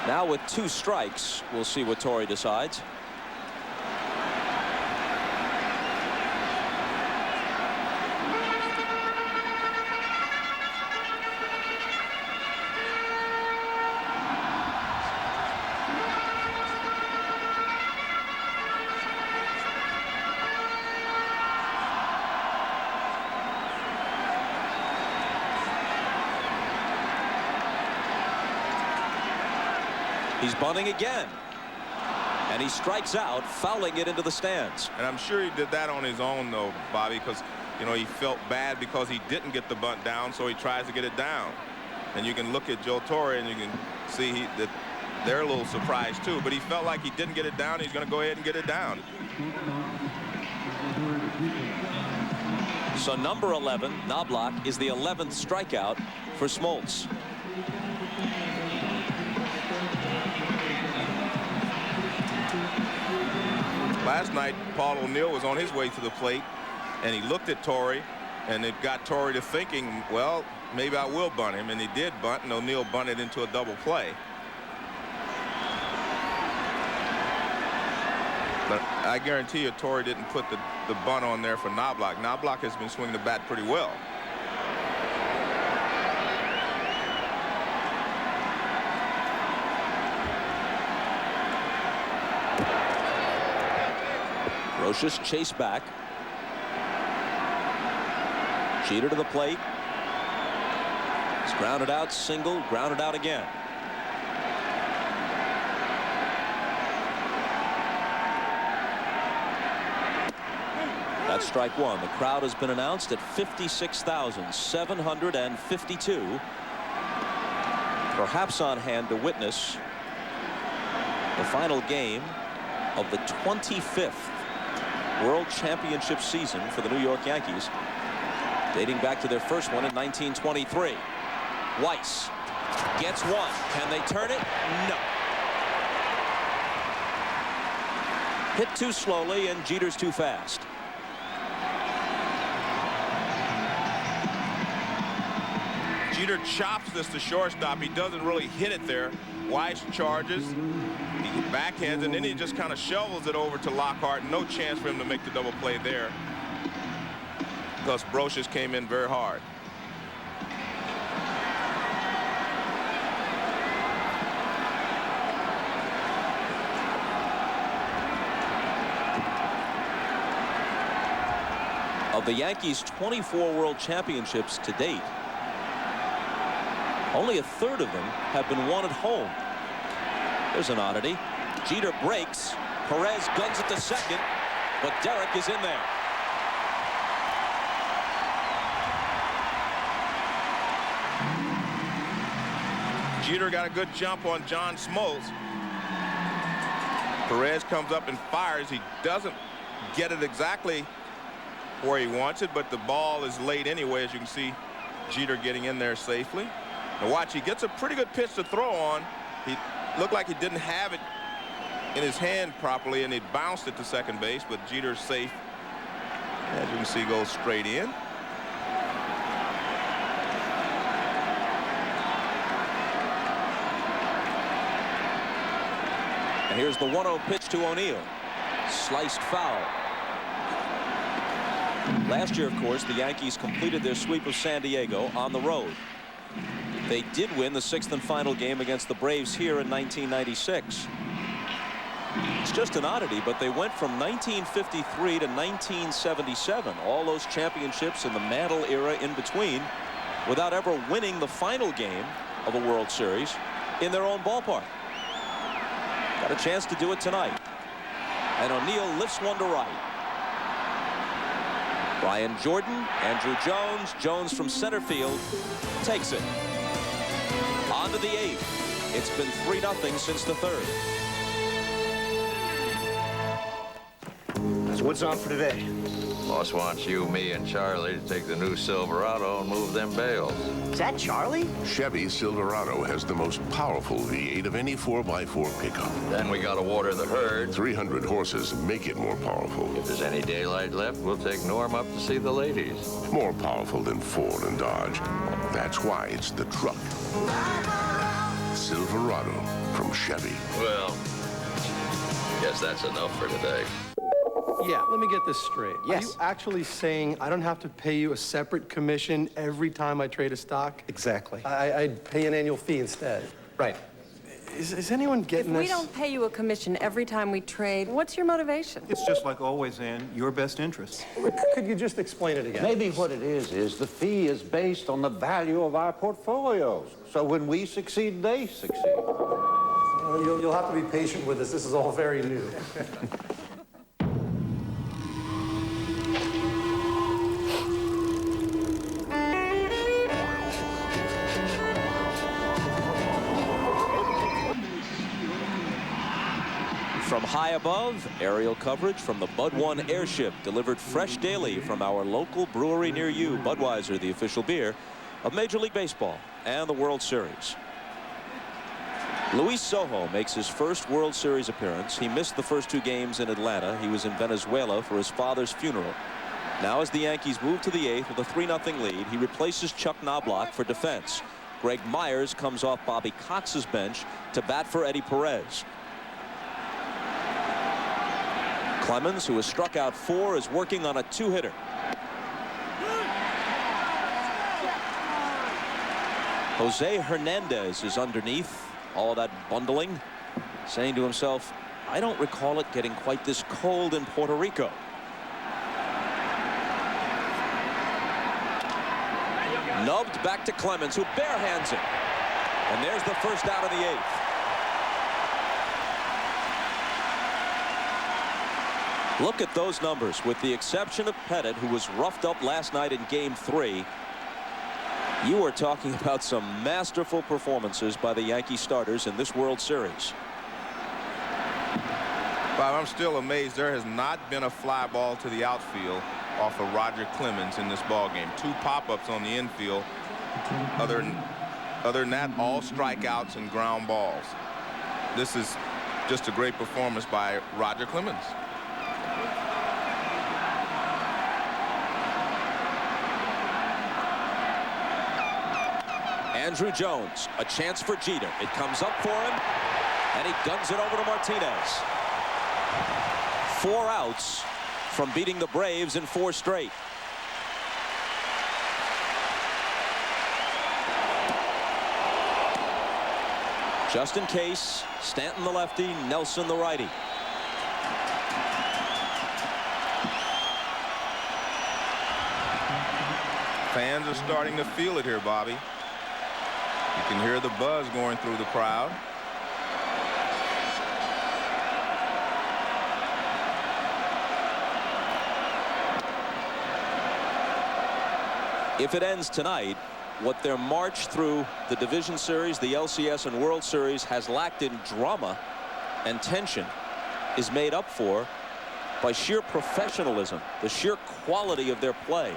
Now with 2 strikes, we'll see what Torrey decides. He's bunting again, and he strikes out, fouling it into the stands. And I'm sure he did that on his own, though, Bobby, because, you know, he felt bad because he didn't get the bunt down, so he tries to get it down. And you can look at Joe Torre, and you can see that they're a little surprised, too. But he felt like he didn't get it down. He's going to go ahead and get it down. So number 11, Knobloch, is the 11th strikeout for Smoltz. Last night, Paul O'Neill was on his way to the plate, and he looked at Torrey, and it got Torrey to thinking, well, maybe I will bunt him, and he did bunt, and O'Neill bunted into a double play. But I guarantee you Torrey didn't put the bunt on there for Knobloch. Knobloch has been swinging the bat pretty well. Brocious chase back. Jeter to the plate. He's grounded out, single, grounded out again. That's strike 1. The crowd has been announced at 56,752. Perhaps on hand to witness the final game of the 25th World Championship season for the New York Yankees, dating back to their first one in 1923. Weiss gets one. Can they turn it? No. Hit too slowly, and Jeter's too fast. Jeter chops this to shortstop. He doesn't really hit it there. Weiss charges. He backhands, and then he just kind of shovels it over to Lockhart. No chance for him to make the double play there, because Brocious came in very hard. Of the Yankees' 24 World Championships to date, only a third of them have been won at home. There's an oddity. Jeter breaks. Perez guns it to second, but Derek is in there. Jeter got a good jump on John Smoltz. Perez comes up and fires. He doesn't get it exactly where he wants it, but the ball is late anyway, as you can see Jeter getting in there safely. Now watch, he gets a pretty good pitch to throw on. He looked like he didn't have it in his hand properly, and he bounced it to second base, but Jeter's safe. As you can see, goes straight in. And here's the 1-0 pitch to O'Neill. Sliced foul. Last year, of course, the Yankees completed their sweep of San Diego on the road. They did win the 6th and final game against the Braves here in 1996. It's just an oddity, but they went from 1953 to 1977, all those championships in the Mantle era in between, without ever winning the final game of a World Series in their own ballpark. Got a chance to do it tonight. And O'Neill lifts one to right. Brian Jordan, Andrew Jones. Jones from center field takes it. On to the 8th. It's been 3-0 since the 3rd. So what's on for today? Boss wants you, me, and Charlie to take the new Silverado and move them bales. Is that Charlie? Chevy Silverado has the most powerful V8 of any 4x4 pickup. Then we gotta water the herd. 300 horses make it more powerful. If there's any daylight left, we'll take Norm up to see the ladies. More powerful than Ford and Dodge. That's why it's the truck. Silverado from Chevy. Well, guess that's enough for today. Yeah, let me get this straight. Yes. Are you actually saying I don't have to pay you a separate commission every time I trade a stock? Exactly. I'd pay an annual fee instead. Right. Is anyone getting If this? we don't pay you a commission every time we trade, what's your motivation? It's just like always, Ann, your best interests. Could you just explain it again? Maybe what it is the fee is based on the value of our portfolios. So when we succeed, they succeed. You'll have to be patient with us. This is all very new. From high above, aerial coverage from the Bud One airship, delivered fresh daily from our local brewery near you. Budweiser, the official beer of Major League Baseball and the World Series. Luis Sojo makes his first World Series appearance. He missed the first 2 games in Atlanta. He was in Venezuela for his father's funeral. Now as the Yankees move to the 8th with a 3-0 lead, he replaces Chuck Knobloch for defense. Greg Myers comes off Bobby Cox's bench to bat for Eddie Perez. Clemens, who has struck out 4, is working on a 2-hitter. Jose Hernandez is underneath all that bundling, saying to himself, I don't recall it getting quite this cold in Puerto Rico. Nubbed back to Clemens, who barehands it. And there's the first out of the 8th. Look at those numbers. With the exception of Pettit, who was roughed up last night in Game 3, you are talking about some masterful performances by the Yankee starters in this World Series. Bob, I'm still amazed there has not been a fly ball to the outfield off of Roger Clemens in this ball game. 2 pop-ups on the infield. Other than that, all strikeouts and ground balls. This is just a great performance by Roger Clemens. Andrew Jones, a chance for Jeter. It comes up for him, and he guns it over to Martinez. 4 outs from beating the Braves in 4 straight. Just in case, Stanton the lefty, Nelson the righty. Fans are starting to feel it here, Bobby. You can hear the buzz going through the crowd. If it ends tonight, what their march through the Division Series, the LCS, and World Series has lacked in drama and tension is made up for by sheer professionalism, the sheer quality of their play,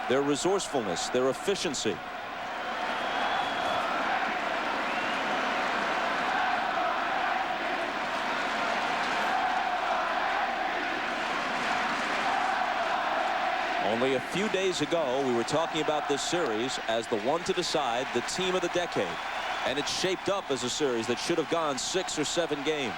their resourcefulness, their efficiency. Only a few days ago, we were talking about this series as the one to decide the team of the decade. And it's shaped up as a series that should have gone 6 or 7 games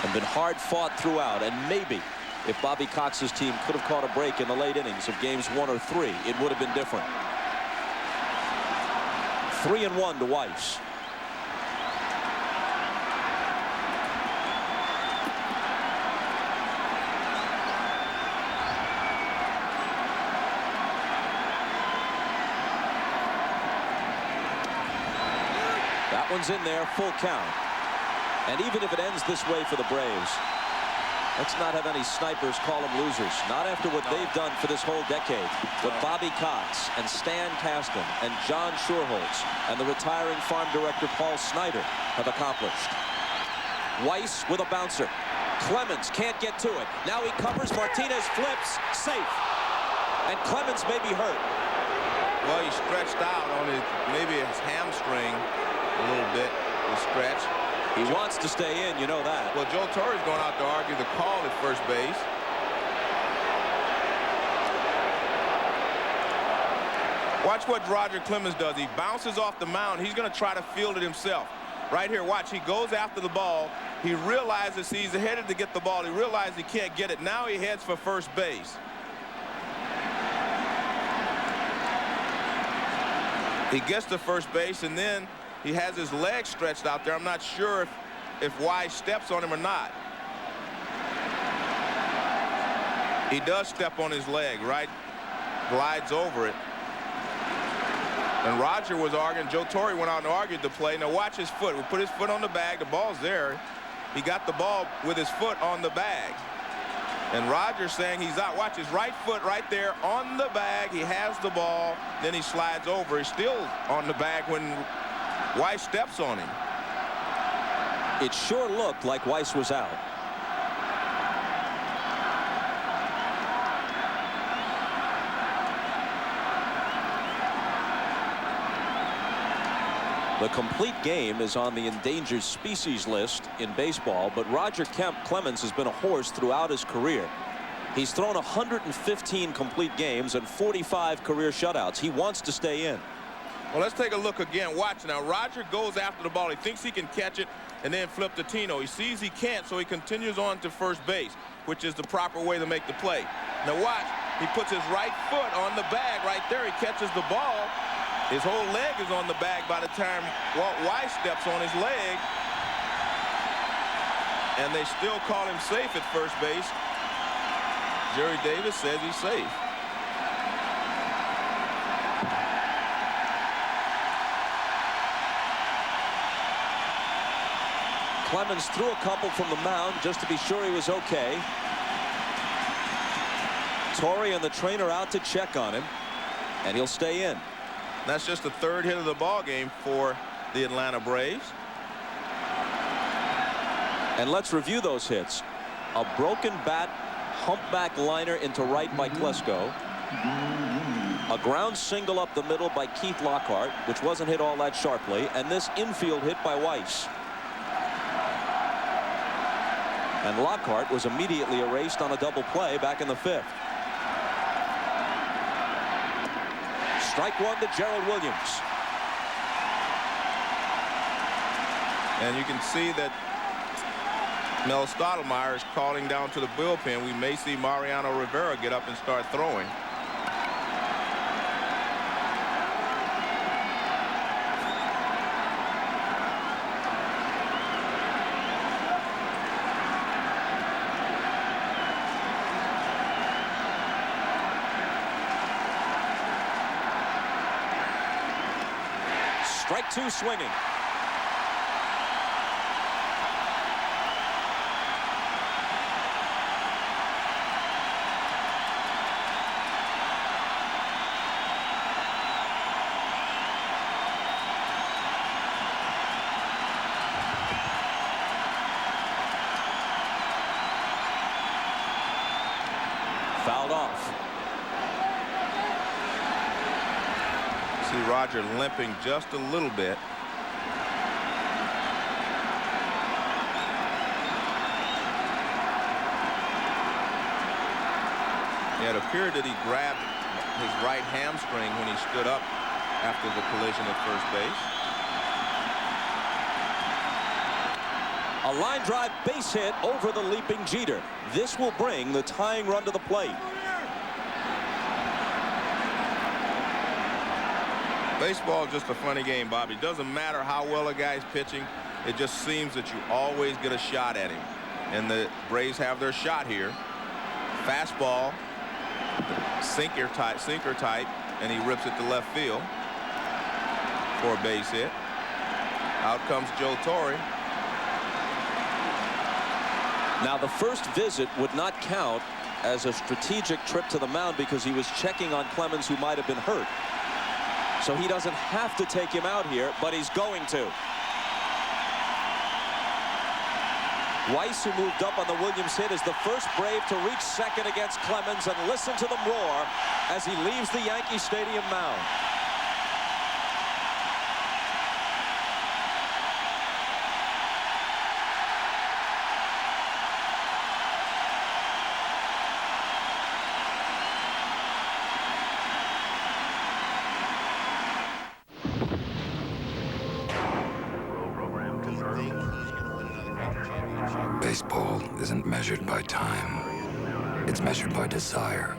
and been hard fought throughout. And maybe if Bobby Cox's team could have caught a break in the late innings of games 1 or 3, it would have been different. 3-1 to Weiss. That one's in there, full count. And even if it ends this way for the Braves, let's not have any snipers call them losers. Not after what they've done for this whole decade. What Bobby Cox and Stan Kasten and John Schuerholz and the retiring farm director Paul Snyder have accomplished. Weiss with a bouncer. Clemens can't get to it. Now he covers. Martinez flips. Safe. And Clemens may be hurt. Well, he stretched out on maybe his hamstring a little bit. The stretch. He wants to stay in, you know that. Well, Joe Torre's going out to argue the call at first base. Watch what Roger Clemens does. He bounces off the mound. He's going to try to field it himself. Right here, watch. He goes after the ball. He realizes he's headed to get the ball. He realizes he can't get it. Now he heads for first base. He gets to first base, and then he has his leg stretched out there. I'm not sure if Wise steps on him or not. He does step on his leg, right? Glides over it. And Roger was arguing. Joe Torre went out and argued the play. Now watch his foot. We put his foot on the bag. The ball's there. He got the ball with his foot on the bag. And Roger's saying he's out. Watch his right foot right there on the bag. He has the ball. Then he slides over. He's still on the bag when Weiss steps on him. It sure looked like Weiss was out. The complete game is on the endangered species list in baseball, but Roger Clemens has been a horse throughout his career. He's thrown 115 complete games and 45 career shutouts. He wants to stay in. Well, let's take a look again. Watch now. Roger goes after the ball. He thinks he can catch it and then flip to Tino. He sees he can't, so he continues on to first base, which is the proper way to make the play. Now watch. He puts his right foot on the bag right there. He catches the ball. His whole leg is on the bag by the time Walt Weiss steps on his leg. And they still call him safe at first base. Jerry Davis says he's safe. Clemens threw a couple from the mound just to be sure he was okay. Torre and the trainer out to check on him, and he'll stay in. That's just the third hit of the ball game for the Atlanta Braves. And let's review those hits. A broken bat, humpback liner into right by Klesko. A ground single up the middle by Keith Lockhart, which wasn't hit all that sharply. And this infield hit by Weiss. And Lockhart was immediately erased on a double play back in the fifth. Strike one to Gerald Williams. And you can see that Mel Stottlemyre is calling down to the bullpen. We may see Mariano Rivera get up and start throwing. Strike two swinging. Fouled off. See Roger limping just a little bit. It appeared that he grabbed his right hamstring when he stood up after the collision at first base. A line drive base hit over the leaping Jeter. This will bring the tying run to the plate. Baseball is just a funny game, Bobby. It doesn't matter how well a guy's pitching. It just seems that you always get a shot at him. And the Braves have their shot here. Fastball, sinker type, and he rips it to left field for a base hit. Out comes Joe Torre. Now the first visit would not count as a strategic trip to the mound because he was checking on Clemens, who might have been hurt. So he doesn't have to take him out here, but he's going to. Weiss, who moved up on the Williams hit, is the first Brave to reach second against Clemens, and listen to them roar as he leaves the Yankee Stadium mound. Baseball isn't measured by time. It's measured by desire.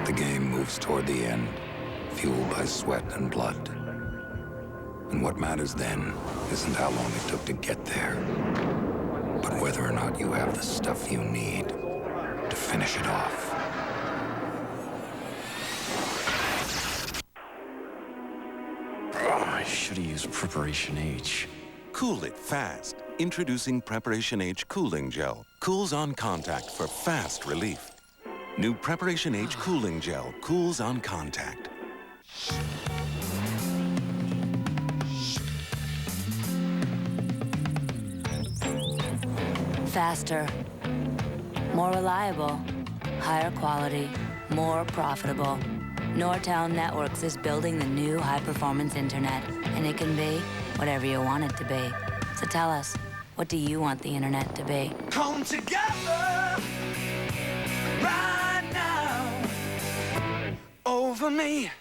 The game moves toward the end, fueled by sweat and blood. And what matters then isn't how long it took to get there, but whether or not you have the stuff you need to finish it off. I should have used Preparation H. Cool it fast. Introducing Preparation H Cooling Gel. Cools on contact for fast relief. New Preparation H Cooling Gel cools on contact. Faster, more reliable, higher quality, more profitable. Nortown Networks is building the new high-performance internet, and it can be whatever you want it to be. So tell us, what do you want the internet to be? Come together right now over me.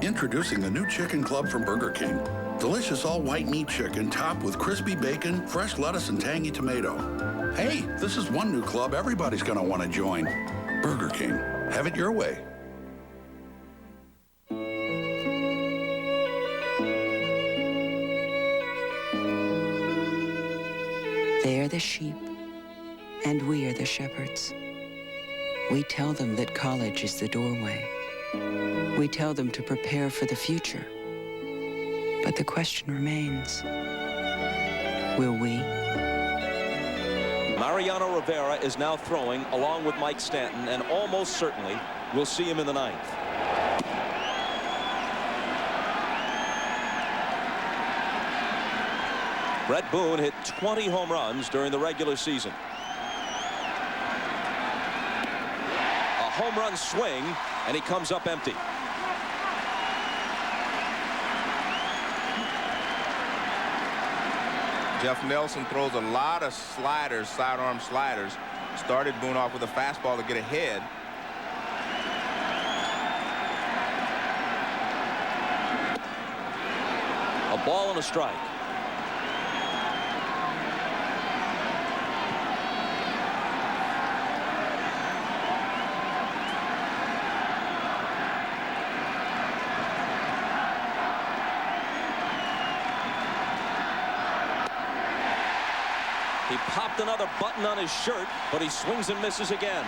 Introducing the new Chicken Club from Burger King. Delicious all-white meat chicken topped with crispy bacon, fresh lettuce, and tangy tomato. Hey, this is one new club everybody's gonna want to join. Burger King. Have it your way. They are the sheep, and we are the shepherds. We tell them that college is the doorway. We tell them to prepare for the future. But the question remains, will we? Mariano Rivera is now throwing along with Mike Stanton, and almost certainly we'll see him in the ninth. Brett Boone hit 20 home runs during the regular season. A home run swing, and he comes up empty. Jeff Nelson throws a lot of sliders, sidearm sliders. Started Boone off with a fastball to get ahead. A ball and a strike. He popped another button on his shirt, but he swings and misses again.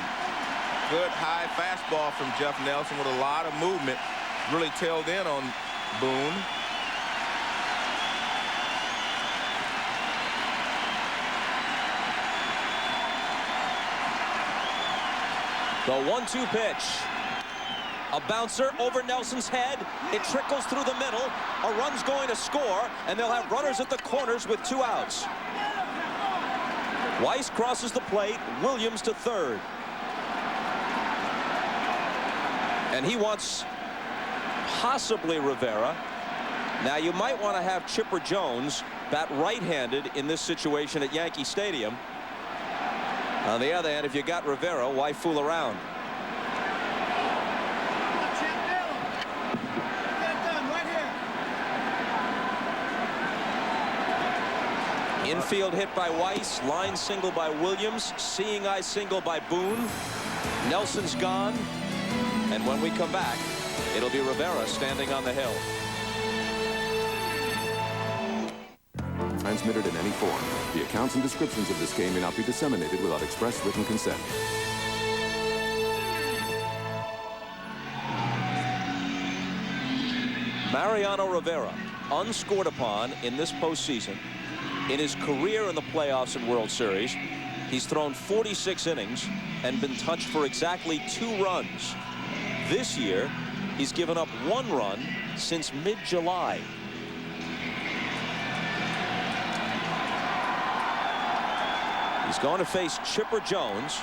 Good high fastball from Jeff Nelson with a lot of movement. Really tailed in on Boone. The 1-2 pitch. A bouncer over Nelson's head. It trickles through the middle. A run's going to score, and they'll have runners at the corners with 2 outs. Weiss crosses the plate. Williams to third. And he wants possibly Rivera. Now you might want to have Chipper Jones bat right-handed in this situation at Yankee Stadium. On the other hand, if you got Rivera, why fool around? Infield hit by Weiss, line single by Williams, seeing eye single by Boone. Nelson's gone, and when we come back, it'll be Rivera standing on the hill. Transmitted in any form. The accounts and descriptions of this game may not be disseminated without express written consent. Mariano Rivera, unscored upon in this postseason. In his career in the playoffs and World Series, he's thrown 46 innings and been touched for exactly 2 runs. This year, he's given up 1 run since mid-July. He's going to face Chipper Jones,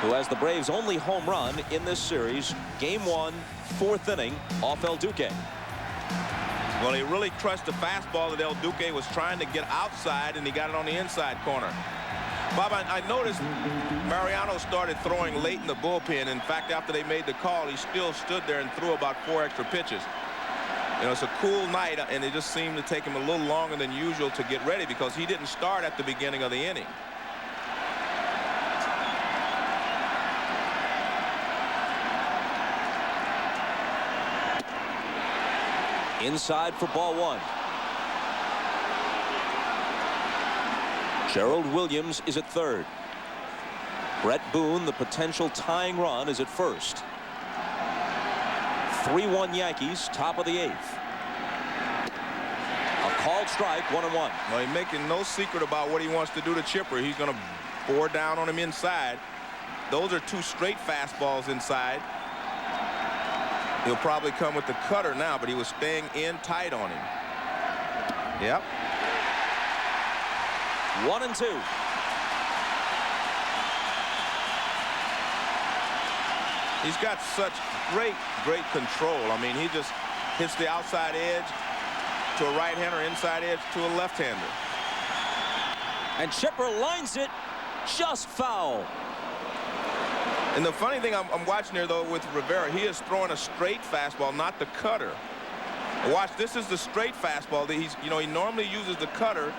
who has the Braves' only home run in this series. Game 1, 4th inning, off El Duque. Well, he really crushed the fastball that El Duque was trying to get outside, and he got it on the inside corner. Bob, I noticed Mariano started throwing late in the bullpen. In fact, after they made the call, he still stood there and threw about 4 extra pitches. You know, it's a cool night, and it just seemed to take him a little longer than usual to get ready because he didn't start at the beginning of the inning. Inside for ball 1. Gerald Williams is at third. Brett Boone, the potential tying run, is at first. 3-1 Yankees, top of the 8th. A called strike, 1-1. Well, he's making no secret about what he wants to do to Chipper. He's going to bore down on him inside. Those are 2 straight fastballs inside. He'll probably come with the cutter now, but he was staying in tight on him. Yep. 1-2. He's got such great control. I mean, he just hits the outside edge to a right-hander, inside edge to a left-hander. And Chipper lines it just foul. And the funny thing I'm watching here, though, with Rivera, he is throwing a straight fastball, not the cutter. Watch, this is the straight fastball that he's, you know, he normally uses the cutter.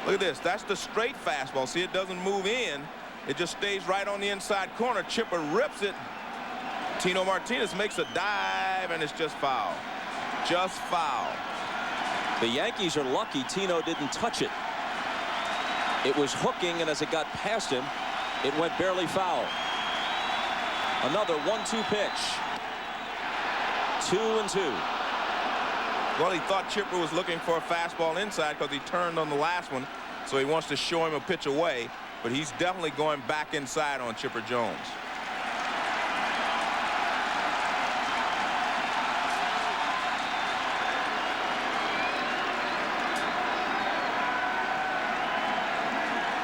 Look at this. That's the straight fastball. See, it doesn't move in. It just stays right on the inside corner. Chipper rips it. Tino Martinez makes a dive, and it's just foul. Just foul. The Yankees are lucky Tino didn't touch it. It was hooking, and as it got past him, it went barely foul. Another 1-2 pitch. 2-2. Well, he thought Chipper was looking for a fastball inside because he turned on the last one, so he wants to show him a pitch away, but he's definitely going back inside on Chipper Jones.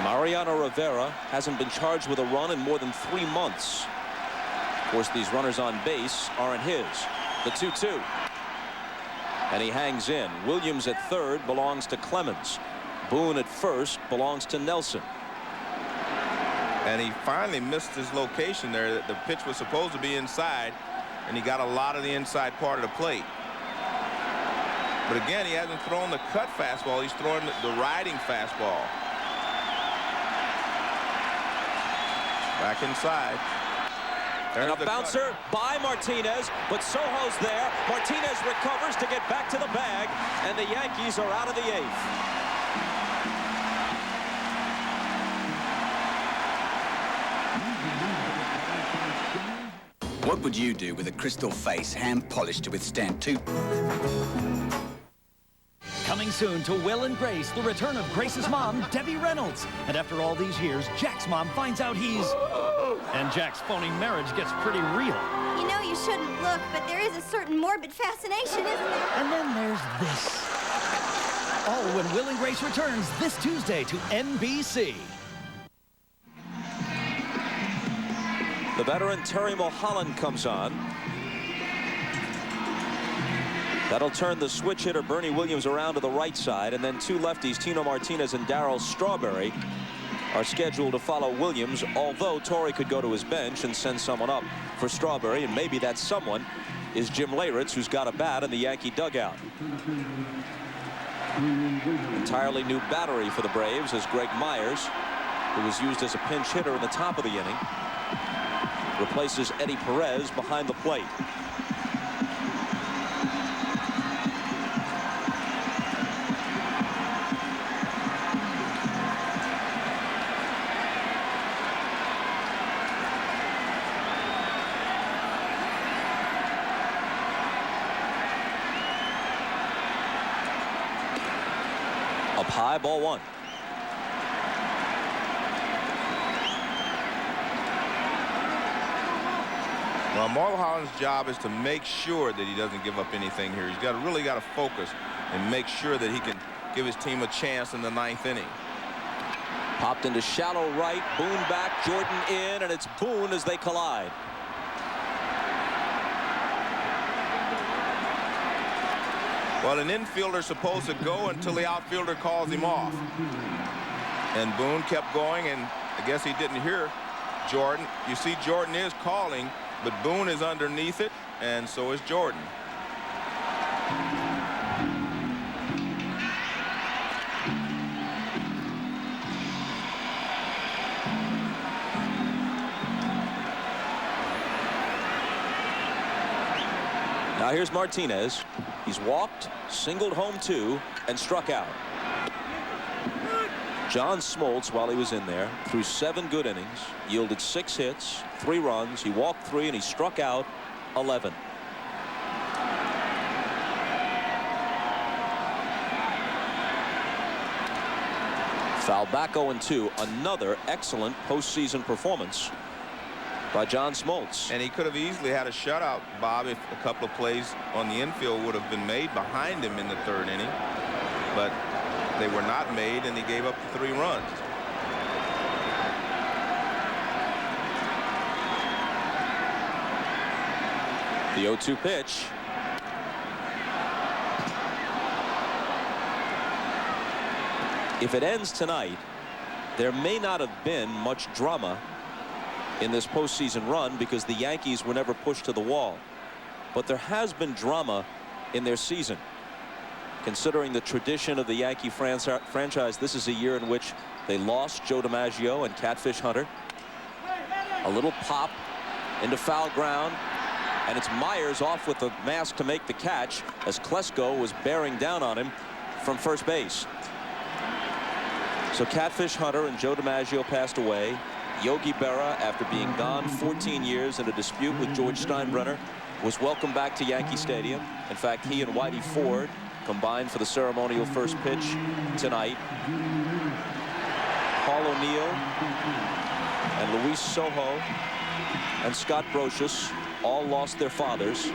Mariano Rivera hasn't been charged with a run in more than 3 months. Of course, these runners on base aren't his. The 2-2. And he hangs in. Williams at third belongs to Clemens. Boone at first belongs to Nelson. And he finally missed his location there. The pitch was supposed to be inside, and he got a lot of the inside part of the plate. But again, he hasn't thrown the cut fastball. He's throwing the riding fastball. Back inside. And a bouncer by Martinez, but Sojo's there. Martinez recovers to get back to the bag, and the Yankees are out of the 8th. What would you do with a crystal face hand polished to withstand 2? Coming soon to Will and Grace, the return of Grace's mom, Debbie Reynolds. And after all these years, Jack's mom finds out he's... And Jack's phony marriage gets pretty real. You know you shouldn't look, but there is a certain morbid fascination, isn't there? And then there's this. All when Will and Grace returns this Tuesday to NBC. The veteran Terry Mulholland comes on. That'll turn the switch hitter Bernie Williams around to the right side, and then 2 lefties, Tino Martinez and Darryl Strawberry, are scheduled to follow Williams, although Torrey could go to his bench and send someone up for Strawberry, and maybe that someone is Jim Leyritz, who's got a bat in the Yankee dugout. Entirely new battery for the Braves as Greg Myers, who was used as a pinch hitter in the top of the inning, replaces Eddie Perez behind the plate. Up high, ball 1. Well, Mulholland's job is to make sure that he doesn't give up anything here. He's really got to focus and make sure that he can give his team a chance in the 9th inning. Popped into shallow right. Boone back. Jordan in. And it's Boone as they collide. Well, an infielder's supposed to go until the outfielder calls him off. And Boone kept going, and I guess he didn't hear Jordan. You see, Jordan is calling, but Boone is underneath it, and so is Jordan. Now here's Martinez. He's walked, singled home 2, and struck out. John Smoltz, while he was in there, threw 7 good innings, yielded 6 hits, 3 runs. He walked 3, and he struck out 11. Foul back 0-2. Another excellent postseason performance by John Smoltz. And he could have easily had a shutout, Bob, if a couple of plays on the infield would have been made behind him in the 3rd inning. But they were not made, and he gave up the 3 runs. The 0-2 pitch. If it ends tonight, there may not have been much drama in this postseason run because the Yankees were never pushed to the wall. But there has been drama in their season. Considering the tradition of the Yankee franchise, this is a year in which they lost Joe DiMaggio and Catfish Hunter. A little pop into foul ground, and it's Myers off with the mask to make the catch as Klesko was bearing down on him from first base. So Catfish Hunter and Joe DiMaggio passed away. Yogi Berra, after being gone 14 years in a dispute with George Steinbrenner, was welcomed back to Yankee Stadium. In fact, he and Whitey Ford combined for the ceremonial first pitch tonight. Paul O'Neill and Luis Sojo and Scott Brocious all lost their fathers.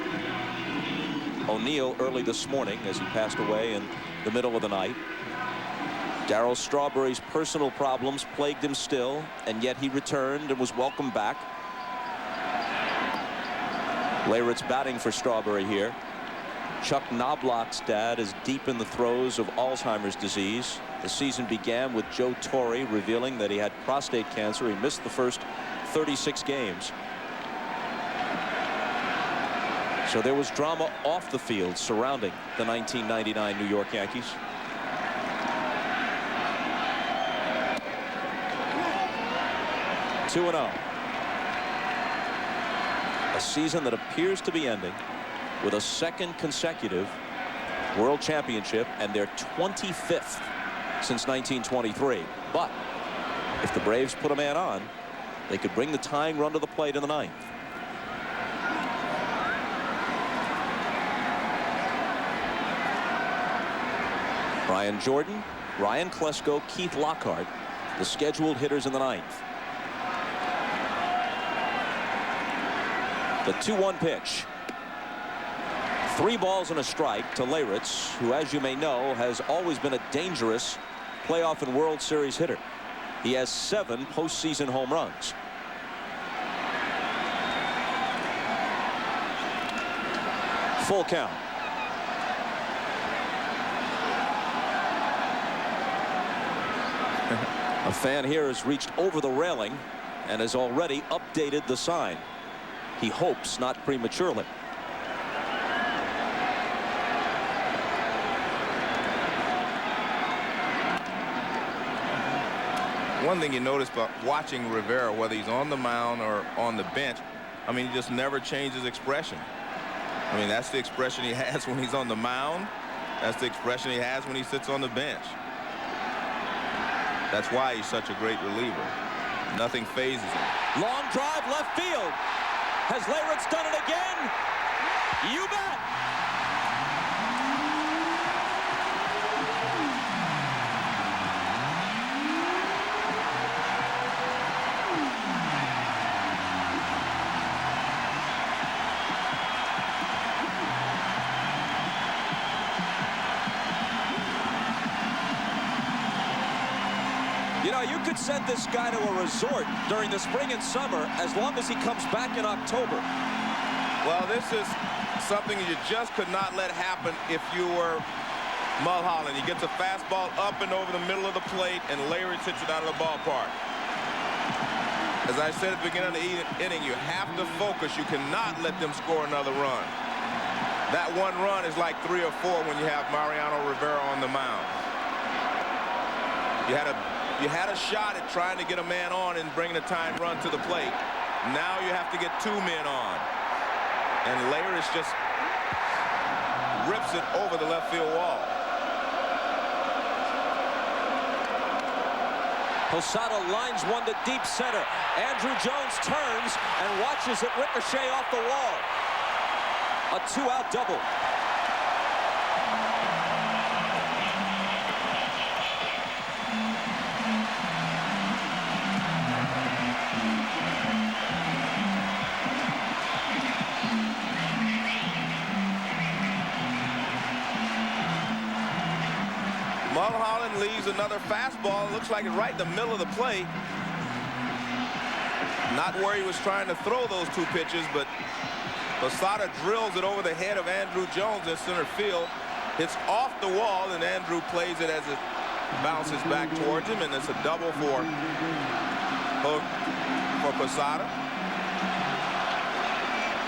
O'Neill early this morning as he passed away in the middle of the night. Darryl Strawberry's personal problems plagued him still, and yet he returned and was welcomed back. Leyritz batting for Strawberry here. Chuck Knobloch's dad is deep in the throes of Alzheimer's disease. The season began with Joe Torre revealing that he had prostate cancer. He missed the first 36 games. So there was drama off the field surrounding the 1999 New York Yankees. A season that appears to be ending with a 2nd consecutive World Championship and their 25th since 1923. But if the Braves put a man on, they could bring the tying run to the plate in the 9th. Brian Jordan, Ryan Klesko, Keith Lockhart, the scheduled hitters in the 9th. The 2-1 pitch. 3 balls and a strike to Leyritz, who, as you may know, has always been a dangerous playoff and World Series hitter. He has 7 postseason home runs. Full count. A fan here has reached over the railing and has already updated the sign. He hopes not prematurely. One thing you notice about watching Rivera, whether he's on the mound or on the bench, I mean, he just never changes expression. I mean, that's the expression he has when he's on the mound. That's the expression he has when he sits on the bench. That's why he's such a great reliever. Nothing phases him. Long drive left field. Has Leyritz done it again? You bet. You know, you could send this guy to a resort during the spring and summer as long as he comes back in October. Well, this is something you just could not let happen if you were Mulholland. He gets a fastball up and over the middle of the plate, and Larry hits it out of the ballpark. As I said at the beginning of the inning, you have to focus. You cannot let them score another run. That one run is like 3 or 4 when you have Mariano Rivera on the mound. You had a shot at trying to get a man on and bringing a tying run to the plate. Now you have to get 2 men on. And Larry just rips it over the left field wall. Posada lines one to deep center. Andrew Jones turns and watches it ricochet off the wall. A 2-out double. Mulholland leaves another fastball. It looks like it's right in the middle of the plate. Not where he was trying to throw those 2 pitches, but Posada drills it over the head of Andrew Jones in center field. It's off the wall, and Andrew plays it as it bounces back towards him, and it's a double for Posada.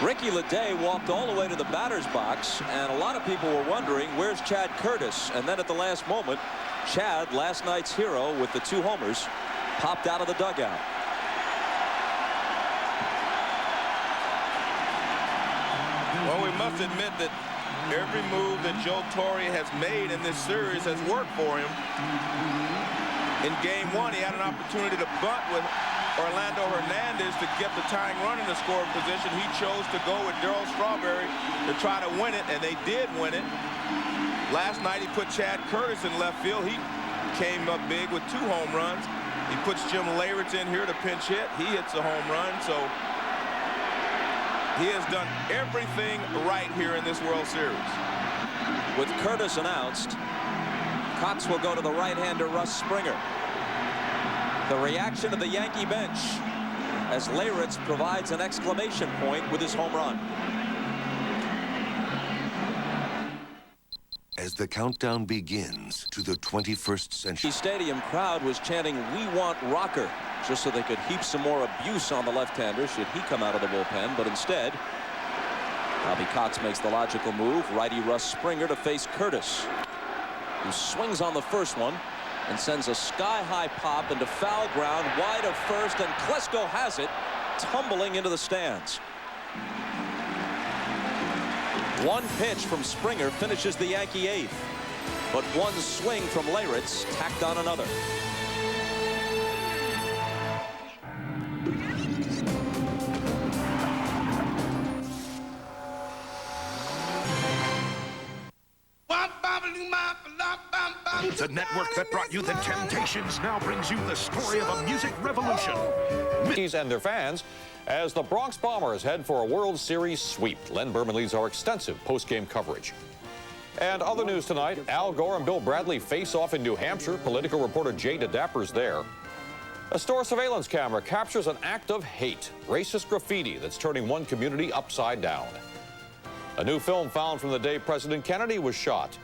Ricky Leday walked all the way to the batter's box, and a lot of people were wondering, where's Chad Curtis? And then at the last moment, Chad, last night's hero with the 2 homers, popped out of the dugout. Well, we must admit that every move that Joe Torre has made in this series has worked for him. In game 1, he had an opportunity to bunt with Orlando Hernandez to get the tying run in the scoring position. He chose to go with Darryl Strawberry to try to win it, and they did win it. Last night, he put Chad Curtis in left field. He came up big with 2 home runs. He puts Jim Leyritz in here to pinch hit. He hits a home run, so he has done everything right here in this World Series. With Curtis announced, Cox will go to the right-hander Russ Springer. The reaction of the Yankee bench as Leyritz provides an exclamation point with his home run. As the countdown begins to the 21st century. The stadium crowd was chanting, "We want Rocker," just so they could heap some more abuse on the left-hander should he come out of the bullpen. But instead, Bobby Cox makes the logical move. Righty Russ Springer to face Curtis, who swings on the first one and sends a sky-high pop into foul ground wide of first, and Klesko has it, tumbling into the stands. One pitch from Springer finishes the Yankee 8th, but one swing from Leyritz tacked on another. The network that brought you the Temptations now brings you the story of a music revolution. And their fans as the Bronx Bombers head for a World Series sweep. Len Berman leads our extensive post-game coverage. And other news tonight, Al Gore and Bill Bradley face off in New Hampshire. Political reporter Jay DeDapper's there. A store surveillance camera captures an act of hate, racist graffiti that's turning one community upside down. A new film found from the day President Kennedy was shot.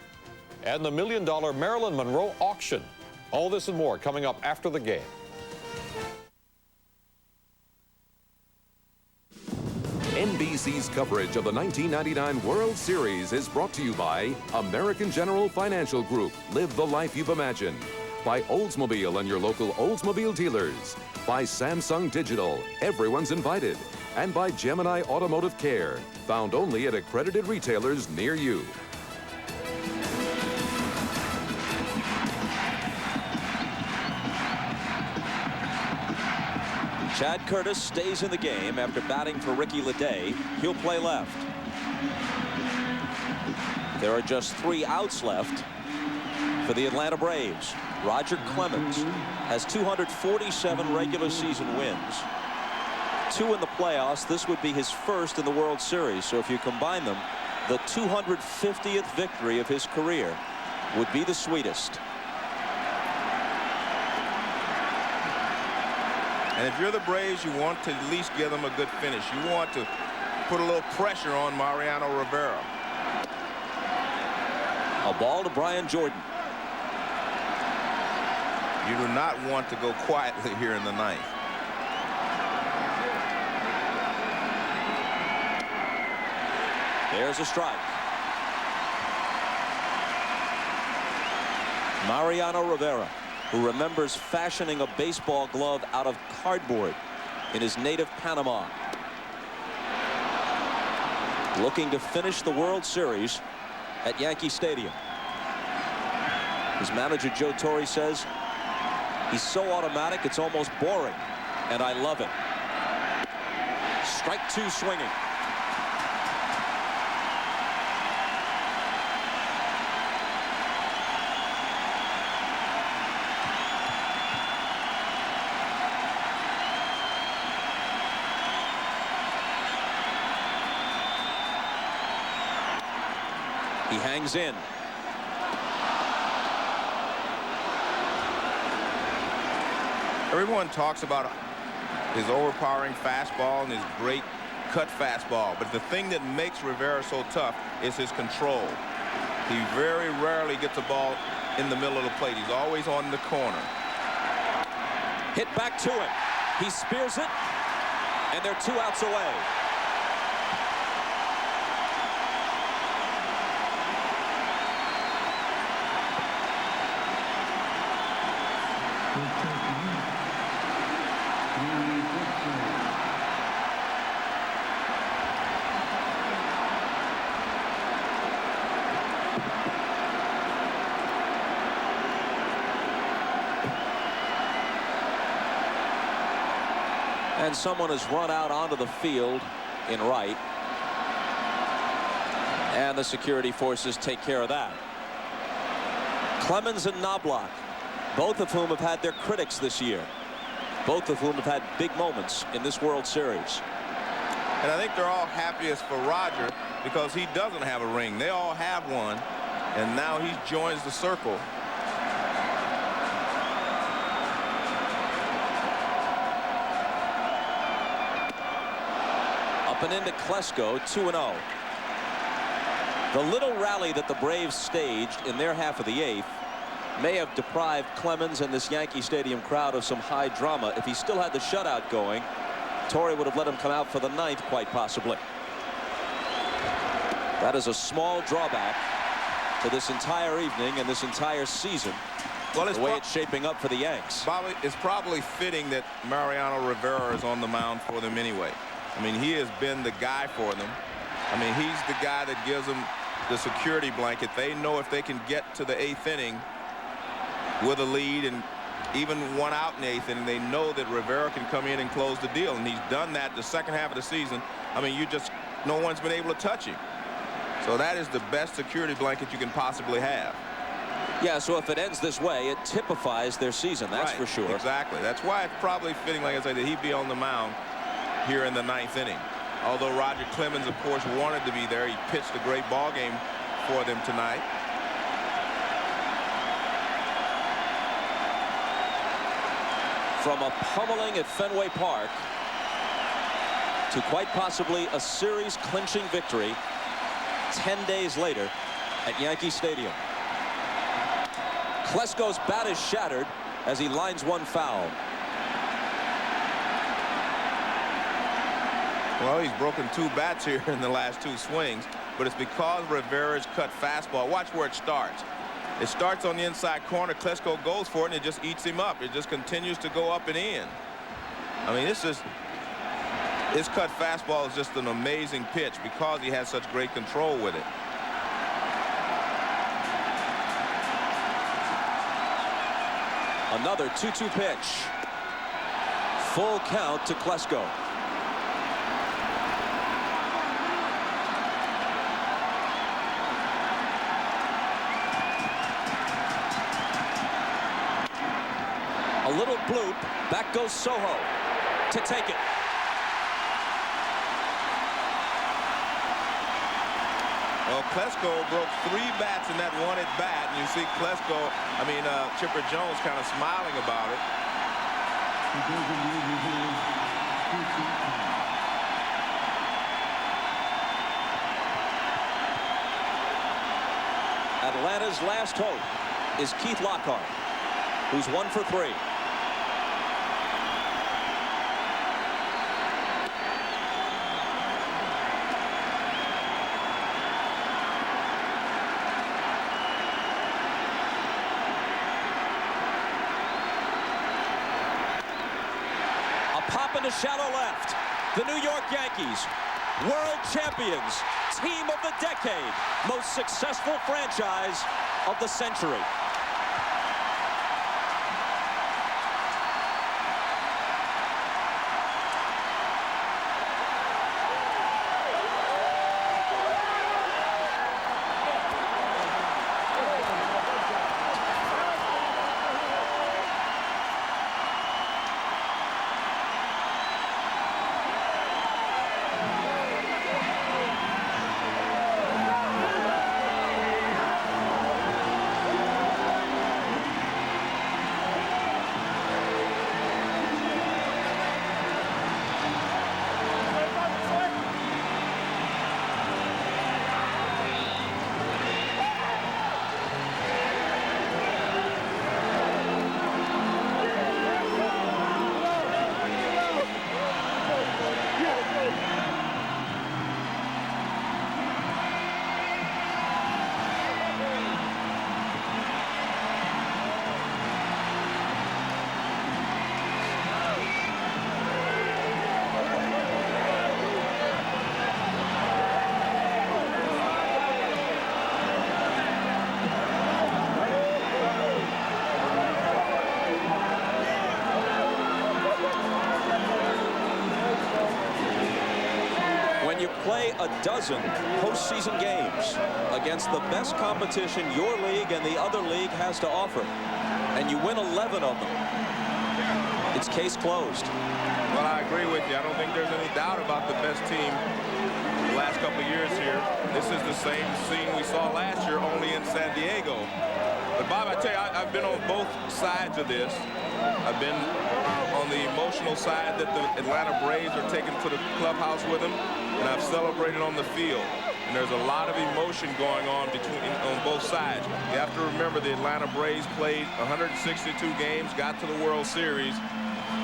And the $1 million Marilyn Monroe auction. All this and more coming up after the game. NBC's coverage of the 1999 World Series is brought to you by American General Financial Group. Live the life you've imagined. By Oldsmobile and your local Oldsmobile dealers. By Samsung Digital. Everyone's invited. And by Gemini Automotive Care. Found only at accredited retailers near you. Chad Curtis stays in the game after batting for Ricky Leday. He'll play left. There are just 3 outs left for the Atlanta Braves. Roger Clemens has 247 regular season wins. 2 in the playoffs. This would be his first in the World Series. So if you combine them, the 250th victory of his career would be the sweetest. And if you're the Braves, you want to at least give them a good finish. You want to put a little pressure on Mariano Rivera. A ball to Brian Jordan. You do not want to go quietly here in the ninth. There's a strike. Mariano Rivera, who remembers fashioning a baseball glove out of cardboard in his native Panama. Looking to finish the World Series at Yankee Stadium. His manager Joe Torre says he's so automatic it's almost boring, and I love it. Strike two swinging. He hangs in. Everyone talks about his overpowering fastball and his great cut fastball, but the thing that makes Rivera so tough is his control. He very rarely gets a ball in the middle of the plate. He's always on the corner. Hit back to him. He spears it, and they're 2 outs away. And someone has run out onto the field in right. And the security forces take care of that. Clemens and Knobloch, both of whom have had their critics this year. Both of whom have had big moments in this World Series. And I think they're all happiest for Roger because he doesn't have a ring. They all have one, and now he joins the circle. And into Klesko, 2-0. The little rally that the Braves staged in their half of the 8th may have deprived Clemens and this Yankee Stadium crowd of some high drama. If he still had the shutout going, Torre would have let him come out for the 9th, quite possibly. That is a small drawback to this entire evening and this entire season. Well, the way it's shaping up for the Yanks. It's probably fitting that Mariano Rivera is on the mound for them anyway. I mean, he has been the guy for them. I mean, he's the guy that gives them the security blanket. They know if they can get to the 8th inning with a lead and even 1 out in the 8th inning, they know that Rivera can come in and close the deal. And he's done that the second half of the season. I mean, no one's been able to touch him. So that is the best security blanket you can possibly have. Yeah, so if it ends this way, it typifies their season, that's for sure. Exactly. That's why it's probably fitting, like I said, that he be on the mound here in the 9th inning. Although Roger Clemens, of course, wanted to be there. He pitched a great ball game for them tonight. From a pummeling at Fenway Park to quite possibly a series-clinching victory 10 days later at Yankee Stadium. Klesko's bat is shattered as he lines one foul. Well, he's broken 2 bats here in the last 2 swings, but it's because Rivera's cut fastball. Watch where it starts. It starts on the inside corner. Klesko goes for it, and it just eats him up. It just continues to go up and in. I mean, his cut fastball is just an amazing pitch because he has such great control with it. Another 2-2 pitch. Full count to Klesko. A little bloop. Back goes Soho to take it. Well, Klesko broke 3 bats in that 1 at bat, and you see Klesko, Chipper Jones kind of smiling about it. Atlanta's last hope is Keith Lockhart, who's 1 for 3. A pop in the shallow left. The New York Yankees, world champions, team of the decade, most successful franchise of the century. Play a dozen postseason games against the best competition your league and the other league has to offer, and you win 11 of them. It's case closed. Well, I agree with you. I don't think there's any doubt about the best team the last couple of years here. This is the same scene we saw last year, only in San Diego. But Bob, I tell you, I've been on both sides of this. I've been on the emotional side that the Atlanta Braves are taking to the clubhouse with them, and I've celebrated on the field. And there's a lot of emotion going on on both sides. You have to remember the Atlanta Braves played 162 games, got to the World Series,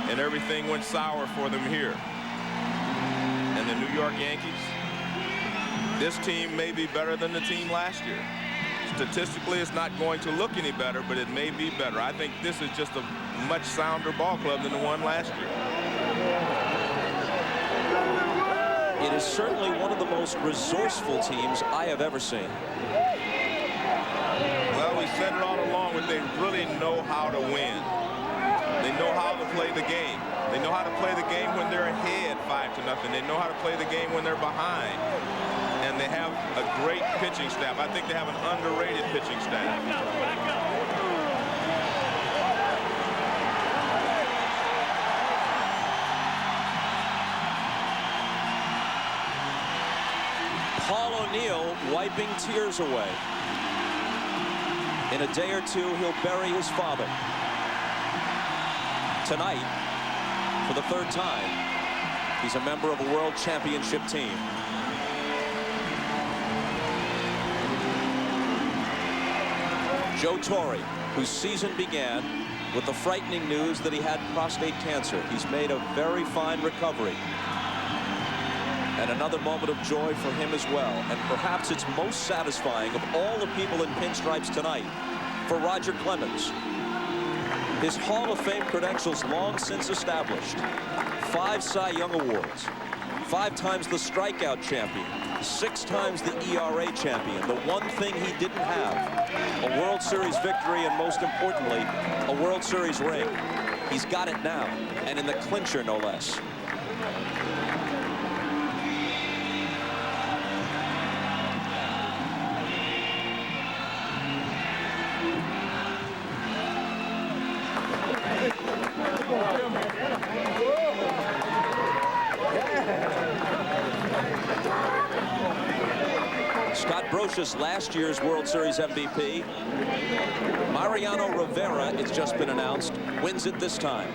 and everything went sour for them here. And the New York Yankees, this team may be better than the team last year. Statistically, it's not going to look any better, but it may be better. I think this is just a much sounder ball club than the one last year. It is certainly one of the most resourceful teams I have ever seen. Well, we said it all along, but they really know how to win. They know how to play the game. They know how to play the game when they're ahead 5-0. They know how to play the game when they're behind. And they have a great pitching staff. I think they have an underrated pitching staff. Paul O'Neill wiping tears away. In a day or two, he'll bury his father. Tonight, for the third time, he's a member of a world championship team. Joe Torre, whose season began with the frightening news that he had prostate cancer. He's made a very fine recovery. And another moment of joy for him as well. And perhaps it's most satisfying of all the people in pinstripes tonight for Roger Clemens. His Hall of Fame credentials long since established. 5 Cy Young Awards, 5 times the strikeout champion, 6 times the ERA champion. The one thing he didn't have, a World Series victory, and most importantly, a World Series ring. He's got it now, and in the clincher, no less. Scott Brocious, last year's World Series MVP. Mariano Rivera, it's just been announced, wins it this time.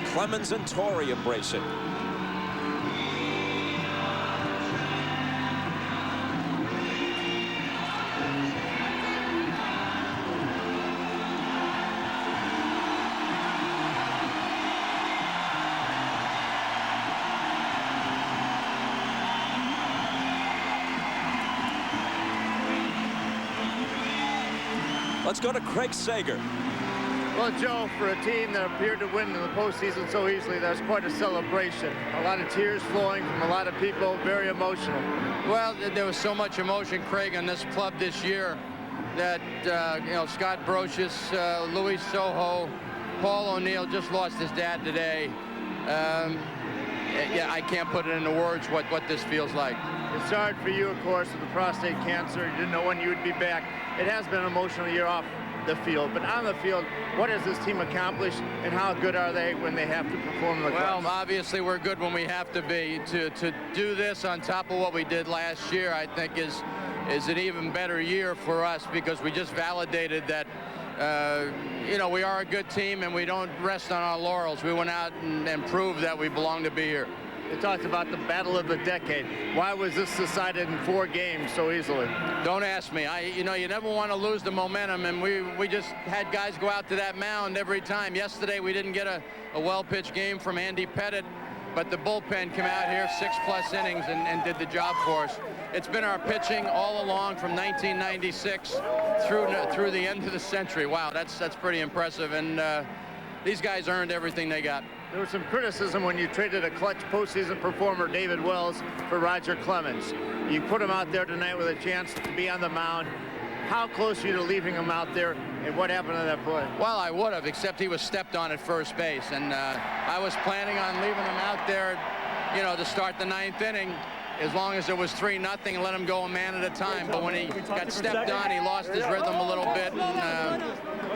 Clemens and Torrey embrace it. Let's go to Craig Sager. Well, Joe, for a team that appeared to win in the postseason so easily, that's quite a celebration. A lot of tears flowing from a lot of people, very emotional. Well, there was so much emotion, Craig, on this club this year that, you know, Scott Brocious, Louis Soho, Paul O'Neill just lost his dad today. Yeah, I can't put it into words what this feels like. It's hard for you, of course, with the prostate cancer. You didn't know when you would be back. It has been an emotional year off the field, but on the field, what has this team accomplished, and how good are they when they have to perform in the club? Well, obviously we're good when we have to be. To do this on top of what we did last year, I think is an even better year for us, because we just validated that you know, we are a good team and we don't rest on our laurels. We went out and proved that we belong to be here. You talked about the battle of the decade. Why was this decided in 4 games so easily? Don't ask me. You know, you never want to lose the momentum, and we just had guys go out to that mound every time. Yesterday we didn't get a well-pitched game from Andy Pettit, but the bullpen came out here 6+ innings and did the job for us. It's been our pitching all along from 1996 through the end of the century. Wow, that's pretty impressive, and these guys earned everything they got. There was some criticism when you traded a clutch postseason performer, David Wells, for Roger Clemens. You put him out there tonight with a chance to be on the mound. How close are you to leaving him out there, and what happened on that play? Well, I would have, except he was stepped on at first base, and I was planning on leaving him out there, you know, to start the 9th inning, as long as it was 3-0, and let him go a man at a time. But when he got stepped on, he lost his rhythm a little bit, and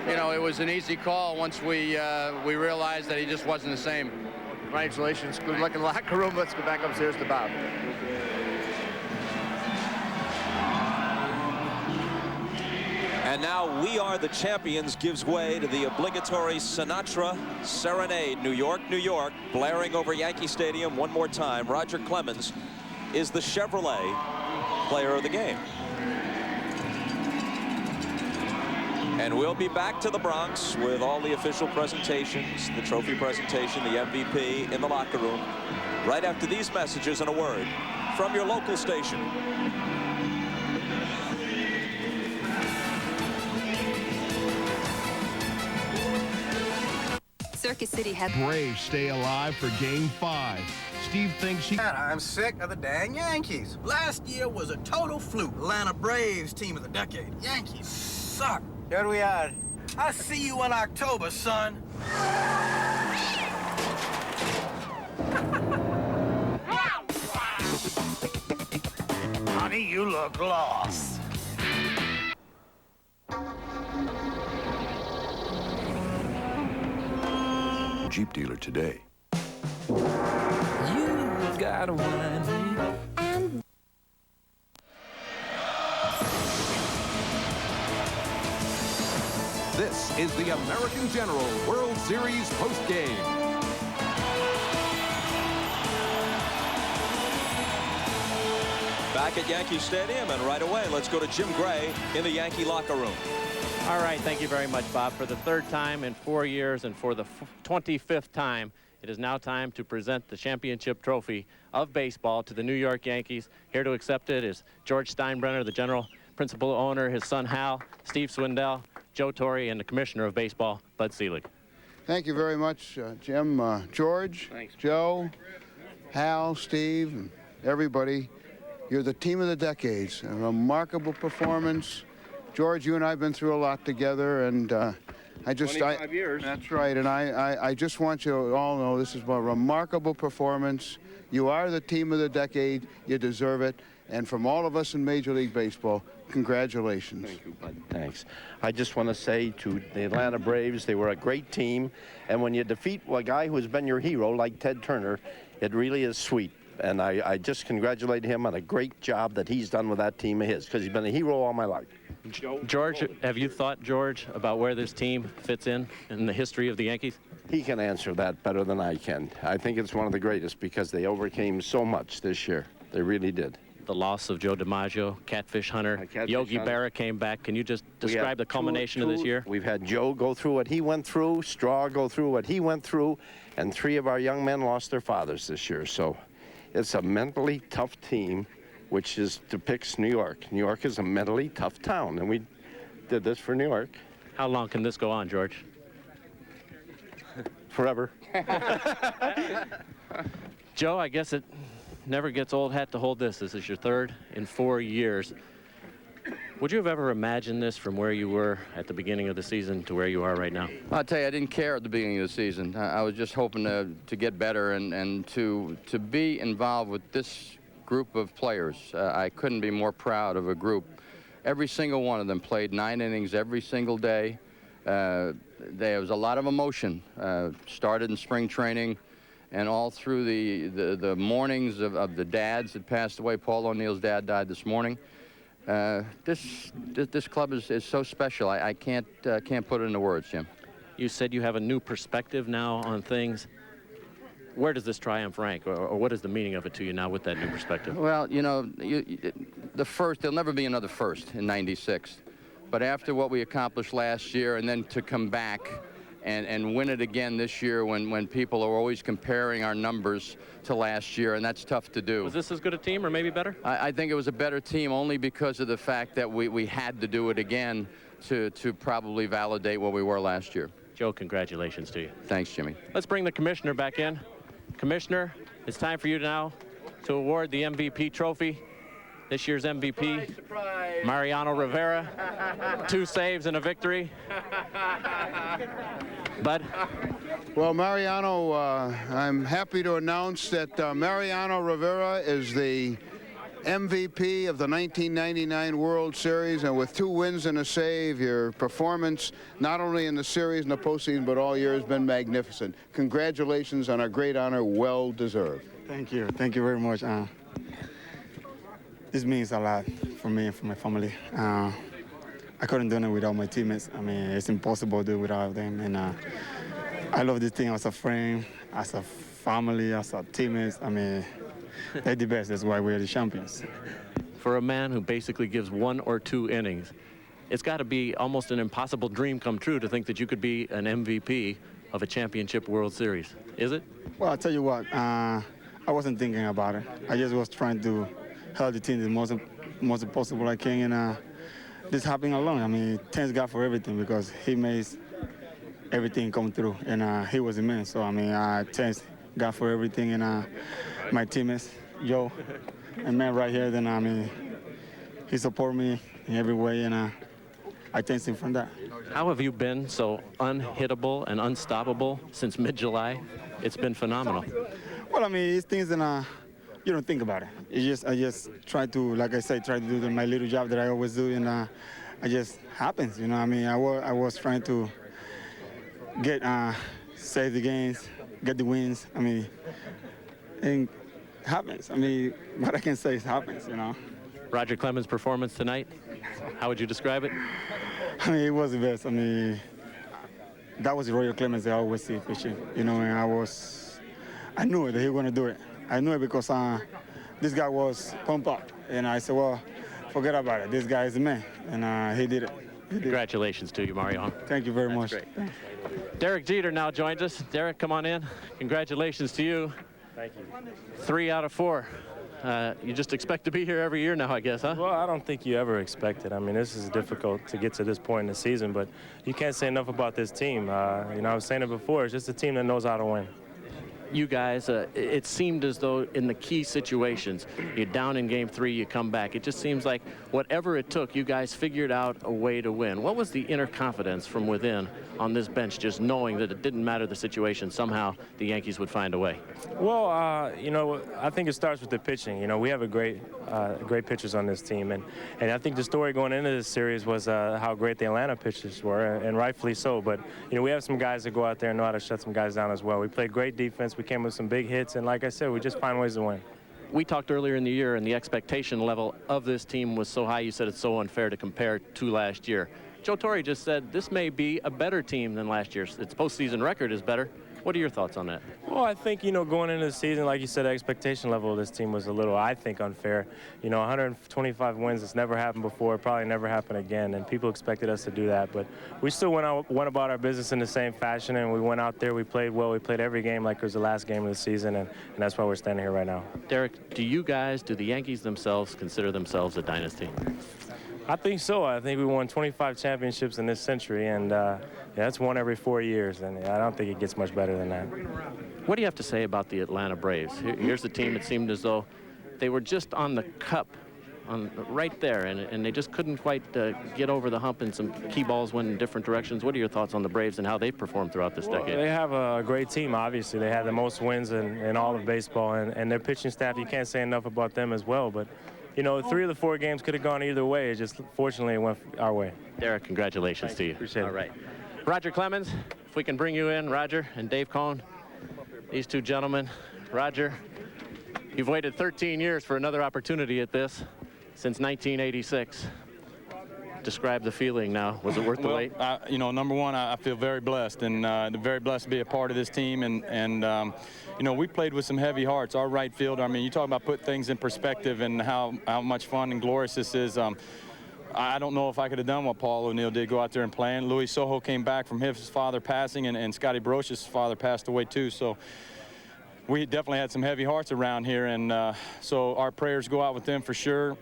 you know, it was an easy call once we realized that he just wasn't the same. Congratulations. Good luck in the locker room. Let's go back upstairs to Bob. And now We Are the Champions gives way to the obligatory Sinatra Serenade. New York, New York, blaring over Yankee Stadium one more time. Roger Clemens is the Chevrolet player of the game. And we'll be back to the Bronx with all the official presentations, the trophy presentation, the MVP in the locker room, right after these messages and a word from your local station. Circus City had Braves stay alive for Game 5. Steve thinks he... I'm sick of the dang Yankees. Last year was a total fluke. Atlanta Braves team of the decade. Yankees suck. Here we are. I'll see you in October, son. Honey, you look lost. Jeep dealer today. You gotta wind me. And This is the American General World Series postgame. Back at Yankee Stadium, and right away, let's go to Jim Gray in the Yankee locker room. All right, thank you very much, Bob. For the 3rd time in 4 years and for the 25th time, it is now time to present the championship trophy of baseball to the New York Yankees. Here to accept it is George Steinbrenner, the general principal owner, his son Hal, Steve Swindell, Joe Torre, and the commissioner of baseball, Bud Selig. Thank you very much, Jim, George, Thanks. Joe, Hal, Steve, and everybody. You're the team of the decades. A remarkable performance. George, you and I have been through a lot together, and I just... 25 years. That's right, and I just want you to all know this is a remarkable performance. You are the team of the decade. You deserve it. And from all of us in Major League Baseball, congratulations. Thank you, Bud. Thanks. I just want to say to the Atlanta Braves, they were a great team. And when you defeat a guy who has been your hero, like Ted Turner, it really is sweet. And I just congratulate him on a great job that he's done with that team of his, because he's been a hero all my life. George, have you thought, George, about where this team fits in the history of the Yankees? He can answer that better than I can. I think it's one of the greatest because they overcame so much this year. They really did. The loss of Joe DiMaggio, Catfish Hunter, Yogi Berra came back. Can you just describe the culmination of this year? We've had Joe go through what he went through, Straw go through what he went through, and 3 of our young men lost their fathers this year. So it's a mentally tough team, which depicts New York. New York is a mentally tough town, and we did this for New York. How long can this go on, George? Forever. Joe, I guess it never gets old hat to hold this. This is your 3rd in 4 years. Would you have ever imagined this from where you were at the beginning of the season to where you are right now? I'll tell you, I didn't care at the beginning of the season. I was just hoping to get better and to be involved with this group of players. I couldn't be more proud of a group. Every single one of them played 9 innings every single day. There was a lot of emotion. Started in spring training and all through the mornings of the dads that passed away. Paul O'Neill's dad died this morning. This club is so special. I can't put it into words, Jim. You said you have a new perspective now on things. Where does this triumph rank, or what is the meaning of it to you now with that new perspective? Well, you know, the first, there'll never be another first in '96. But after what we accomplished last year, and then to come back and win it again this year when people are always comparing our numbers to last year, and that's tough to do. Was this as good a team or maybe better? I think it was a better team only because of the fact that we had to do it again to probably validate what we were last year. Joe, congratulations to you. Thanks, Jimmy. Let's bring the commissioner back in. Commissioner, it's time for you now to award the MVP trophy. This year's MVP, surprise. Mariano Rivera, 2 saves and a victory. Bud? Well, Mariano, I'm happy to announce that Mariano Rivera is the MVP of the 1999 World Series, and with 2 wins and a save, your performance, not only in the series and the postseason, but all year has been magnificent. Congratulations on a great honor, well deserved. Thank you. Thank you very much. This means a lot for me and for my family. I couldn't do it without my teammates. I mean, it's impossible to do it without them. And I love this team as a friend, as a family, as a teammates. I mean, they're the best. That's why we're the champions. For a man who basically gives 1 or 2 innings, it's got to be almost an impossible dream come true to think that you could be an MVP of a championship World Series. Is it? Well, I'll tell you what. I wasn't thinking about it. I just was trying to help the team the most possible I can, and this happened along. I mean, thanks God for everything because he makes everything come through, and he was immense. So I mean, thanks God for everything, and my teammates, Joe, and man right here. Then I mean, he supported me in every way, and I thank him for that. How have you been so unhittable and unstoppable since mid-July? It's been phenomenal. Well, I mean, it's things that you don't think about it. I just try to, like I said, try to do my little job that I always do, and it just happens, you know. I mean, I was trying to get save the games, get the wins. I mean, and it happens. I mean, what I can say is happens, you know. Roger Clemens' performance tonight, how would you describe it? I mean, it was the best. I mean, that was Roger Clemens that I always see pitching, you know, and I knew it, that he was going to do it. I knew it because this guy was pumped up, and I said, well, forget about it. This guy is the man, and he did it. Congratulations to you, Mariano. Thank you very much. Great. Derek Jeter now joins us. Derek, come on in. Congratulations to you. Thank you. 3 out of 4. You just expect to be here every year now, I guess, huh? Well, I don't think you ever expect it. I mean, this is difficult to get to this point in the season, but you can't say enough about this team. You know, I was saying it before. It's just a team that knows how to win. You guys, it seemed as though in the key situations, you're down in Game 3, you come back. It just seems like whatever it took, you guys figured out a way to win. What was the inner confidence from within on this bench, just knowing that it didn't matter the situation, somehow the Yankees would find a way? Well, you know, I think it starts with the pitching. You know, we have a great pitchers on this team, and I think the story going into this series was how great the Atlanta pitchers were, and rightfully so. But you know, we have some guys that go out there and know how to shut some guys down as well. We played great defense. We came with some big hits, and like I said, we just find ways to win. We talked earlier in the year, and the expectation level of this team was so high. You said it's so unfair to compare to last year. Joe Torre just said this may be a better team than last year's. Its postseason record is better. What are your thoughts on that? Well, I think, you know, going into the season, like you said, the expectation level of this team was a little, I think, unfair. You know, 125 wins, it's never happened before, probably never happen again, and people expected us to do that. But we still went about our business in the same fashion, and we went out there, we played well, we played every game like it was the last game of the season, and that's why we're standing here right now. Derek, do the Yankees themselves consider themselves a dynasty? I think so. I think we won 25 championships in this century, and yeah, that's one every 4 years, and I don't think it gets much better than that. What do you have to say about the Atlanta Braves? Here's the team. It seemed as though they were just on the cup, right there, and they just couldn't quite get over the hump, and some key balls went in different directions. What are your thoughts on the Braves and how they performed throughout this decade? They have a great team, obviously. They had the most wins in all of baseball, and their pitching staff, you can't say enough about them as well. But you know, 3 of the 4 games could have gone either way. It just, fortunately, it went our way. Derek, congratulations to you. Appreciate it. All right. Roger Clemens, if we can bring you in, Roger, and Dave Cohn, these two gentlemen. Roger, you've waited 13 years for another opportunity at this since 1986. Describe the feeling now. Was it worth the wait? You know, number one, I feel very blessed, and very blessed to be a part of this team. And you know, we played with some heavy hearts. Our right field, I mean, you talk about put things in perspective and how much fun and glorious this is. I don't know if I could have done what Paul O'Neill did, go out there and play. And Luis Sojo came back from his father passing, and Scotty Broch's father passed away too. So we definitely had some heavy hearts around here, and so our prayers go out with them for sure.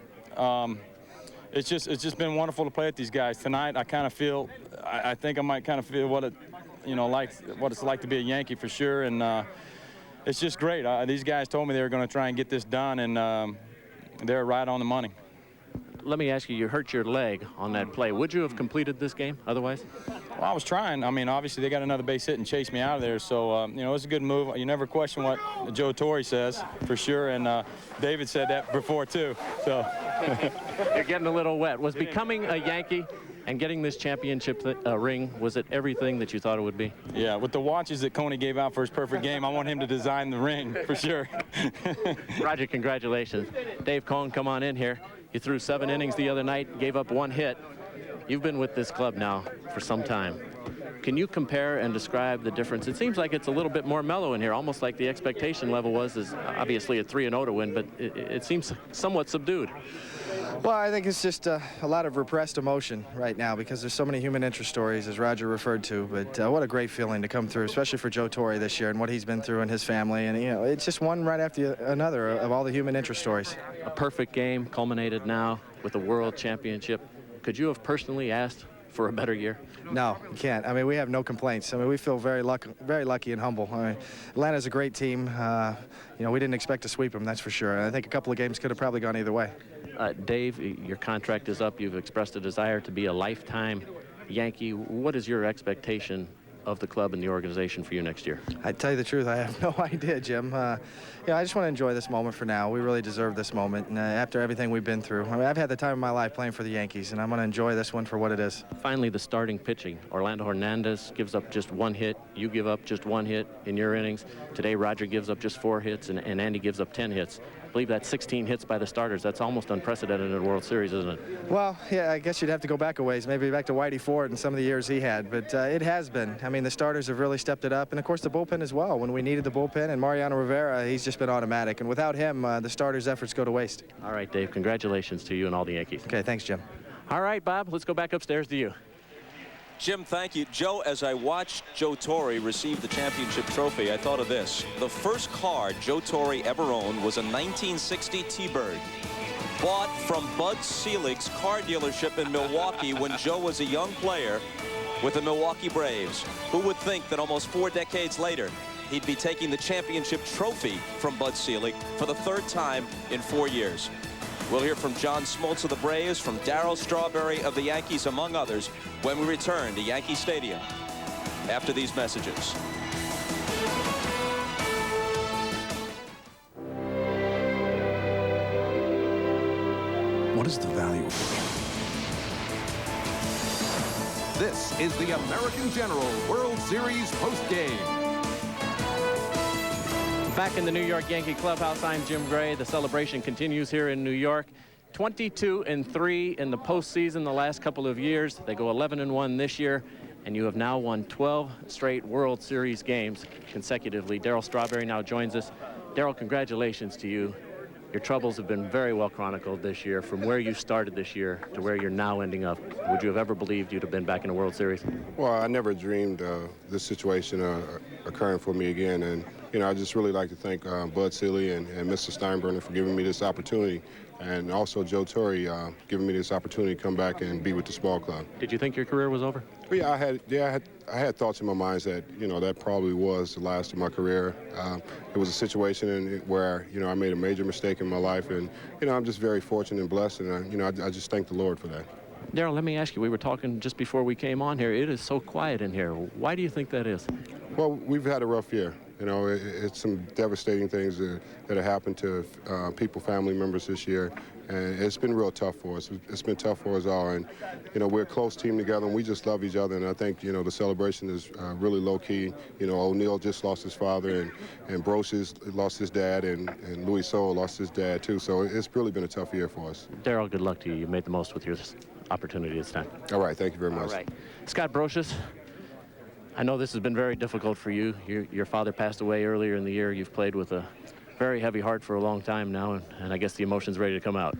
It's just been wonderful to play with these guys tonight. I kind of feel, I think I might kind of feel what it's like to be a Yankee for sure, and it's just great. These guys told me they were going to try and get this done, and they're right on the money. Let me ask you, you hurt your leg on that play. Would you have completed this game otherwise? Well, I was trying. I mean, obviously they got another base hit and chased me out of there, so you know, it was a good move. You never question what Joe Torre says, for sure, and David said that before too. So you're getting a little wet. Was becoming a Yankee and getting this championship ring, was it everything that you thought it would be? Yeah, with the watches that Coney gave out for his perfect game, I want him to design the ring for sure. Roger, congratulations. Dave Cohn, come on in here. You threw 7 innings the other night, gave up 1 hit. You've been with this club now for some time. Can you compare and describe the difference? It seems like it's a little bit more mellow in here, almost like the expectation level was obviously a 3-0 to win, but it seems somewhat subdued. Well, I think it's just a lot of repressed emotion right now because there's so many human interest stories, as Roger referred to. But what a great feeling to come through, especially for Joe Torre this year and what he's been through and his family. And, you know, it's just one right after another of all the human interest stories. A perfect game culminated now with a world championship. Could you have personally asked for a better year? No, you can't. I mean, we have no complaints. I mean, we feel very lucky and humble. I mean, Atlanta's a great team. You know, we didn't expect to sweep them, that's for sure. And I think a couple of games could have probably gone either way. Dave, your contract is up. You've expressed a desire to be a lifetime Yankee. What is your expectation of the club and the organization for you next year? I tell you the truth, I have no idea, Jim. Yeah, I just want to enjoy this moment for now. We really deserve this moment, and after everything we've been through, I mean, I've had the time of my life playing for the Yankees, and I'm going to enjoy this one for what it is. Finally, the starting pitching. Orlando Hernandez gives up just 1 hit. You give up just 1 hit in your innings. Today, Roger gives up just 4 hits, and Andy gives up 10 hits. I believe that's 16 hits by the starters. That's almost unprecedented in a World Series, isn't it? Well, yeah, I guess you'd have to go back a ways, maybe back to Whitey Ford and some of the years he had, but it has been. I mean, the starters have really stepped it up, and of course the bullpen as well. When we needed the bullpen, and Mariano Rivera, he's just been automatic, and without him, the starters' efforts go to waste. All right, Dave, congratulations to you and all the Yankees. Okay, thanks, Jim. All right, Bob, let's go back upstairs to you. Jim, thank you. Joe, as I watched Joe Torre receive the championship trophy, I thought of this. The first car Joe Torre ever owned was a 1960 T-Bird, bought from Bud Selig's car dealership in Milwaukee when Joe was a young player with the Milwaukee Braves. Who would think that almost 4 decades later, he'd be taking the championship trophy from Bud Selig for the 3rd time in 4 years. We'll hear from John Smoltz of the Braves, from Darryl Strawberry of the Yankees, among others, when we return to Yankee Stadium after these messages. What is the value? This is the American General World Series postgame. Back in the New York Yankee clubhouse, I'm Jim Gray. The celebration continues here in New York. 22-3 in the postseason the last couple of years. They go 11-1 this year, and you have now won 12 straight World Series games consecutively. Darryl Strawberry now joins us. Darryl, congratulations to you. Your troubles have been very well chronicled this year, from where you started this year to where you're now ending up. Would you have ever believed you'd have been back in a World Series? Well, I never dreamed this situation occurring for me again. And, you know, I just really like to thank Bud Seeley and Mr. Steinbrenner for giving me this opportunity, and also Joe Torre giving me this opportunity to come back and be with the small club. Did you think your career was over? Well, yeah, I had thoughts in my mind that, you know, that probably was the last of my career. It was a situation where, you know, I made a major mistake in my life, and, you know, I'm just very fortunate and blessed, and, you know, I just thank the Lord for that. Darryl, let me ask you, we were talking just before we came on here. It is so quiet in here. Why do you think that is? Well, we've had a rough year. You know, it's some devastating things that have happened to people, family members this year, and it's been real tough for us. It's been tough for us all, and, you know, we're a close team together, and we just love each other, and I think, you know, the celebration is really low-key. You know, O'Neill just lost his father, and Brocious lost his dad, and Louis Soul lost his dad, too, so it's really been a tough year for us. Darryl, good luck to you. You made the most with your opportunity this time. All right, thank you very much. All right. Scott Brocious, I know this has been very difficult for you. Your father passed away earlier in the year. You've played with a very heavy heart for a long time now, and I guess the emotion's ready to come out.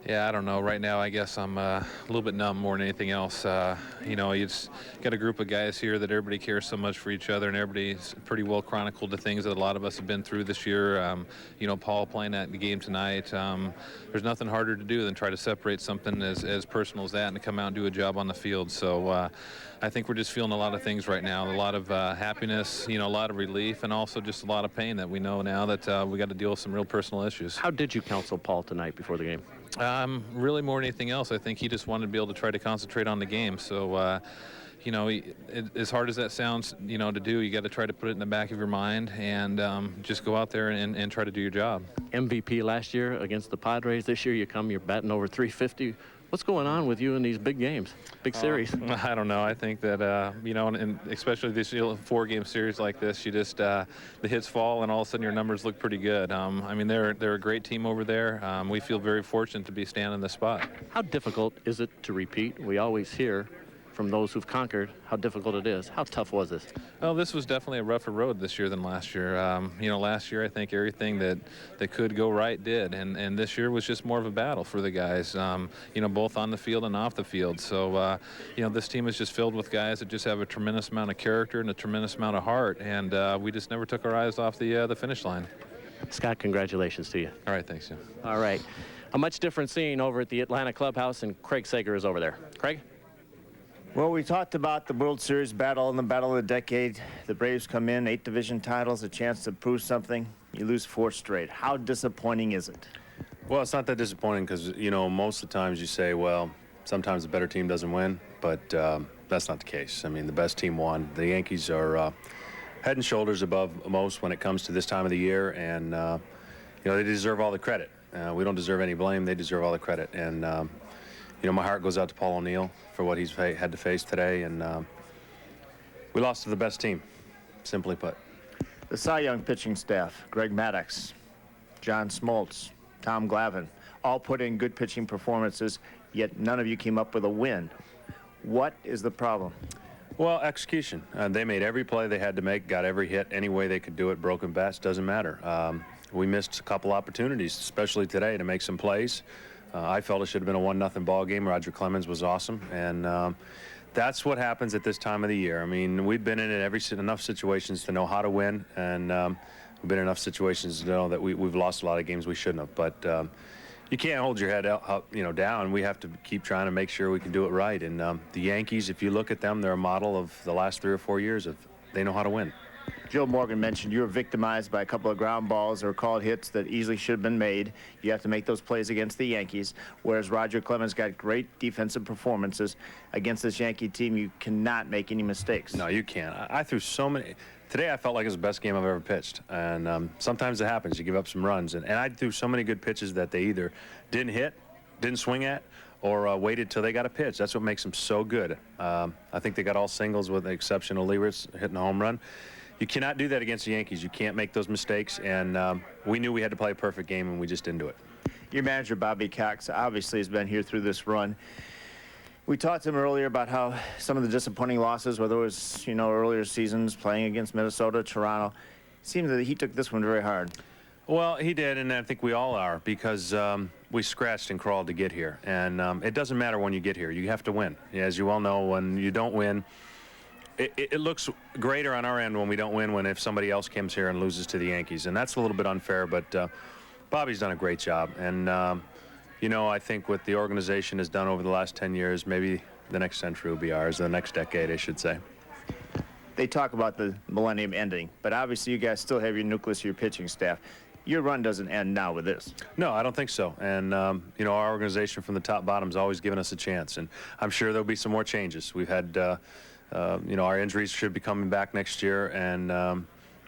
Yeah, I don't know. Right now, I guess I'm a little bit numb more than anything else. You know, you just got a group of guys here that everybody cares so much for each other, and everybody's pretty well chronicled the things that a lot of us have been through this year. You know, Paul playing at the game tonight, there's nothing harder to do than try to separate something as personal as that and to come out and do a job on the field. So I think we're just feeling a lot of things right now, a lot of happiness, you know, a lot of relief, and also just a lot of pain that we know now that we got to deal with some real personal issues. How did you counsel Paul tonight before the game? Really more than anything else, I think he just wanted to be able to try to concentrate on the game. So, you know, as hard as that sounds, you know, to do, you got to try to put it in the back of your mind and just go out there and try to do your job. MVP last year against the Padres. This year you're batting over 350. What's going on with you in these big games, big series? I don't know. I think that, you know, and especially this 4-game series like this, you just, the hits fall and all of a sudden your numbers look pretty good. I mean, they're a great team over there. We feel very fortunate to be standing in this spot. How difficult is it to repeat? We always hear from those who've conquered how difficult it is. How tough was this? Well, this was definitely a rougher road this year than last year. You know, last year I think everything that could go right did, and this year was just more of a battle for the guys, you know, both on the field and off the field. So, you know, this team is just filled with guys that just have a tremendous amount of character and a tremendous amount of heart, and we just never took our eyes off the finish line. Scott, congratulations to you. All right, thanks, Jim. All right. A much different scene over at the Atlanta clubhouse, and Craig Sager is over there. Craig? Well, we talked about the World Series battle and the battle of the decade. The Braves come in, 8 division titles, a chance to prove something. You lose 4 straight. How disappointing is it? Well, it's not that disappointing because, you know, most of the times you say, well, sometimes the better team doesn't win, but that's not the case. I mean, the best team won. The Yankees are head and shoulders above most when it comes to this time of the year, and, you know, they deserve all the credit. We don't deserve any blame. They deserve all the credit. And, you know, my heart goes out to Paul O'Neill for what he's had to face today, and we lost to the best team, simply put. The Cy Young pitching staff, Greg Maddux, John Smoltz, Tom Glavine, all put in good pitching performances, yet none of you came up with a win. What is the problem? Well, execution. They made every play they had to make, got every hit any way they could do it, broken bats, doesn't matter. We missed a couple opportunities, especially today, to make some plays. I felt it should have been a 1-0 ball game. Roger Clemens was awesome, and that's what happens at this time of the year. I mean, we've been in enough situations to know how to win, and we've been in enough situations to know that we've lost a lot of games we shouldn't have. But you can't hold your head up, you know, down. We have to keep trying to make sure we can do it right. And the Yankees, if you look at them, they're a model of the last 3 or 4 years of they know how to win. Joe Morgan mentioned you were victimized by a couple of ground balls or called hits that easily should have been made. You have to make those plays against the Yankees, whereas Roger Clemens got great defensive performances. Against this Yankee team, you cannot make any mistakes. No, you can't. I threw so many. Today I felt like it was the best game I've ever pitched, and sometimes it happens. You give up some runs, and I threw so many good pitches that they either didn't hit, didn't swing at, or waited till they got a pitch. That's what makes them so good. I think they got all singles with the exception of Lewis hitting a home run. you cannot do that against the Yankees. You can't make those mistakes, and we knew we had to play a perfect game, and we just didn't do it. Your manager, Bobby Cox, obviously has been here through this run. We talked to him earlier about how some of the disappointing losses, whether it was, you know, earlier seasons playing against Minnesota, Toronto, it seemed that he took this one very hard. Well, he did, and I think we all are, because we scratched and crawled to get here. And it doesn't matter when you get here. You have to win. As you all know, when you don't win, it looks greater on our end when we don't win when if somebody else comes here and loses to the Yankees. And that's a little bit unfair, but Bobby's done a great job. And, you know, I think what the organization has done over the last 10 years, maybe the next century will be ours, the next decade, I should say. They talk about the millennium ending, but obviously you guys still have your nucleus of your pitching staff. Your run doesn't end now with this. No, I don't think so. And, you know, our organization from the top bottom has always given us a chance. And I'm sure there'll be some more changes. We've had, you know, our injuries should be coming back next year. And,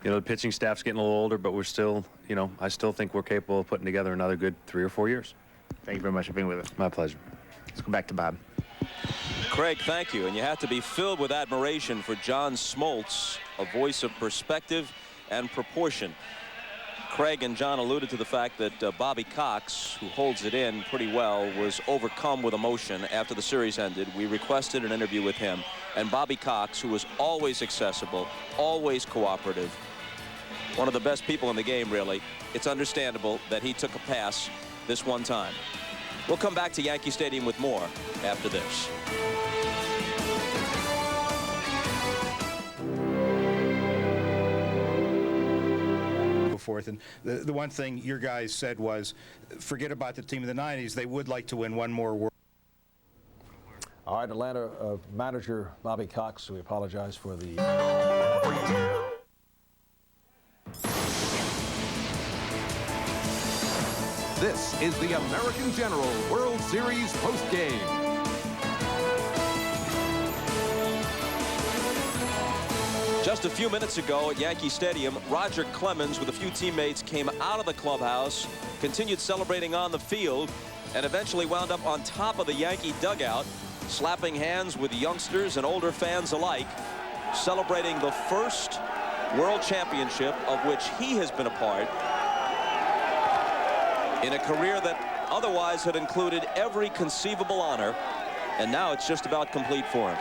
you know, the pitching staff's getting a little older, but we're still, you know, I still think we're capable of putting together another good 3 or 4 years. Thank you very much for being with us. My pleasure. Let's go back to Bob. Craig, thank you. And you have to be filled with admiration for John Smoltz, a voice of perspective and proportion. Craig and John alluded to the fact that Bobby Cox, who holds it in pretty well, was overcome with emotion after the series ended. We requested an interview with him. And Bobby Cox, who was always accessible, always cooperative, one of the best people in the game, really, it's understandable that he took a pass this one time. We'll come back to Yankee Stadium with more after this. Forth. And the one thing your guys said was, forget about the team of the 90s. They would like to win one more World. All right, Atlanta manager Bobby Cox, we apologize for the... This is the American General World Series postgame. Just a few minutes ago at Yankee Stadium, Roger Clemens with a few teammates came out of the clubhouse, continued celebrating on the field, and eventually wound up on top of the Yankee dugout, slapping hands with youngsters and older fans alike, celebrating the first World Championship of which he has been a part in a career that otherwise had included every conceivable honor, and now it's just about complete for him.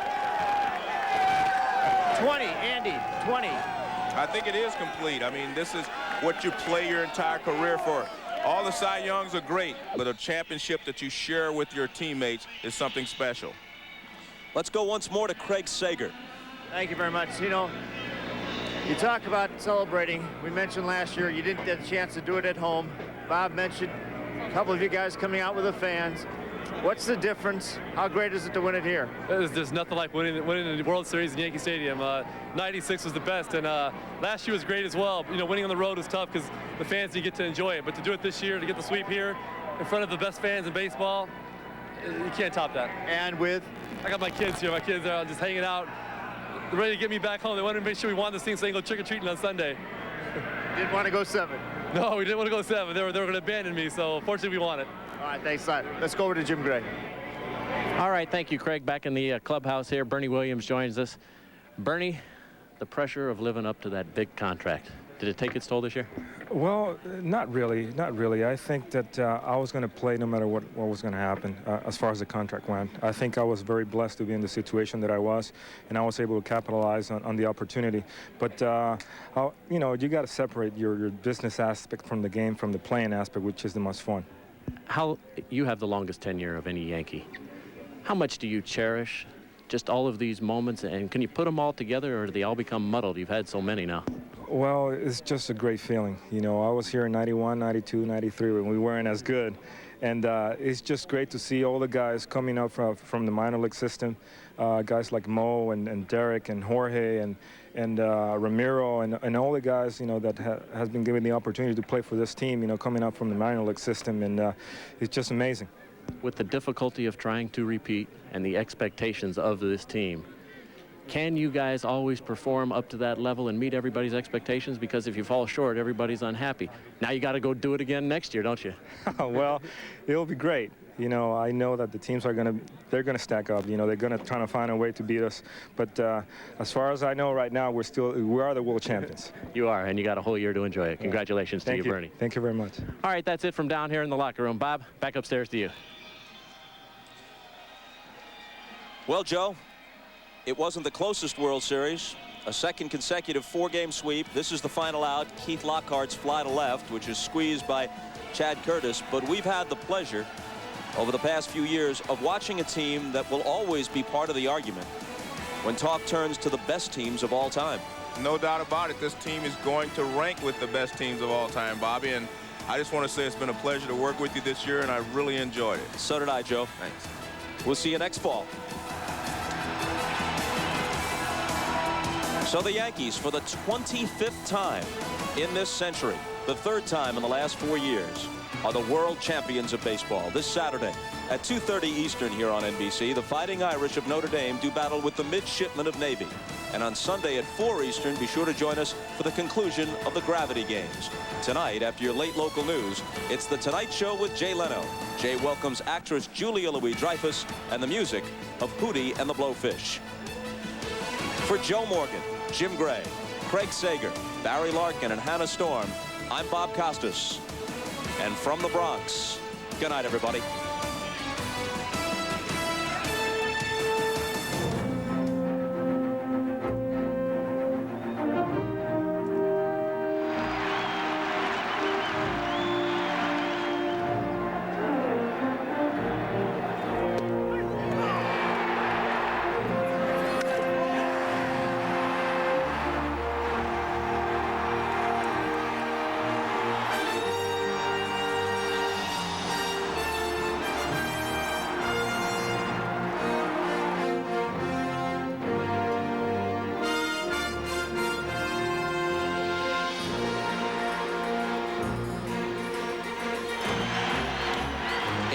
20, Andy, 20. I think it is complete. I mean, this is what you play your entire career for. All the Cy Youngs are great, but a championship that you share with your teammates is something special. Let's go once more to Craig Sager. Thank you very much. You know, you talk about celebrating. We mentioned last year you didn't get a chance to do it at home. Bob mentioned a couple of you guys coming out with the fans. What's the difference? How great is it to win it here? There's nothing like winning the World Series in Yankee Stadium. 96 was the best, and last year was great as well. You know, winning on the road was tough because the fans didn't get to enjoy it. But to do it this year, to get the sweep here in front of the best fans in baseball, you can't top that. And with? I got my kids here. My kids are just hanging out. They're ready to get me back home. They wanted to make sure we won this thing so they can go trick-or-treating on Sunday. Didn't want to go 7. No, we didn't want to go 7. They were going to abandon me, so fortunately we won it. All right, thanks, Simon. Let's go over to Jim Gray. All right, thank you, Craig. Back in the clubhouse here, Bernie Williams joins us. Bernie, the pressure of living up to that big contract, did it take its toll this year? Well, not really. Not really. I think that I was going to play no matter what was going to happen as far as the contract went. I think I was very blessed to be in the situation that I was, and I was able to capitalize on the opportunity. But, you know, you got to separate your business aspect from the game, from the playing aspect, which is the most fun. You have the longest tenure of any Yankee. How much do you cherish just all of these moments, and can you put them all together, or do they all become muddled? You've had so many now. Well, it's just a great feeling. You know, I was here in 91, 92, 93 when we weren't as good. And it's just great to see all the guys coming up from the minor league system, guys like Mo and Derek and Jorge and Ramiro and all the guys, you know, that has been given the opportunity to play for this team, you know, coming up from the minor league system. And it's just amazing. With the difficulty of trying to repeat and the expectations of this team, can you guys always perform up to that level and meet everybody's expectations? Because if you fall short, everybody's unhappy. Now you got to go do it again next year, don't you? Well, it'll be great. You know, I know that the teams are they're gonna stack up. You know, they're gonna try to find a way to beat us. But as far as I know right now, we are the world champions. You are, and you got a whole year to enjoy it. Congratulations to you, Bernie. Thank you very much. All right, that's it from down here in the locker room. Bob, back upstairs to you. Well, Joe, it wasn't the closest World Series. A second consecutive 4-game sweep. This is the final out. Keith Lockhart's fly to left, which is squeezed by Chad Curtis. But we've had the pleasure over the past few years of watching a team that will always be part of the argument when talk turns to the best teams of all time. No doubt about it. This team is going to rank with the best teams of all time, Bobby. And I just want to say it's been a pleasure to work with you this year, and I really enjoyed it. So did I, Joe. Thanks. We'll see you next fall. So the Yankees, for the 25th time in this century, the 3rd time in the last 4 years, are the world champions of baseball. This Saturday at 2:30 Eastern here on NBC, the Fighting Irish of Notre Dame do battle with the Midshipmen of Navy. And on Sunday at 4 Eastern, be sure to join us for the conclusion of the Gravity Games. Tonight, after your late local news, it's The Tonight Show with Jay Leno. Jay welcomes actress Julia Louis-Dreyfus and the music of Hootie and the Blowfish. For Joe Morgan, Jim Gray, Craig Sager, Barry Larkin, and Hannah Storm, I'm Bob Costas. And from the Bronx, good night, everybody.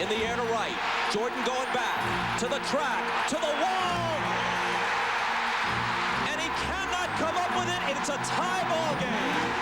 In the air to right, Jordan going back to the track, to the wall, and he cannot come up with it. It's a tie ball game.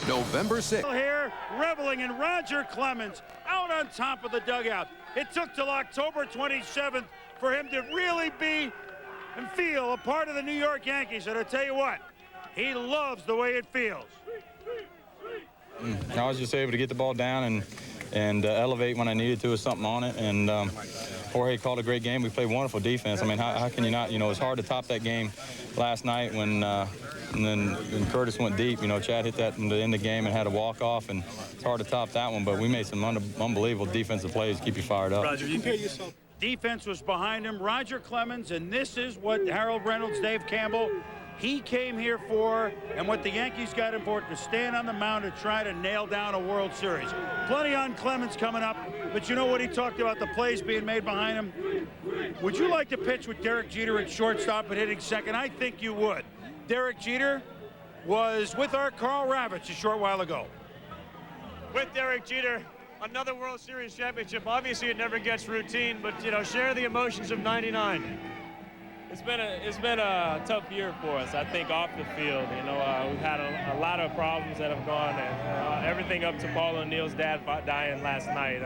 November 6th. Here, reveling in Roger Clemens out on top of the dugout. It took till October 27th for him to really be and feel a part of the New York Yankees. And I tell you what, he loves the way it feels. I was just able to get the ball down and elevate when I needed to with something on it. And Jorge called a great game. We played wonderful defense. I mean, how can you not? You know, it was hard to top that game last night when Curtis went deep. You know, Chad hit that in the end of the game and had a walk-off, and it's hard to top that one. But we made some unbelievable defensive plays to keep you fired up. Roger, you compare yourself Defense was behind him. Roger Clemens, and this is what Harold Reynolds, Dave Campbell, he came here for, and what the Yankees got him for, to stand on the mound and try to nail down a World Series. Plenty on Clemens coming up, but you know what he talked about, the plays being made behind him? Would you like to pitch with Derek Jeter at shortstop and hitting second? I think you would. Derek Jeter was with our Carl Ravitch a short while ago. With Derek Jeter, another World Series championship. Obviously, it never gets routine, but, you know, share the emotions of '99. It's been a tough year for us, I think, off the field. You know, we've had a lot of problems that have gone, and everything up to Paul O'Neill's dad dying last night.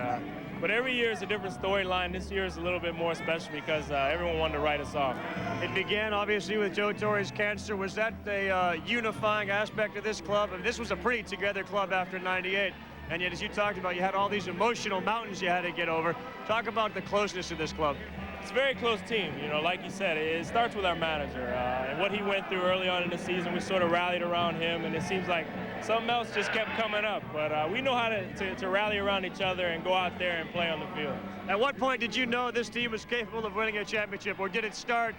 But every year is a different storyline. This year is a little bit more special because everyone wanted to write us off. It began, obviously, with Joe Torre's cancer. Was that a unifying aspect of this club? I mean, this was a pretty together club after '98. And yet, as you talked about, you had all these emotional mountains you had to get over. Talk about the closeness of this club. It's a very close team, you know, like you said, it starts with our manager. And what he went through early on in the season, we sort of rallied around him, and it seems like something else just kept coming up. But we know how to rally around each other and go out there and play on the field. At what point did you know this team was capable of winning a championship, or did it start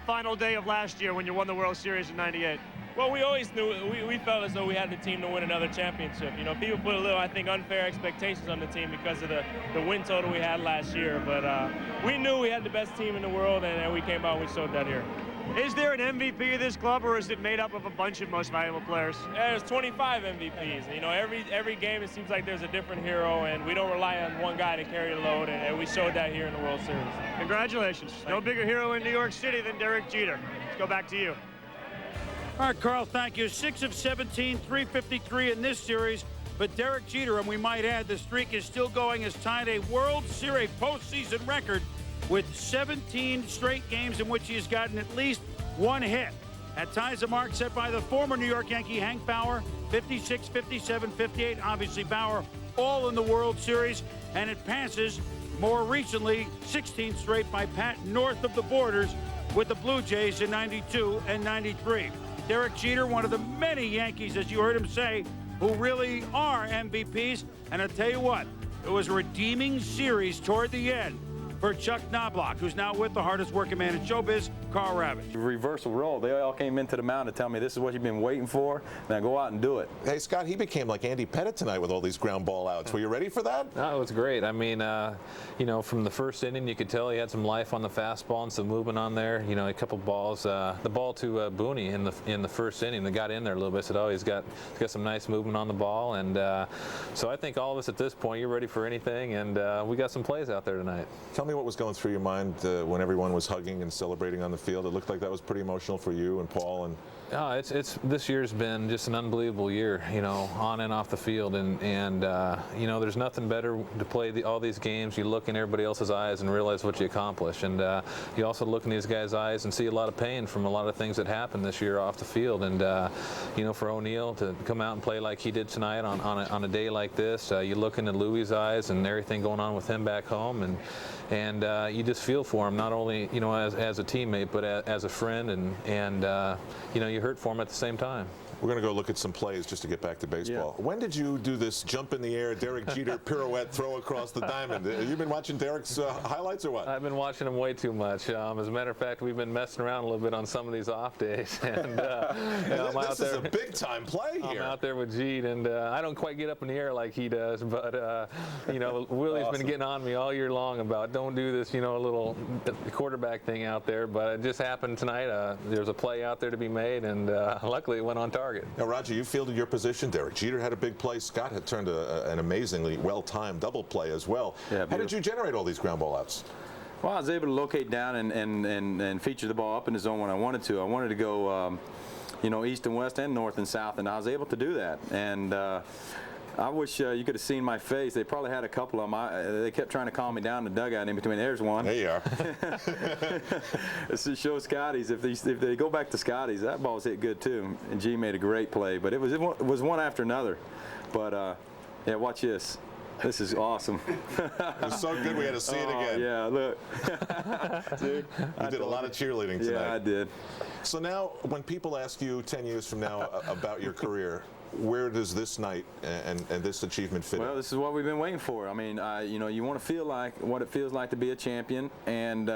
final day of last year when you won the World Series in '98? Well, we always knew, we felt as though we had the team to win another championship. You know, people put a little, I think, unfair expectations on the team because of the win total we had last year. But we knew we had the best team in the world, and we came out and we showed that here. Is there an MVP of this club, or is it made up of a bunch of most valuable players? Yeah, there's 25 MVPs. You know, every game it seems like there's a different hero, and we don't rely on one guy to carry the load, and we showed that here in the World Series. Congratulations. No bigger hero in New York City than Derek Jeter. Let's go back to you. All right, Carl, thank you. 6 of 17, 353 in this series. But Derek Jeter, and we might add, the streak is still going, has tied a World Series postseason record with 17 straight games in which he has gotten at least one hit. That ties a mark set by the former New York Yankee Hank Bauer, 56, 57, 58. Obviously, Bauer all in the World Series. And it passes, more recently, 16 straight by Pat north of the borders with the Blue Jays in 92 and 93. Derek Jeter, one of the many Yankees, as you heard him say, who really are MVPs. And I'll tell you what, it was a redeeming series toward the end for Chuck Knobloch, who's now with the hardest working man in showbiz, Carl Ravitch. Reversal role. They all came into the mound to tell me this is what you've been waiting for. Now go out and do it. Hey, Scott, he became like Andy Pettitte tonight with all these ground ball outs. Were you ready for that? No, it was great. I mean, you know, from the first inning, you could tell he had some life on the fastball and some movement on there. You know, a couple balls. The ball to Booney in the first inning, that got in there a little bit. Said, oh, he's got some nice movement on the ball. And so I think all of us at this point, you're ready for anything. And we got some plays out there tonight. Tell me what was going through your mind when everyone was hugging and celebrating on the field. It looked like that was pretty emotional for you and Paul. And this year's been just an unbelievable year, you know, on and off the field, and you know, there's nothing better to play all these games. You look in everybody else's eyes and realize what you accomplish, and you also look in these guys' eyes and see a lot of pain from a lot of things that happened this year off the field. And you know, for O'Neill to come out and play like he did tonight on a day like this, you look into Louis' eyes and everything going on with him back home, and you just feel for him, not only, you know, as a teammate, but as a friend, and you know, you hurt for him at the same time. We're going to go look at some plays just to get back to baseball. Yeah. When did you do this jump in the air, Derek Jeter pirouette, throw across the diamond? Have you been watching Derek's highlights or what? I've been watching him way too much. As a matter of fact, we've been messing around a little bit on some of these off days. And you know, this is a big-time play here. I'm out there with Jeet, and I don't quite get up in the air like he does, but you know, Willie's been getting on me all year long about don't do this, you know, little quarterback thing out there. But it just happened tonight. There's a play out there to be made, and luckily it went on target. Now, Roger, you fielded your position. Derek Jeter had a big play. Scott had turned an amazingly well-timed double play as well. Yeah, how did you generate all these ground ball outs? Well, I was able to locate down and feature the ball up in the zone when I wanted to. I wanted to go, you know, east and west and north and south, and I was able to do that. And I wish you could have seen my face. They probably had a couple of them. They kept trying to calm me down in the dugout in between. There's one. There you are. This is show Scotty's. If they go back to Scotty's, that ball's hit good too. And G made a great play, but it was one after another. But yeah, watch this. This is awesome. It was so good we had to see it again. Yeah, look. Dude, you did a lot of cheerleading tonight. Yeah, I did. So now, when people ask you 10 years from now about your career, where does this night and this achievement fit in? Well, this is what we've been waiting for. I mean, you know, you want to feel like what it feels like to be a champion, and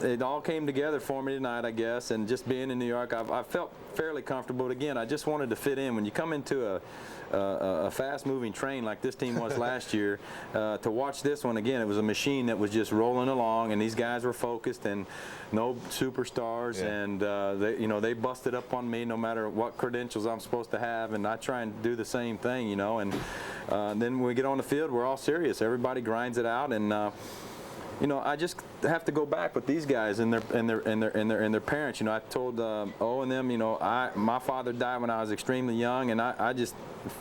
it all came together for me tonight, I guess, and just being in New York, I felt fairly comfortable. But again, I just wanted to fit in. When you come into a fast-moving train like this team was last year, to watch this one again, it was a machine that was just rolling along, and these guys were focused and no superstars, and they, you know, they busted up on me no matter what credentials I'm supposed to have, and I try and do the same thing, you know. And then when we get on the field, we're all serious. Everybody grinds it out, and you know, I just have to go back with these guys and their parents. You know, I told O and them, you know, my father died when I was extremely young, and I just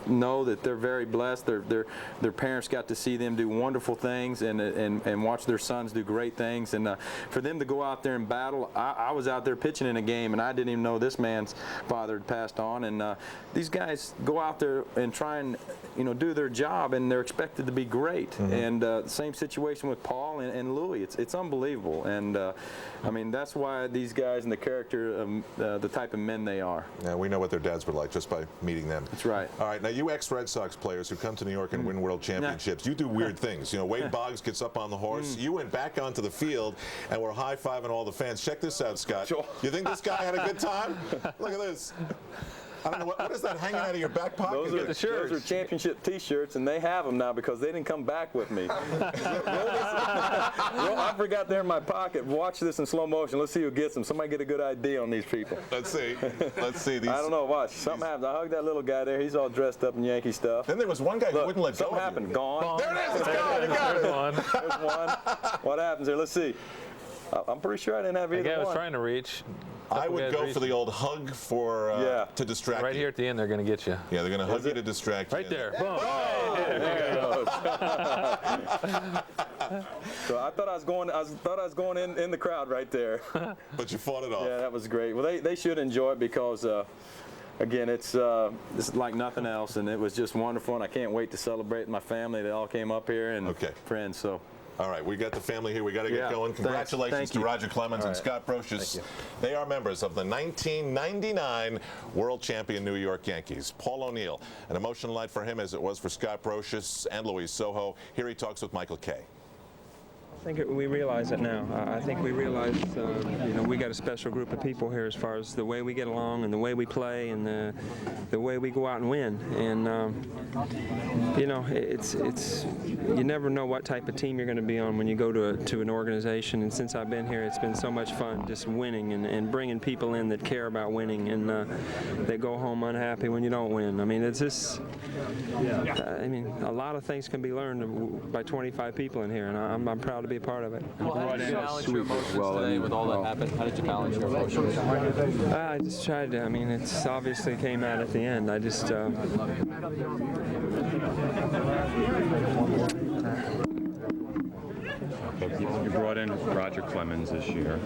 know that they're very blessed. Their parents got to see them do wonderful things and watch their sons do great things. And for them to go out there and battle, I was out there pitching in a game, and I didn't even know this man's father had passed on. And these guys go out there and try and, you know, do their job, and they're expected to be great. Mm-hmm. And same situation with Paul and Louis. It's unbelievable. And I mean, that's why these guys and the character, the type of men they are. Yeah, we know what their dads were like just by meeting them. That's right. All right, now you ex-Red Sox players who come to New York and win world championships, you do weird things. You know, Wade Boggs gets up on the horse. You went back onto the field and were high-fiving all the fans. Check this out, Scott. Sure. You think this guy had a good time? Look at this. I don't know, what is that hanging out of your back pocket? Those are the shirts. Those are championship T-shirts, and they have them now because they didn't come back with me. I forgot they're in my pocket. Watch this in slow motion. Let's see who gets them. Somebody get a good idea on these people. Let's see. Let's see. These, I don't know. Watch. Something happens. I hugged that little guy there. He's all dressed up in Yankee stuff. Then there was one guy who wouldn't let go. Something happened. Gone. There it is. It's gone. You got it. There's one. What happens there? Let's see. I'm pretty sure I didn't have either one. I was trying to reach. I would go for the old hug for to distract you. Right here at the end, they're going to get you. Yeah, they're going to hug you to distract you. Right there. Boom. There So I thought I was going in the crowd right there. But you fought it off. Yeah, that was great. Well, they should enjoy it because. Again, it's like nothing else, and it was just wonderful, and I can't wait to celebrate with my family. They all came up here and friends. So. All right, we got the family here. We got to get going. Congratulations to Roger Clemens and Scott Brocious. They are members of the 1999 World Champion New York Yankees. Paul O'Neill, an emotional night for him as it was for Scott Brocious and Luis Sojo. Here he talks with Michael Kay. I think we realize it now. I think we realize, you know, we got a special group of people here as far as the way we get along and the way we play and the way we go out and win. And you know, it's you never know what type of team you're going to be on when you go to an organization. And since I've been here, it's been so much fun just winning and bringing people in that care about winning and that go home unhappy when you don't win. I mean, it's just, I mean, a lot of things can be learned by 25 people in here, and I'm proud to be a part of it. How did you balance your emotions today with all that happened? How did you balance your emotions? I just tried to. I mean, it's obviously came out at the end. I just. You brought in Roger Clemens this year.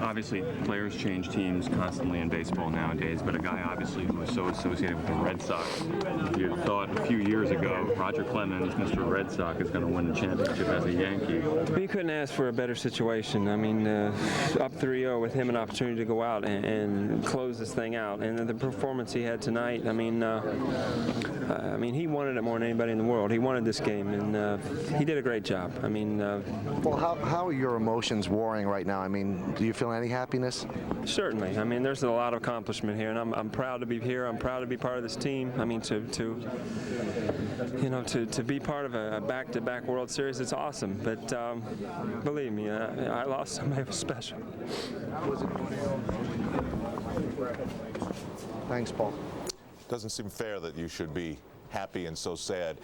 Obviously, players change teams constantly in baseball nowadays, but a guy obviously who was so associated with the Red Sox. You thought a few years ago, Roger Clemens, Mr. Red Sox, is going to win the championship as a Yankee. We couldn't ask for a better situation. I mean, up 3-0 with him an opportunity to go out and close this thing out. And the performance he had tonight, I mean, he wanted it more than anybody in the world. He wanted this game, and he did a great job. I mean, well, how are your emotions warring right now? I mean, do you feel any happiness? Certainly. I mean, there's a lot of accomplishment here, and I'm proud to be here. I'm proud to be part of this team. I mean, to be part of a back-to-back World Series, it's awesome. But believe me, I lost somebody who was special. Thanks, Paul. Doesn't seem fair that you should be happy and so sad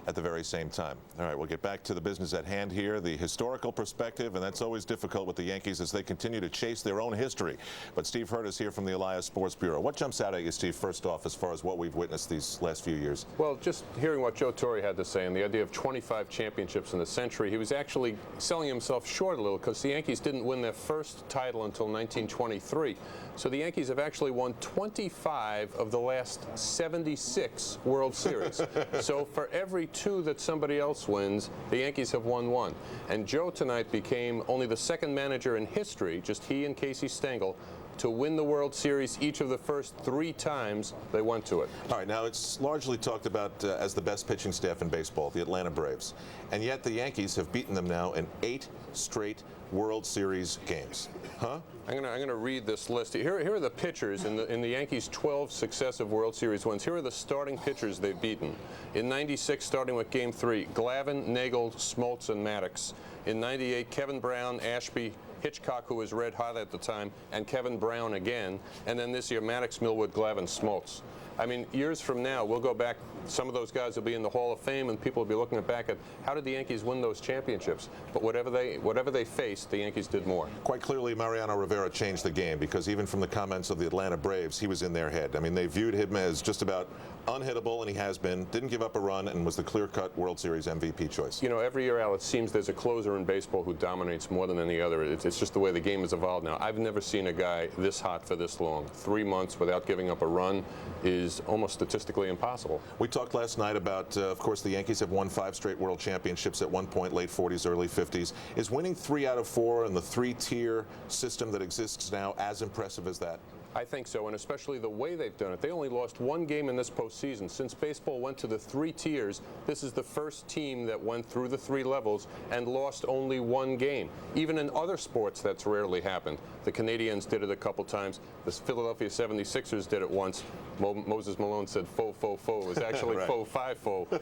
at the very same time. All right, we'll get back to the business at hand here, the historical perspective, and that's always difficult with the Yankees as they continue to chase their own history. But Steve Hurt is here from the Elias Sports Bureau. What jumps out at you, Steve, first off, as far as what we've witnessed these last few years? Well, just hearing what Joe Torre had to say and the idea of 25 championships in the century, he was actually selling himself short a little because the Yankees didn't win their first title until 1923. So the Yankees have actually won 25 of the last 76 World Series. So for every 2 that somebody else wins, the Yankees have won 1. And Joe tonight became only the second manager in history, just he and Casey Stengel, to win the World Series each of the first 3 times they went to it. All right, now it's largely talked about as the best pitching staff in baseball, the Atlanta Braves. And yet the Yankees have beaten them now in 8 straight World Series games. Huh? I'm gonna read this list. Here are the pitchers in the Yankees' 12 successive World Series wins. Here are the starting pitchers they've beaten. In '96, starting with Game 3, Glavine, Nagel, Smoltz, and Maddox. In '98, Kevin Brown, Ashby, Hitchcock, who was red hot at the time, and Kevin Brown again. And then this year, Maddox, Millwood, Glavine, Smoltz. I mean, years from now, we'll go back. Some of those guys will be in the Hall of Fame, and people will be looking back at how did the Yankees win those championships. But whatever they faced, the Yankees did more. Quite clearly, Mariano Rivera changed the game, because even from the comments of the Atlanta Braves, he was in their head. I mean, they viewed him as just about unhittable, and he has been. Didn't give up a run, and was the clear-cut World Series MVP choice. You know, every year, Al, it seems there's a closer in baseball who dominates more than any other. It's just the way the game has evolved now. I've never seen a guy this hot for this long. 3 months without giving up a run is almost statistically impossible. We talked last night about, of course, the Yankees have won 5 straight World Championships at one point, late 40s, early 50s. Is winning 3 out of 4 in the 3-tier system that exists now as impressive as that? I think so, and especially the way they've done it. They only lost 1 game in this postseason. Since baseball went to the 3 tiers, this is the first team that went through the 3 levels and lost only 1 game. Even in other sports, that's rarely happened. The Canadiens did it a couple times. The Philadelphia 76ers did it once. Moses Malone said faux, faux, faux. It was actually right. faux, 5 faux.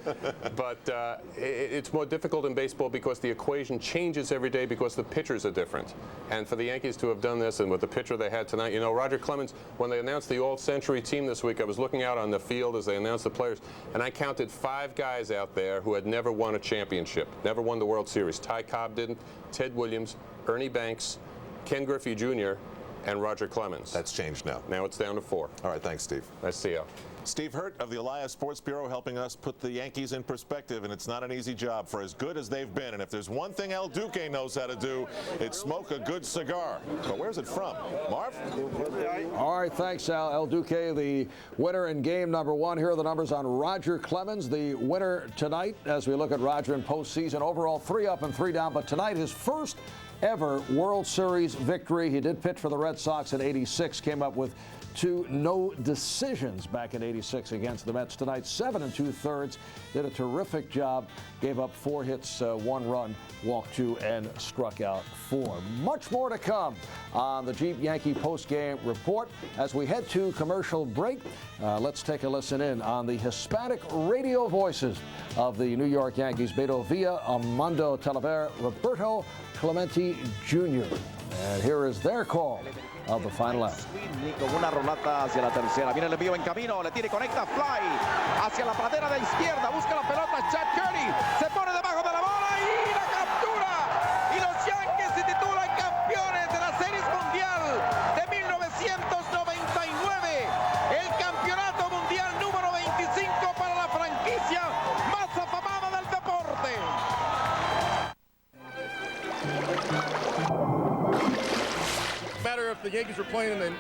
But it's more difficult in baseball because the equation changes every day because the pitchers are different. And for the Yankees to have done this, and with the pitcher they had tonight, you know, Roger Clemens, when they announced the All-Century team this week, I was looking out on the field as they announced the players, and I counted 5 guys out there who had never won a championship, never won the World Series. Ty Cobb didn't, Ted Williams, Ernie Banks, Ken Griffey Jr., and Roger Clemens. That's changed now. Now it's down to 4. All right, thanks, Steve. Nice to see you. Steve Hurt of the Elias Sports Bureau helping us put the Yankees in perspective, and it's not an easy job for as good as they've been. And if there's one thing El Duque knows how to do, it's smoke a good cigar. But where's it from? Marv? All right, thanks, Al. El Duque, the winner in game number 1. Here are the numbers on Roger Clemens, the winner tonight, as we look at Roger in postseason. Overall, 3 up and 3 down, but tonight his first ever World Series victory. He did pitch for the Red Sox in '86, came up with 2 no decisions back in '86 against the Mets. Tonight, 7 2/3, did a terrific job, gave up 4 hits, 1 run, walked 2, and struck out 4. Much more to come on the Jeep Yankee post-game report. As we head to commercial break, let's take a listen in on the Hispanic radio voices of the New York Yankees: Beto Villa, Armando Talavera, Roberto Clemente Jr. And here is their call of the final out. Con una rolata hacia la tercera. Viene el envío en camino. Le tira y conecta. Fly hacia la pradera de izquierda. Busca la pelota. Chad Curry se pone debajo de la bola y la captura. Y los Yankees se titulan campeones de la Series Mundial de 1999. El campeonato mundial número 25 para la franquicia más afamada del deporte. Matter if the Yankees were playing in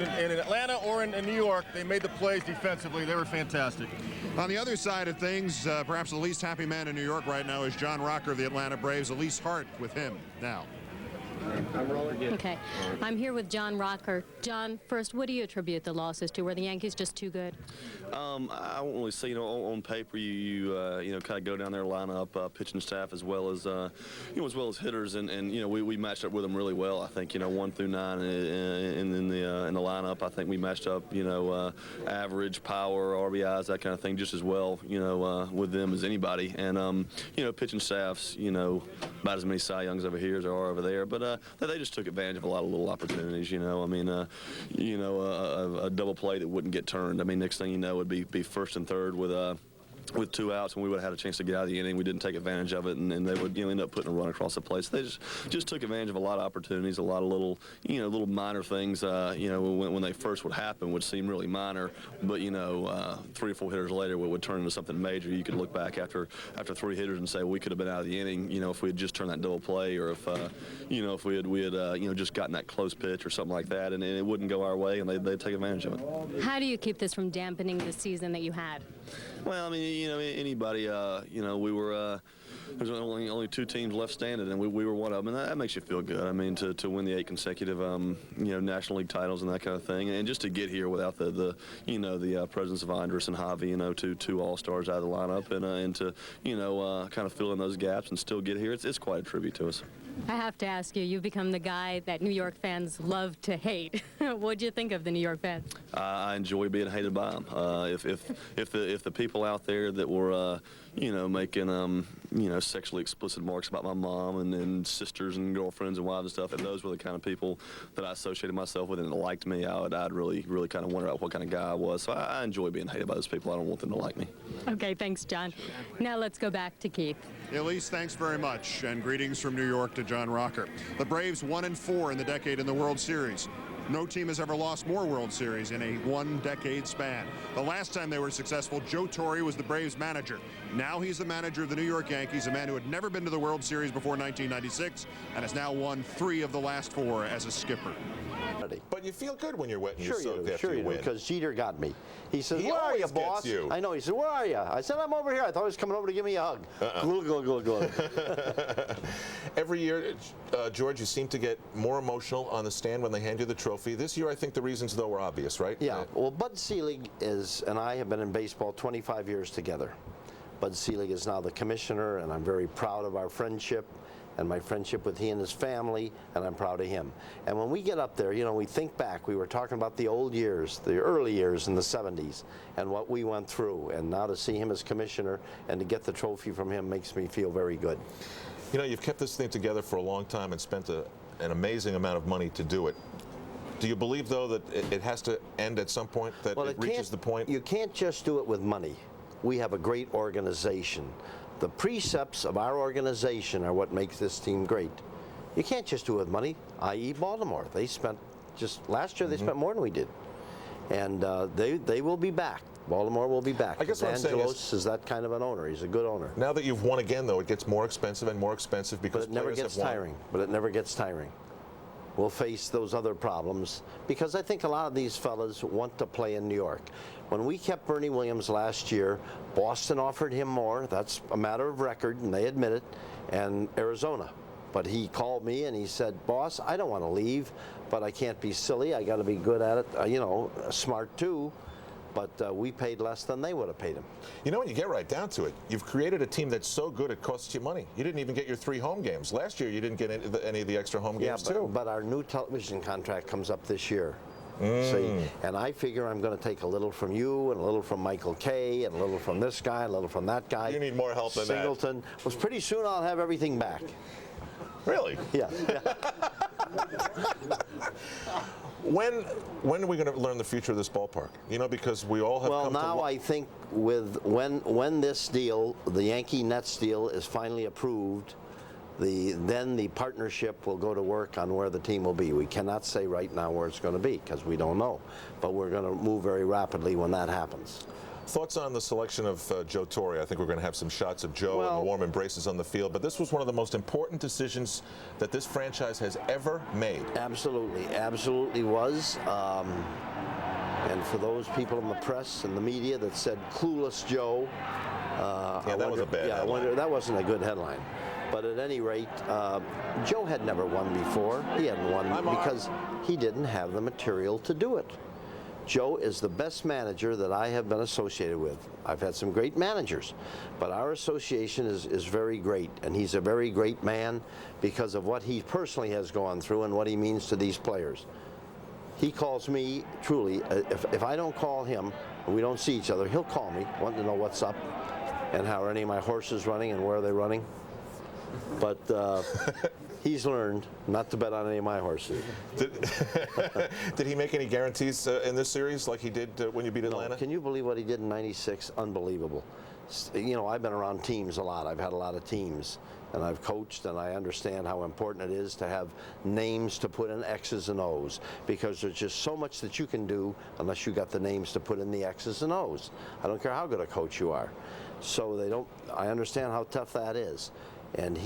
Atlanta or in New York, they made the plays defensively. They were fantastic. On the other side of things, perhaps the least happy man in New York right now is John Rocker of the Atlanta Braves. The least heart with him now. Okay, I'm here with John Rocker. John, first, what do you attribute the losses to? Were the Yankees just too good? I won't really say, on paper, you kind of go down there, line up pitching staff as well as, as well as hitters, and we matched up with them really well. I think, 1 through 9 in the lineup. I think we matched up, average, power, RBIs, that kind of thing, just as well, with them as anybody. And pitching staffs, about as many Cy Youngs over here as there are over there, but they just took advantage of a lot of little opportunities. A double play that wouldn't get turned. I mean, next thing you know, would be 1st and 3rd with 2 outs, and we would have had a chance to get out of the inning. We didn't take advantage of it, and they would end up putting a run across the plate. So they just took advantage of a lot of opportunities, a lot of little little minor things. When they first would happen, would seem really minor, but 3 or 4 hitters later would turn into something major. You could look back after 3 hitters and say, well, we could have been out of the inning, if we had just turned that double play, or if if we had just gotten that close pitch or something like that, and it wouldn't go our way, and they'd take advantage of it. How do you keep this from dampening the season that you had? Well, I mean, anybody, we were there's only 2 teams left standing, and we were one of them, and that makes you feel good. I mean, to win the 8 consecutive National League titles and that kind of thing, and just to get here without the presence of Andres and Javi, two All-Stars out of the lineup, and to kind of fill in those gaps and still get here, it's quite a tribute to us. I have to ask you, you've become the guy that New York fans love to hate. What do you think of the New York fans? I enjoy being hated by them. If the people out there that were making sexually explicit marks about my mom and sisters and girlfriends and wives and stuff, if those were the kind of people that I associated myself with and liked me, I'd really kind of wonder out what kind of guy I was. So I enjoy being hated by those people. I don't want them to like me. Okay, thanks, John. Now let's go back to Keith. Elise, thanks very much, and greetings from New York to John Rocker. The Braves 1-4 in the decade in the World Series. No team has ever lost more World Series in a 1-decade span. The last time they were successful, Joe Torre was the Braves manager. Now he's the manager of the New York Yankees, a man who had never been to the World Series before 1996 and has now won 3 of the last 4 as a skipper. But you feel good when you're wet and Sure you're soaked after you you do, win. because Jeter got me. He says, He where are you, always gets boss? you. I know. He said, where are you? I said, I'm over here. I thought he was coming over to give me a hug. Glug, glug, glug, glug. Every year, George, you seem to get more emotional on the stand when they hand you the trophy. This year, I think the reasons, though, are obvious, right? Yeah. Well, Bud Selig and I have been in baseball 25 years together. Bud Selig is now the commissioner, and I'm very proud of our friendship and my friendship with he and his family, and I'm proud of him. And when we get up there, we think back. We were talking about the old years, the early years in the 70s, and what we went through. And now to see him as commissioner and to get the trophy from him makes me feel very good. You've kept this thing together for a long time and spent an amazing amount of money to do it. Do you believe, though, that it has to end at some point, that it reaches the point? You can't just do it with money. We have a great organization. The precepts of our organization are what makes this team great. You can't just do it with money, i.e. Baltimore. They spent, just last year, they spent more than we did. And they will be back. Baltimore will be back. I guess what I'm saying is that kind of an owner. He's a good owner. Now that you've won again, though, it gets more expensive and more expensive because But it never gets tiring. But it never gets tiring. We'll face those other problems because I think a lot of these fellas want to play in New York. When we kept Bernie Williams last year, Boston offered him more. That's a matter of record, and they admit it, and Arizona. But he called me and he said, boss, I don't want to leave, but I can't be silly. I got to be good at it, smart too. But we paid less than they would have paid him. When you get right down to it, you've created a team that's so good it costs you money. You didn't even get your 3 home games. Last year, you didn't get any of the extra home games, too. But our new television contract comes up this year. See, and I figure I'm going to take a little from you and a little from Michael Kay and a little from this guy, a little from that guy. You need more help than Singleton. Well, pretty soon I'll have everything back. Really? Yeah. When are we going to learn the future of this ballpark? Because we all have come to... Well, now I think when this deal, the Yankee Nets deal, is finally approved, then the partnership will go to work on where the team will be. We cannot say right now where it's going to be because we don't know. But we're going to move very rapidly when that happens. Thoughts on the selection of Joe Torre? I think we're going to have some shots of Joe and the warm embraces on the field, but this was one of the most important decisions that this franchise has ever made. Absolutely, absolutely was. And for those people in the press and the media that said clueless Joe, that was a bad headline. I wonder, that wasn't a good headline. But at any rate, Joe had never won before. He hadn't won because he didn't have the material to do it. Joe is the best manager that I have been associated with. I've had some great managers, but our association is very great, and he's a very great man because of what he personally has gone through and what he means to these players. He calls me, truly, if I don't call him, and we don't see each other, he'll call me, wanting to know what's up and how are any of my horses running and where are they running. But he's learned not to bet on any of my horses. Did he make any guarantees in this series like he did when you beat Atlanta? No. Can you believe what he did in '96? Unbelievable. I've been around teams a lot. I've had a lot of teams, and I've coached, and I understand how important it is to have names to put in X's and O's because there's just so much that you can do unless you got the names to put in the X's and O's. I don't care how good a coach you are. So I understand how tough that is. And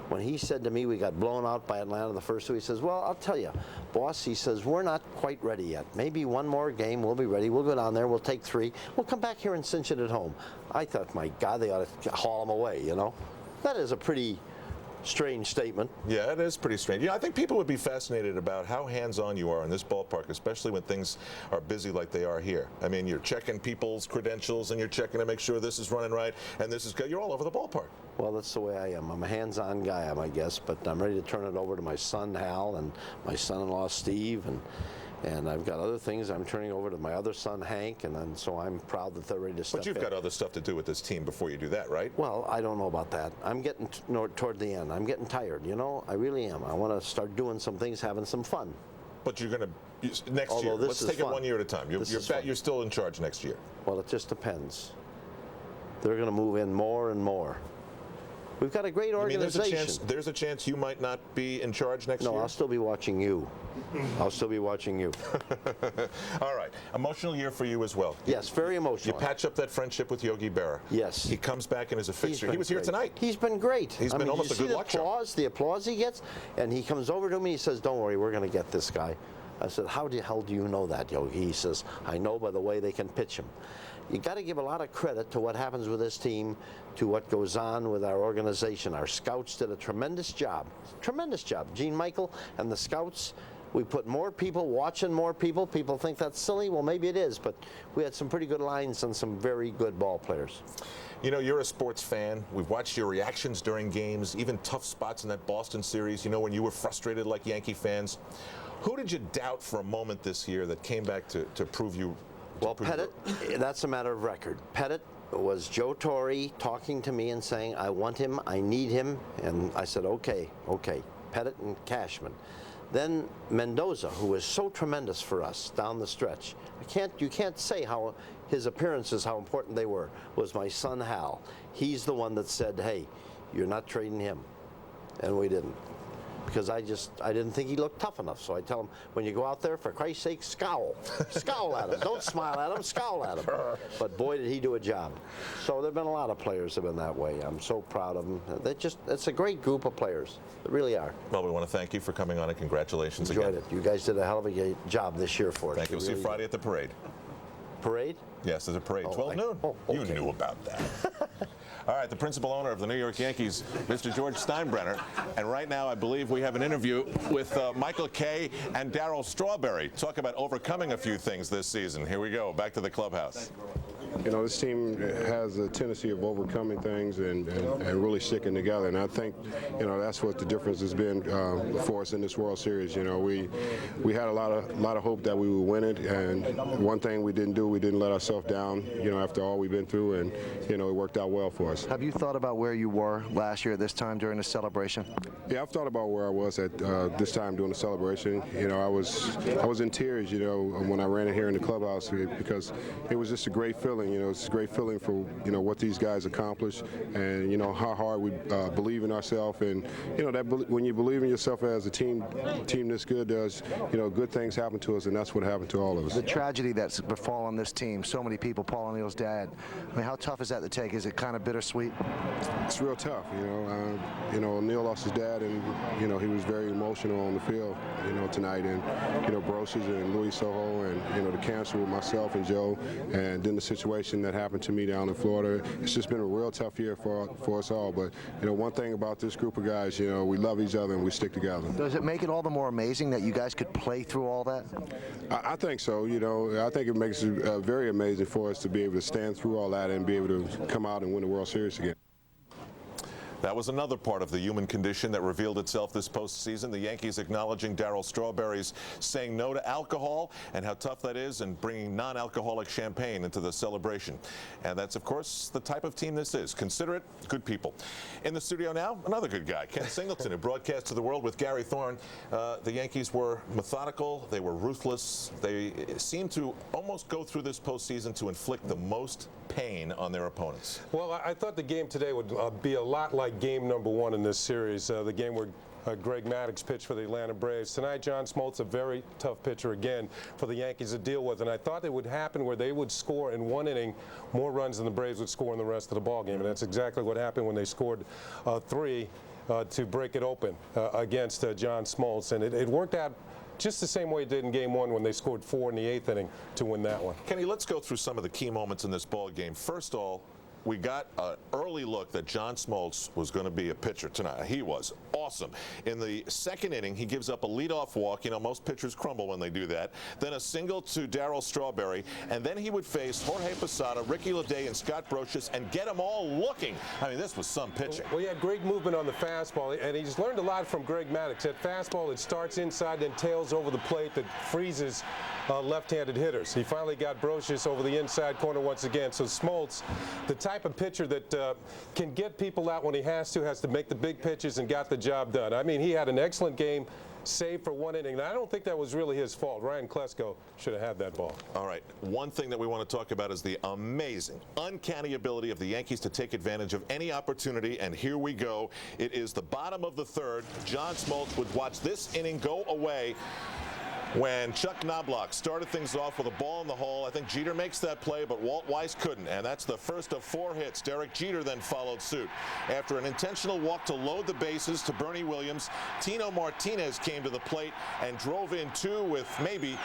when he said to me we got blown out by Atlanta the first two, he says, well, I'll tell you, boss, he says, we're not quite ready yet. Maybe one more game, we'll be ready. We'll go down there, we'll take 3. We'll come back here and cinch it at home. I thought, my God, they ought to haul him away, That is a pretty strange statement. Yeah, it is pretty strange. You know, I think people would be fascinated about how hands-on you are in this ballpark, especially when things are busy like they are here. I mean, you're checking people's credentials and you're checking to make sure this is running right and this is good. You're all over the ballpark. Well, that's the way I am. I'm a hands-on guy, I guess, but I'm ready to turn it over to my son Hal and my son-in-law Steve, and I've got other things I'm turning over to my other son Hank, and then so I'm proud that they're ready to step in. But you've got other stuff to do with this team before you do that, right? Well, I don't know about that. I'm getting toward the end. I'm getting tired, you know. I really am. I want to start doing some things, having some fun. But you're going to, next year, let's take it 1 year at a time. You're still in charge next year. Well, it just depends. They're going to move in more and more. We've got a great organization. There's a chance you might not be in charge next year? No, I'll still be watching you. I'll still be watching you. All right. Emotional year for you as well. Yes, very emotional. You patch up that friendship with Yogi Berra. Yes. He comes back and is a fixture. He was here tonight. He's been great. He's been almost a good luck charm. The applause he gets, and he comes over to me, he says, don't worry, we're going to get this guy. I said, how the hell do you know that, Yogi? He says, I know by the way they can pitch him. You got to give a lot of credit to what happens with this team, to what goes on with our organization. Our scouts did a tremendous job. Tremendous job. Gene Michael and the scouts, we put more people, watching more people. People think that's silly. Well, maybe it is, but we had some pretty good lines and some very good ball players. You know, you're a sports fan. We've watched your reactions during games, even tough spots in that Boston series, you know, when you were frustrated like Yankee fans. Who did you doubt for a moment this year that came back to prove you? Well, Pettit, that's a matter of record. Pettit was Joe Torre talking to me and saying, I want him, I need him, and I said, okay, okay. Pettit and Cashman. Then Mendoza, who was so tremendous for us down the stretch. You can't say how his appearances, how important they were, was my son Hal. He's the one that said, hey, you're not trading him. And we didn't. Because I didn't think he looked tough enough. So I tell him, when you go out there, for Christ's sake, scowl. Scowl at him. Don't smile at him, scowl at him. But boy, did he do a job. So there have been a lot of players that have been that way. I'm so proud of them. It's a great group of players. They really are. Well, we want to thank you for coming on and congratulations Enjoyed again. it. You guys did a hell of a job this year for it. Thank you. We'll see you Friday at the parade. Parade? Yes, there's a parade. 12 noon. Oh, okay. You knew about that. All right, the principal owner of the New York Yankees, Mr. George Steinbrenner. And right now, I believe we have an interview with Michael Kay and Darryl Strawberry. Talk about overcoming a few things this season. Here we go. Back to the clubhouse. You know, this team has a tendency of overcoming things and really sticking together. And I think, you know, that's what the difference has been for us in this World Series. You know, we had a lot of hope that we would win it. And one thing we didn't do, we didn't let ourselves down, you know, after all we've been through. And, you know, it worked out well for us. Have you thought about where you were last year at this time during the celebration? Yeah, I've thought about where I was at this time during the celebration. You know, I was in tears, you know, when I ran in here in the clubhouse because it was just a great feeling. You know, it's a great feeling for, you know, what these guys accomplished and, you know, how hard we believe in ourselves. And, you know, that when you believe in yourself as a team this good does, you know, good things happen to us, and that's what happened to all of us. The tragedy that's befallen this team, so many people, Paul O'Neill's dad, I mean, how tough is that to take? Is it kind of bittersweet? It's real tough, you know. You know, O'Neill lost his dad, and, you know, he was very emotional on the field, you know, tonight. And, you know, Brocious and Louis Soho and, you know, the cancer with myself and Joe, and then the situation that happened to me down in Florida. It's just been a real tough year for us all. But, you know, one thing about this group of guys, you know, we love each other and we stick together. Does it make it all the more amazing that you guys could play through all that? I think so. You know, I think it makes it very amazing for us to be able to stand through all that and be able to come out and win the World Series again. That was another part of the human condition that revealed itself this postseason. The Yankees acknowledging Darryl Strawberry's saying no to alcohol and how tough that is, and bringing non-alcoholic champagne into the celebration. And that's, of course, the type of team this is. Considerate, good people. In the studio now, another good guy, Ken Singleton, who broadcast to the world with Gary Thorne. The Yankees were methodical. They were ruthless. They seemed to almost go through this postseason to inflict the most pain on their opponents. Well, I thought the game today would be a lot like game number 1 in this series, the game where Greg Maddux pitched for the Atlanta Braves. Tonight, John Smoltz, a very tough pitcher again for the Yankees to deal with, and I thought it would happen where they would score in one inning more runs than the Braves would score in the rest of the ball game, and that's exactly what happened when they scored 3 to break it open against John Smoltz, and it worked out just the same way it did in game 1 when they scored 4 in the 8th inning to win that one. Kenny, let's go through some of the key moments in this ball game. First of all, we got an early look that John Smoltz was going to be a pitcher tonight. He was awesome. In the second inning, he gives up a leadoff walk. You know, most pitchers crumble when they do that. Then a single to Darryl Strawberry, and then he would face Jorge Posada, Ricky Leday, and Scott Brocious and get them all looking. I mean, this was some pitching. Well, he had great movement on the fastball, and he's learned a lot from Greg Maddux. That fastball that starts inside, then tails over the plate, that freezes left-handed hitters. He finally got Brocious over the inside corner once again. So Smoltz, the type of pitcher that can get people out when he has to make the big pitches and got the job done. I mean, he had an excellent game, save for one inning. And I don't think that was really his fault. Ryan Klesko should have had that ball. All right. One thing that we want to talk about is the amazing, uncanny ability of the Yankees to take advantage of any opportunity. And here we go. It is the bottom of the third. John Smoltz would watch this inning go away when Chuck Knobloch started things off with a ball in the hole. I think Jeter makes that play, but Walt Weiss couldn't, and that's the first of 4 hits. Derek Jeter then followed suit. After an intentional walk to load the bases to Bernie Williams, Tino Martinez came to the plate and drove in 2 with maybe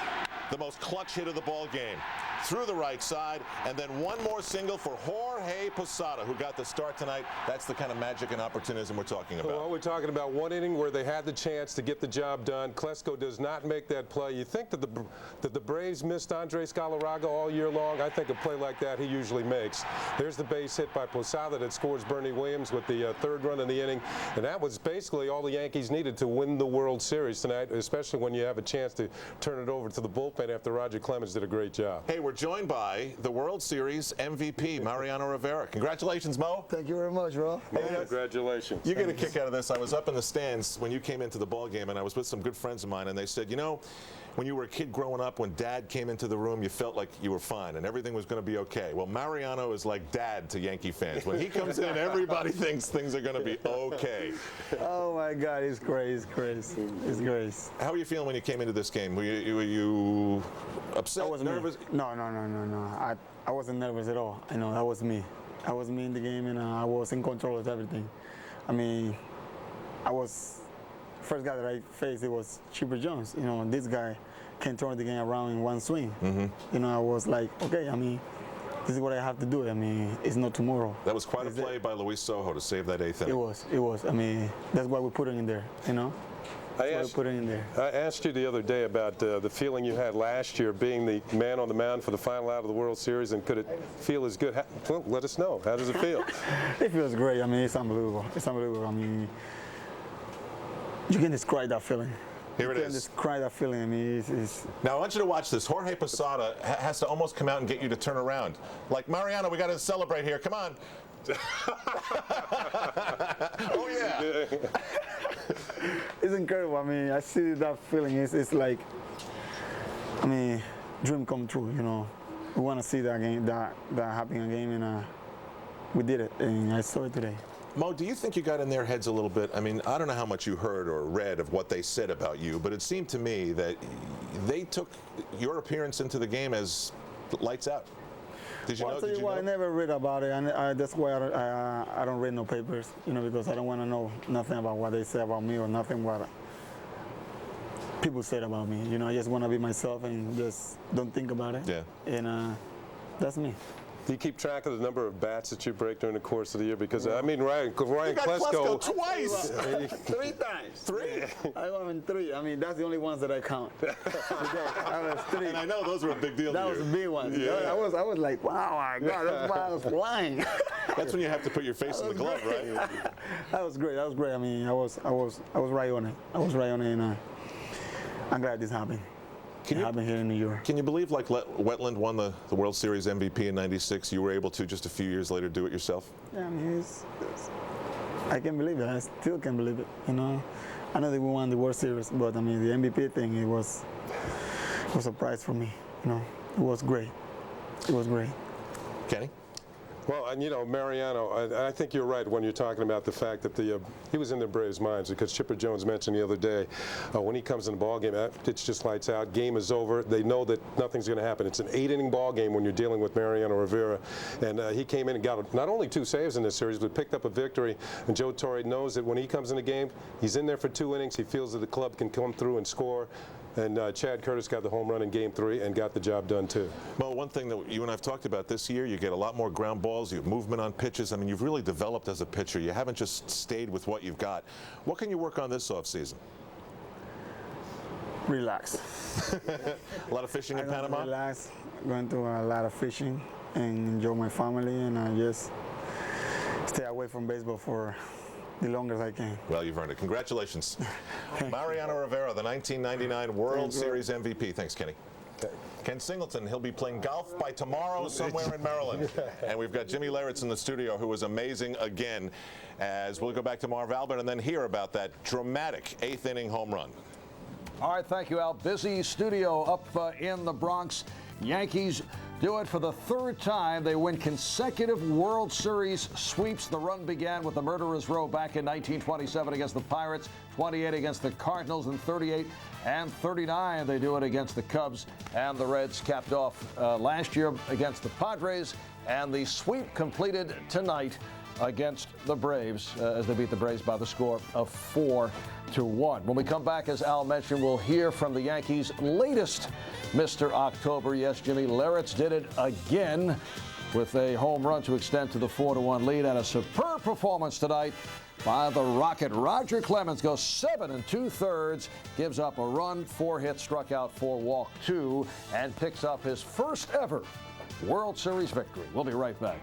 the most clutch hit of the ball game. Through the right side, and then one more single for Jorge Posada, who got the start tonight. That's the kind of magic and opportunism we're talking about. Well, we're talking about one inning where they had the chance to get the job done. Klesko does not make that play. You think that the Braves missed Andres Galarraga all year long? I think a play like that he usually makes. There's the base hit by Posada that scores Bernie Williams with the 3rd run in the inning, and that was basically all the Yankees needed to win the World Series tonight, especially when you have a chance to turn it over to the bullpen after Roger Clemens did a great job. Hey, we're joined by the World Series MVP, Mariano Rivera. Congratulations, Mo. Thank you very much, bro. Hey, congratulations. You get a kick out of this. I was up in the stands when you came into the ball game, and I was with some good friends of mine, and they said, you know, when you were a kid growing up, when Dad came into the room, you felt like you were fine and everything was going to be okay. Well, Mariano is like Dad to Yankee fans. When he comes in, everybody thinks things are going to be okay. Oh my God, it's great, it's great, it's great. How were you feeling when you came into this game? Were you upset, nervous? No. I wasn't nervous at all. I know that was me. I was me in the game, and I was in control of everything. I mean, first guy that I faced, it was Chipper Jones. You know, this guy can turn the game around in one swing. You know, I was like, okay, I mean, this is what I have to do. I mean, it's not tomorrow. That was quite a play by Luis Sojo to save that 8th inning. It was. I mean, that's why we put it in there, you know? I asked you the other day about the feeling you had last year being the man on the mound for the final out of the World Series, and could it feel as good? Well, let us know. How does it feel? It feels great. I mean, it's unbelievable. It's unbelievable. I mean, you can describe that feeling. Here it is. You can describe that feeling. I mean, it's... Now, I want you to watch this. Jorge Posada has to almost come out and get you to turn around. Like, Mariano, we got to celebrate here. Come on. Oh, yeah. It's incredible. I mean, I see that feeling. It's like, I mean, dream come true, you know. We want to see that game, that happen again, and we did it, and I saw it today. Mo, do you think you got in their heads a little bit? I mean, I don't know how much you heard or read of what they said about you, but it seemed to me that they took your appearance into the game as lights out. Did you know? I'll tell you what, I never read about it, and that's why I don't read no papers, you know, because I don't want to know nothing about what they say about me or nothing what people said about me. You know, I just want to be myself and just don't think about it. Yeah. And that's me. Do you keep track of the number of bats that you break during the course of the year? Because, I mean, Ryan Klesko twice. 3 times. 3? I won in 3. I mean, that's the only ones that I count. I was 3. And I know those were a big deal to you. That was a big one. Yeah. I was like, wow, my God, that's why I was flying. That's when you have to put your face in the glove, right? That was great. That was great. I mean, I was right on it. I was right on it, and I'm glad this happened. It happened here in New York. Can you believe, like, Wetland won the World Series MVP in '96, you were able to, just a few years later, do it yourself? Yeah, I mean, I can't believe it. I still can't believe it, you know. I know that we won the World Series, but, I mean, the MVP thing, it was a surprise for me, you know. It was great. It was great. Kenny? Well, and you know, Mariano, I think you're right when you're talking about the fact that he was in the Braves' minds, because Chipper Jones mentioned the other day, when he comes in the ball game, it's just lights out. Game is over. They know that nothing's going to happen. It's an 8-inning ball game when you're dealing with Mariano Rivera, and he came in and got not only 2 saves in this series, but picked up a victory. And Joe Torre knows that when he comes in the game, he's in there for 2 innings. He feels that the club can come through and score. And Chad Curtis got the home run in Game 3 and got the job done too. Well, one thing that you and I've talked about this year, you get a lot more ground balls, you have movement on pitches. I mean, you've really developed as a pitcher. You haven't just stayed with what you've got. What can you work on this offseason? Relax. A lot of fishing in Panama? Relax, going to a lot of fishing and enjoy my family, and I just stay away from baseball for the longest I can. Well, you've earned it. Congratulations. Mariano Rivera, the 1999 World Series MVP. Thanks, Kenny. Ken Singleton, he'll be playing golf by tomorrow somewhere in Maryland. And we've got Jimmy Leyritz in the studio, who was amazing again, as we'll go back to Marv Albert and then hear about that dramatic 8th inning home run. All right, thank you, Al. Busy studio up in the Bronx. Yankees do it for the 3rd time. They win consecutive World Series sweeps. The run began with the Murderers Row back in 1927 against the Pirates, 28 against the Cardinals, and 38 and 39. They do it against the Cubs, and the Reds capped off last year against the Padres, and the sweep completed tonight against the Braves as they beat the Braves by the score of 4-1. When we come back, as Al mentioned, we'll hear from the Yankees' latest Mr. October. Yes, Jimmy Leyritz did it again with a home run to extend to the 4-1 lead, and a superb performance tonight by the Rocket. Roger Clemens goes 7 2/3, gives up a run, 4 hits, struck out 4, walked 2, and picks up his first ever World Series victory. We'll be right back.